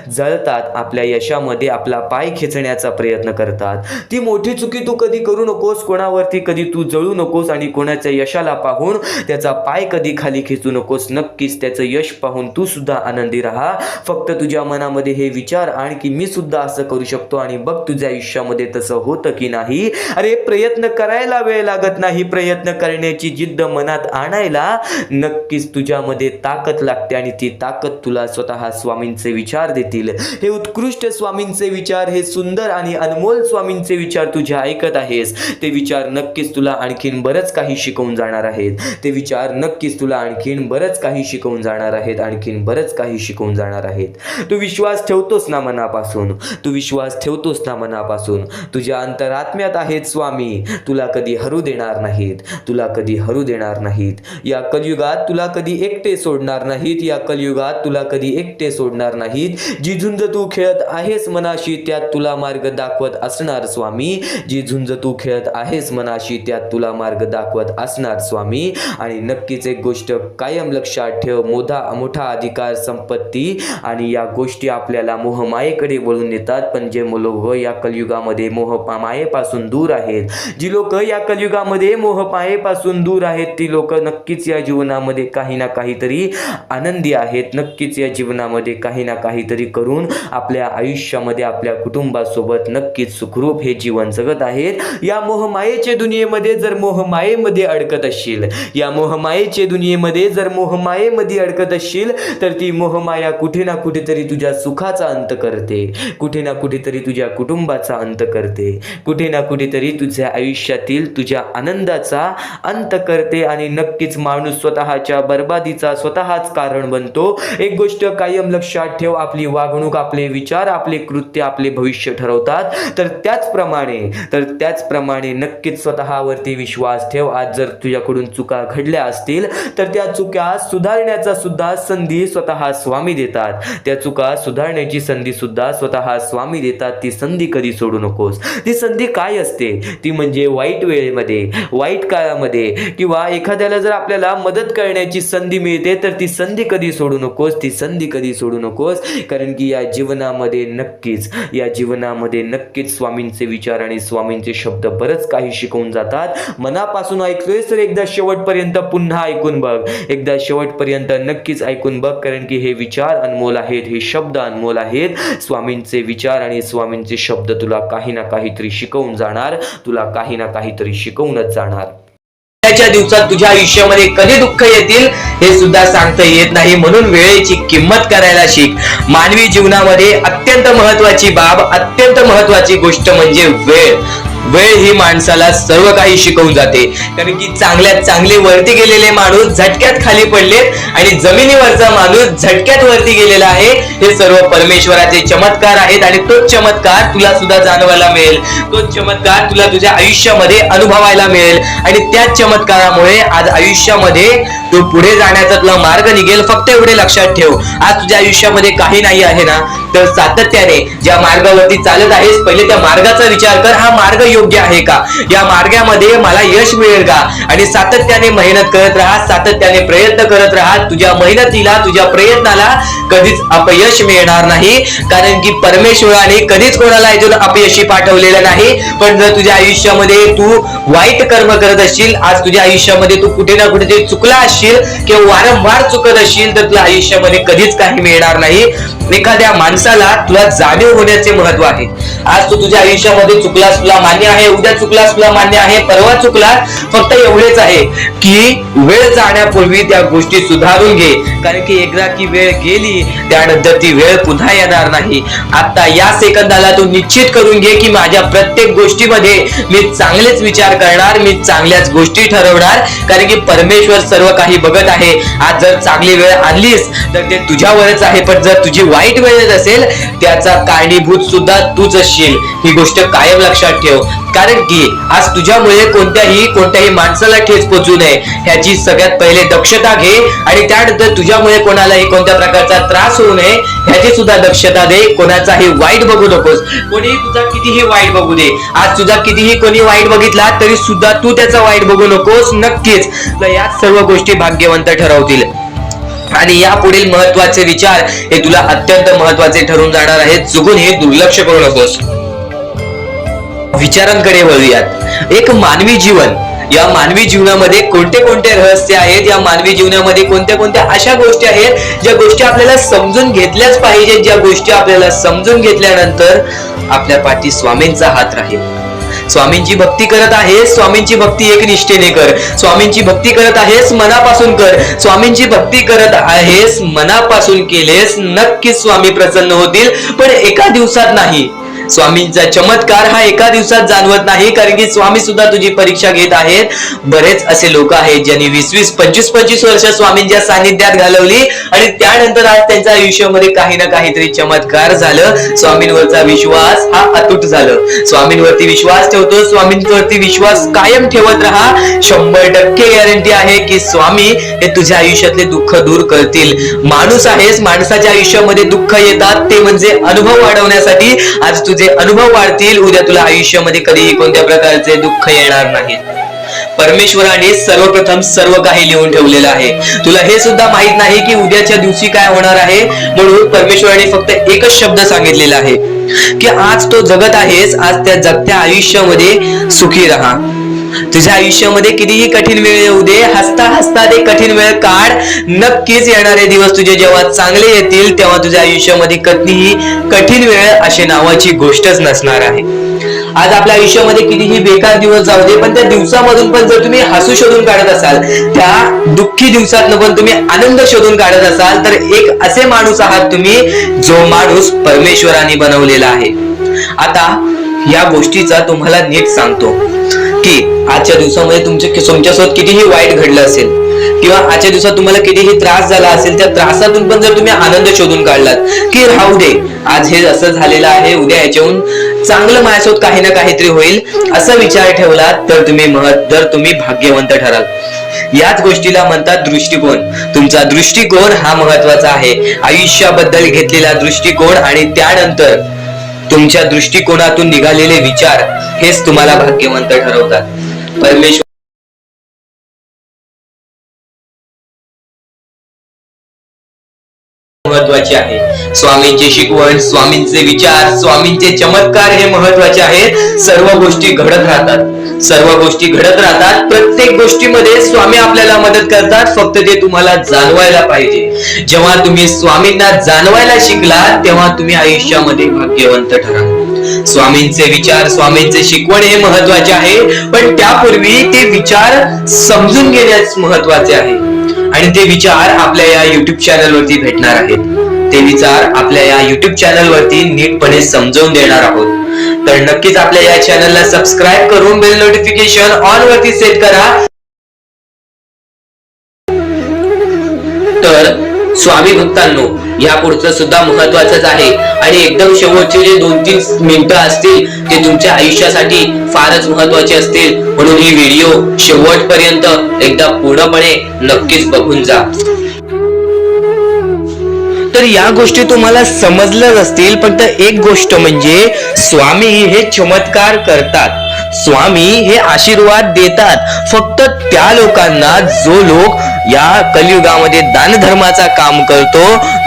जळतात. आपल्या यशामध्ये आपला पाय खेचण्याचा प्रयत्न करतात. ती मोठी चुकी तू कधी करू नकोस. कोणावरती कधी तू जळू नकोस आणि कोणाच्या यशाला पाहून त्याचा पाय कधी खाली खेचू नकोस. नक्कीच त्याचं यश पाहून तू सुद्धा आनंदी राहा. फक्त तुझ्या मनामध्ये हे विचार आण की मी सुद्धा असं करू शकतो आणि बघ तुझ्या आयुष्यामध्ये तसं होतं की नाही. अरे प्रयत्न करायला वेळ लागत नाही. प्रयत्न करण्याची जिद्द मनात आणायला नक्कीच तुझ्यामध्ये ताकद लागते आणि ती ताकद तुला स्वतः स्वामींचे विचार देतील. हे उत्कृष्ट स्वामींचे विचार, हे सुंदर आणि अनमोल स्वामींचे विचार तुझे ऐकत आहेस. ते विचार नक्कीच तुला आणखीन बरंच काही शिकवून जाणार आहेत. ते विचार नक्कीच तुला आणखीन बरंच काही शिकवून जाणार आहेत. आणखीन बरंच काही शिकवून जाणार आहेत. तू विश्वास ठेवतोस ना मनापासून. तू विश्वास ठेवतोस ना मनापासून. तुझ्या अंतरात्म्यात आहेत स्वामी. तुला कधी हरू देणार नाहीत. तुला कधी हरू देणार नाहीत. या कलियुगात तुला कधी एकटे सोडणार नाहीत. या कलियुगात तुला कधी एकटे सोडणार नाहीत. जी झुंज तू खेळत आहेस मनाशी त्यात तुला मार्ग दाखवत असणार स्वामी. जी झुंज तू खेळत आहेस मनाशी त्यात तुला मार्ग दाखवत असणार स्वामी. आणि नक्कीच एक गोष्ट कायम लक्षात ठेव, मोठा अधिकार, संपत्ती आणि या गोष्टी आपल्याला मोहमायेकडे वळून नेतात. पण जे लोक या कलियुगामध्ये मोहमायेपासून दूर आहेत, जी लोक या कलियुगामध्ये मोहमायेपासून दूर आहेत, ती लोक नक्कीच या जीवनामध्ये काही ना काहीतरी आनंदी आहेत. नक्कीच या जीवनामध्ये काही ना काहीतरी करून आपल्या आयुष्यामध्ये आपल्या कुटुंबासोबत नक्कीच सुखरूप हे जीवन जगत आहेत. या मोहमायेच्या दुनियेमध्ये जर मोहमायेमध्ये अडकत असशील, या मोहमायेच्या दुनियेमध्ये जर मोहमायेमध्ये अडकत असशील तर ती मोहमाया कुठे ना कुठेतरी तुझ्या सुखाचा अंत करते. कुठे ना कुठेतरी तुझ्या कुटुंबाचा अंत करते. कुठे ना कुठेतरी तुझ्या आयुष्यातील तुझ्या आनंदाचा अंत करते. आणि नक्कीच माणूस स्वतःच्या बर्बादीचा स्वतःच कारण बनतो. एक गोष्ट कायम लक्षात ठेव, आपली वागणूक, आपले विचार, आपले कृत्य आपले भविष्य ठरवतात. तर त्याचप्रमाणे नक्कीच स्वतःवरती विश्वास ठेव. आज जर तुझ्याकडून चुका घडल्या असतील तर त्या चुका सुधारण्याचा सुद्धा संधी स्वतः स्वामी देतात. त्या चुका सुधारण्याची संधी सुद्धा स्वतः स्वामी देतात. ती संधी कधी सोडू नकोस. ती संधी काय असते? ती म्हणजे वाईट वेळेमध्ये, वाईट काळामध्ये किंवा एखाद्याला जर आपल्याला मदत करण्याची संधी मिळते तर ती संधी कधी सोडू नकोस. ती संधी कधी सोडू नकोस. कारण की या जीवनामध्ये नक्कीच स्वामींचे विचार आणि स्वामींचे शब्द बरंच काही शिकवून जातात. मनापासून ऐकतोय तर एकदा शेवटपर्यंत पुन्हा ऐकून बघ. एकदा शेवटपर्यंत नक्कीच ऐकून बघ. कारण की हे विचार अनमोल आहेत, हे शब्द अनमोल आहेत. स्वामींचे विचार आणि स्वामींचे शब्द तुला काही ना काहीतरी शिकवून जाणार. तुला काही ना काही काहीतरी शिकवूनच जाणार. च्या दिवसात तुझ्या आयुष्यामध्ये कधी दुःख येतील हे सुद्धा सांगता येत नाही, म्हणून वेळेची किंमत करायला शिक. मानवी जीवनामध्ये अत्यंत महत्वाची बाब, अत्यंत महत्वाची गोष्ट म्हणजे वेळ. वेळ ही माणसाला सर्व काही शिकवून जाते. कारण की चांगल्यात चांगले वरती गेलेले माणूस झटक्यात खाली पडलेत आणि जमिनीवरचा माणूस झटक्यात वरती गेलेला आहे. हे सर्व परमेश्वराचे चमत्कार आहेत आणि तोच चमत्कार तुला सुद्धा जाणवायला मिळेल, तोच चमत्कार तुला तुझ्या आयुष्यामध्ये अनुभवायला मिळेल आणि त्याच चमत्कारामुळे आज आयुष्यामध्ये तू पुढे जाण्याचा तुला मार्ग निघेल. फक्त एवढे लक्षात ठेव, आज तुझ्या आयुष्यामध्ये काही नाही आहे ना, तर सातत्याने ज्या मार्गावरती चालत आहेस पहिले त्या मार्गाचा विचार कर. हा मार्ग योग्य आहे का, या मार्गामध्ये मला यश मिळेल का, आणि सातत्याने मेहनत करत राहा, सातत्याने प्रयत्न करत राहा. तुझ्या मेहनतीला, तुझ्या प्रयत्नाला कधीच अपयश मिळणार नाही, कारण की परमेश्वराने कधीच कोणाला यातून अपयशी पाठवलेलं नाही. पण जर तुझ्या आयुष्यामध्ये तू वाईट कर्म करत असशील, आज तुझ्या आयुष्यामध्ये तू कुठे ना कुठे चुकला असशील किंवा वारंवार चुकत असशील, तर तुला आयुष्यामध्ये कधीच काही मिळणार नाही. एखाद्या माणसाला तुला जाणीव होण्याचे महत्व आहे. आज तू तुझ्या आयुष्यामध्ये चुकलास, तुला मान्य आहे, उद्या चुकलास, तुला मान्य आहे, परवा चुकलास. फक्त एवढेच आहे की वेळ जाण्यापूर्वी त्या गोष्टी सुधारून घे, कारण की एकदा की वेळ गेली त्यानंतर ती वेळ पुन्हा येणार नाही. आता या सेकंदाला तू निश्चित करून घे की माझ्या प्रत्येक गोष्टीमध्ये मी चांगलेच विचार करणार, मी चांगल्याच गोष्टी ठरवणार, कारण की परमेश्वर सर्व काही बघत आहे. आज जर चांगली वेळ आणलीस तर ते तुझ्यावरच आहे, पण जर तुझी वाईट वेळ येत असेल त्याचा कारणीभूत सुद्धा तूच असशील. ही गोष्ट कायम लक्षात ठेव, कारण की आज तुझ्यामुळे कोणत्याही माणसाला ठेच पोहोचू नये ह्याची सगळ्यात पहिले दक्षता घे, आणि त्यानंतर तुझ्यामुळे कोणालाही कोणत्या प्रकारचा त्रास होऊ नये ह्याची सुद्धा दक्षता दे. कोणाचाही वाईट बघू नकोस, कोणीही तुझा कितीही वाईट बघू दे. आज तुझा कितीही कोणी वाईट बघितला तरी सुद्धा तू त्याचा वाईट बघू नकोस. नक्कीच या सर्व गोष्टी भाग्यवंत ठरवतील आणि या पुढील महत्वाचे विचार हे तुला अत्यंत महत्वाचे ठरून जाणार आहेत. चुकून हे दुर्लक्ष करू नकोस. विचारांकडे वळूयात. एक मानवी जीवन, या मानवी जीवनामध्ये कोणते कोणते रहस्य आहेत, या मानवी जीवनामध्ये कोणत्या कोणत्या अशा गोष्टी आहेत ज्या गोष्टी आपल्याला समजून घेतल्याच पाहिजे, ज्या गोष्टी आपल्याला समजून घेतल्यानंतर आपल्या पाठी स्वामींचा हात राहील. स्वामींची भक्ती करत आहेस, स्वामींची भक्ती एक निष्ठेने कर. स्वामींची भक्ती करत आहेस, मनापासून कर. स्वामींची भक्ती करत आहेस, मनापासून केलेस, नक्कीच स्वामी प्रसन्न होतील, पण एका दिवसात नाही. स्वामींचा चमत्कार हा एका दिवसात जाणवत नाही, कारण की स्वामी सुद्धा तुझी परीक्षा घेत आहेत. बरेच असे लोक आहेत ज्यांनी 20-20, 25-25 वर्ष स्वामींच्या सानिध्यात घालवली आणि त्यानंतर आज त्यांच्या आयुष्यामध्ये काही ना काहीतरी चमत्कार झालं. स्वामींवरचा विश्वास हा अतूट झालं. स्वामींवरती विश्वास ठेवतो, स्वामींवरती विश्वास कायम ठेवत राहा. 100% गॅरंटी आहे की स्वामी हे तुझ्या आयुष्यातले दुःख दूर करतील. माणूस आहेस, माणसाच्या आयुष्यामध्ये दुःख येतात, ते म्हणजे अनुभव वाढवण्यासाठी. आज तुझे अनुभव वाढतील, उद्या तुला आयुष्यामध्ये कधीही कोणत्या प्रकारचे दुःख येणार नाही. परमेश्वराने सर्वप्रथम सर्व काही लिहून ठेवलेलं आहे. तुला हे सुद्धा माहित नाही की उद्याच्या दिवशी काय होणार आहे, म्हणून परमेश्वराने फक्त एकच शब्द सांगितलेला आहे की आज तो जगत आहेस, आज त्या जगत्या आयुष्यामध्ये सुखी राहा. तुझ्या आयुष्यामध्ये कितीही कठीण वेळ येऊ दे, हसता हसता ते कठीण वेळ काढ. नक्कीच येणारे दिवस तुझे जेव्हा चांगले येतील तेव्हा तुझ्या आयुष्यामध्ये कधीही कठीण वेळ अशी नावाची गोष्टच नसणार आहे. आज आपल्या आयुष्यामध्ये कितीही बेकार दिवस जाऊ दे, पण त्या दिवसामधून पण जर तुम्ही हसू शोधून काढत असाल, त्या दुःखी दिवसातनं पण तुम्ही आनंद शोधून काढत असाल, तर एक असे माणूस आहात तुम्ही जो माणूस परमेश्वराने बनवलेला आहे. आता या गोष्टीचा तुम्हाला नीट सांगतो की आजच्या दिवसामध्ये तुमच्यासोबत कितीही वाईट घडलं असेल किंवा आजच्या दिवसात तुम्हाला कितीही त्रास झाला असेल, त्या त्रासातून पण जर तुम्ही आनंद शोधून काढलात की राहू दे, आज हे असं झालेलं आहे, उद्या याच्याहून चांगलं माझ्यासोबत काही ना काहीतरी होईल, असा विचार ठेवलात तर तुम्ही भाग्यवंत ठराल. याच गोष्टीला म्हणतात दृष्टिकोन. तुमचा दृष्टिकोन हा महत्वाचा आहे. आयुष्याबद्दल घेतलेला दृष्टिकोन आणि त्यानंतर तुमच्या दृष्टिकोनातून निघालेले विचार हेच तुम्हाला भाग्यवंत ठरवतात. परमेश्वर महत्वाची आहे. स्वामींची शिकवण, स्वामींचे विचार, स्वामींचे चमत्कार हे महत्वाचे आहेत. सर्व गोष्टी घडत राहतात. प्रत्येक गोष्टीमध्ये स्वामी आपल्याला मदत करतात, फक्त ते तुम्हाला जाणवायला पाहिजे. जेव्हा तुम्ही स्वामींना जाणवायला शिकलात तेव्हा तुम्ही आयुष्यामध्ये भाग्यवंत ठराल. स्वामींचे विचार, स्वामींचे शिकवण हे महत्वाचे आहे, पण त्यापूर्वी ते विचार समजून घेण्यास महत्वाचे आहे. आणि ते विचार आपल्या या युट्यूब चॅनल वरती भेटणार आहेत. ते विचार आपल्या या युट्यूब चॅनल वरती नीटपणे समजावून देणार आहोत. तर नक्कीच आपल्या या चॅनलला सबस्क्राईब करून बेल नोटिफिकेशन ऑन वरती सेट करा. तर स्वामी भक्तांनो, या पुढचं सुद्धा महत्वाचंच आहे आणि एकदम शेवटचे जे 2-3 मिनिटं असतील ते तुमच्या आयुष्यासाठी फारच महत्वाचे असतील. म्हणून ही व्हिडिओ शेवटपर्यंत एकदा पूर्णपणे नक्कीच बघून जा. तर या गोष्टी तुम्हाला समजल्याच असतील, फक्त एक गोष्ट म्हणजे स्वामी हे चमत्कार करतात, स्वामी हे आशीर्वाद देतात फक्त त्या लोकांना जो लोक या कलियुगामध्ये दान धर्माचा काम करतो,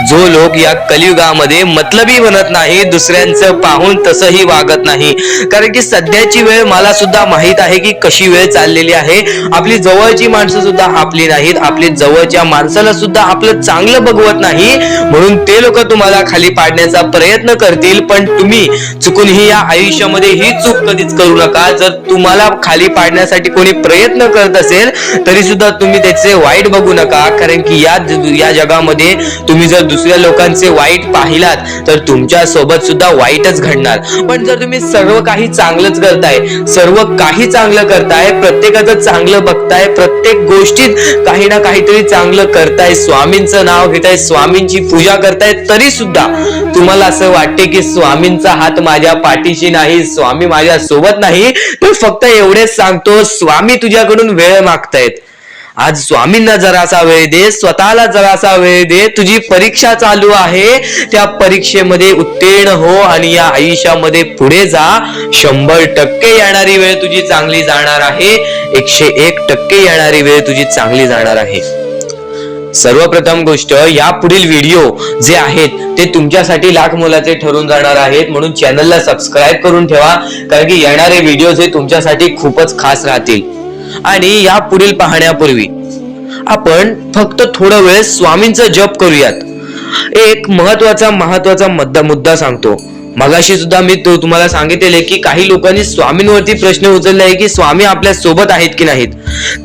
जो लोक या कलियुगामध्ये मतलबी बनत नाही, दुसऱ्यांचं पाहून तसंही वागत नाही. कारण की सध्याची वेळ मला सुद्धा माहित आहे की कशी वेळ चाललेली आहे. आपली जवळची माणसं सुद्धा आपली नाहीत, आपली जवळच्या माणसाला सुद्धा आपलं चांगलं बघवत नाही. म्हणून ते लोक तुम्हाला खाली पाडण्याचा प्रयत्न करतील, पण तुम्ही चुकूनही या आयुष्यामध्ये ही चूक कधीच करू नका. जर तुम्हाला खाली पाडण्यासाठी कोणी प्रयत्न करत असेल तरी सुद्धा तुम्ही त्याचे वाईट बघू नका. कारण की या जगामध्ये तुम्ही जर दुसऱ्या लोकांचे वाईट पाहिलात तर तुमच्या सोबत सुद्धा वाईटच घडणार. पण जर तुम्ही सर्व काही चांगलंच करताय, सर्व काही चांगलं करताय, प्रत्येकाचं चांगलं बघताय, प्रत्येक गोष्टीत काही ना काहीतरी चांगलं करताय, स्वामींचं नाव घेताय, स्वामींची पूजा करताय, तरी सुद्धा तुम्हाला असं वाटते की स्वामींचा हात माझ्या पाठीशी नाही, स्वामी माझ्या सोबत नाही, तर फक्त एवढेच सांगतो, स्वामी तुझ्याकडून वेळ मागतायत. आज स्वामींना जरासा वेळ दे, स्वतःला जरासा वेळ दे. तुझी परीक्षा चालू आहे, त्या परीक्षेमध्ये उत्तीर्ण हो आणि या आयुष्यामध्ये पुढे जा. 100% येणारी वेळ तुझी चांगली जाणार आहे, 101% येणारी वेळ तुझी चांगली जाणार आहे. सर्वप्रथम गोष्ट, या पुढील व्हिडिओ जे आहेत ते तुमच्यासाठी लाख मोलाचे ठरून जाणार आहेत. म्हणून चॅनलला सबस्क्राईब करून ठेवा, कारण की येणारे व्हिडिओ जे तुमच्यासाठी खूपच खास राहतील. आणि या पुढील पाहण्यापूर्वी आपण फक्त थोडा वेळ स्वामींचा जप करूयात. एक महत्वाचा मुद्दा सांगतो. मगाशी सुद्धा मी तुम्हाला सांगितले की काही लोकांनी स्वामींवरती प्रश्न उचलले आहे की स्वामी आपल्या सोबत आहेत की नाहीत.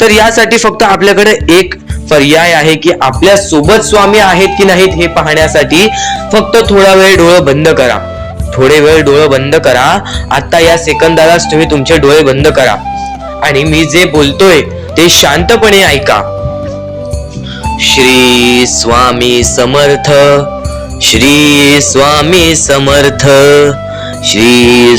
तर यासाठी फक्त आपल्याकडे एक पर्याय आहे की आपल्या सोबत स्वामी आहेत की नाहीत हे पाहण्यासाठी फक्त थोडा वेळ डोळे बंद करा. थोडे वेळ डोळे बंद करा. आता या सेकंदालाच तुम्ही तुमचे डोळे बंद करा आणि मी जे बोलतोय ते शांतपणे ऐका. श्री स्वामी समर्थ, श्री स्वामी समर्थ, श्री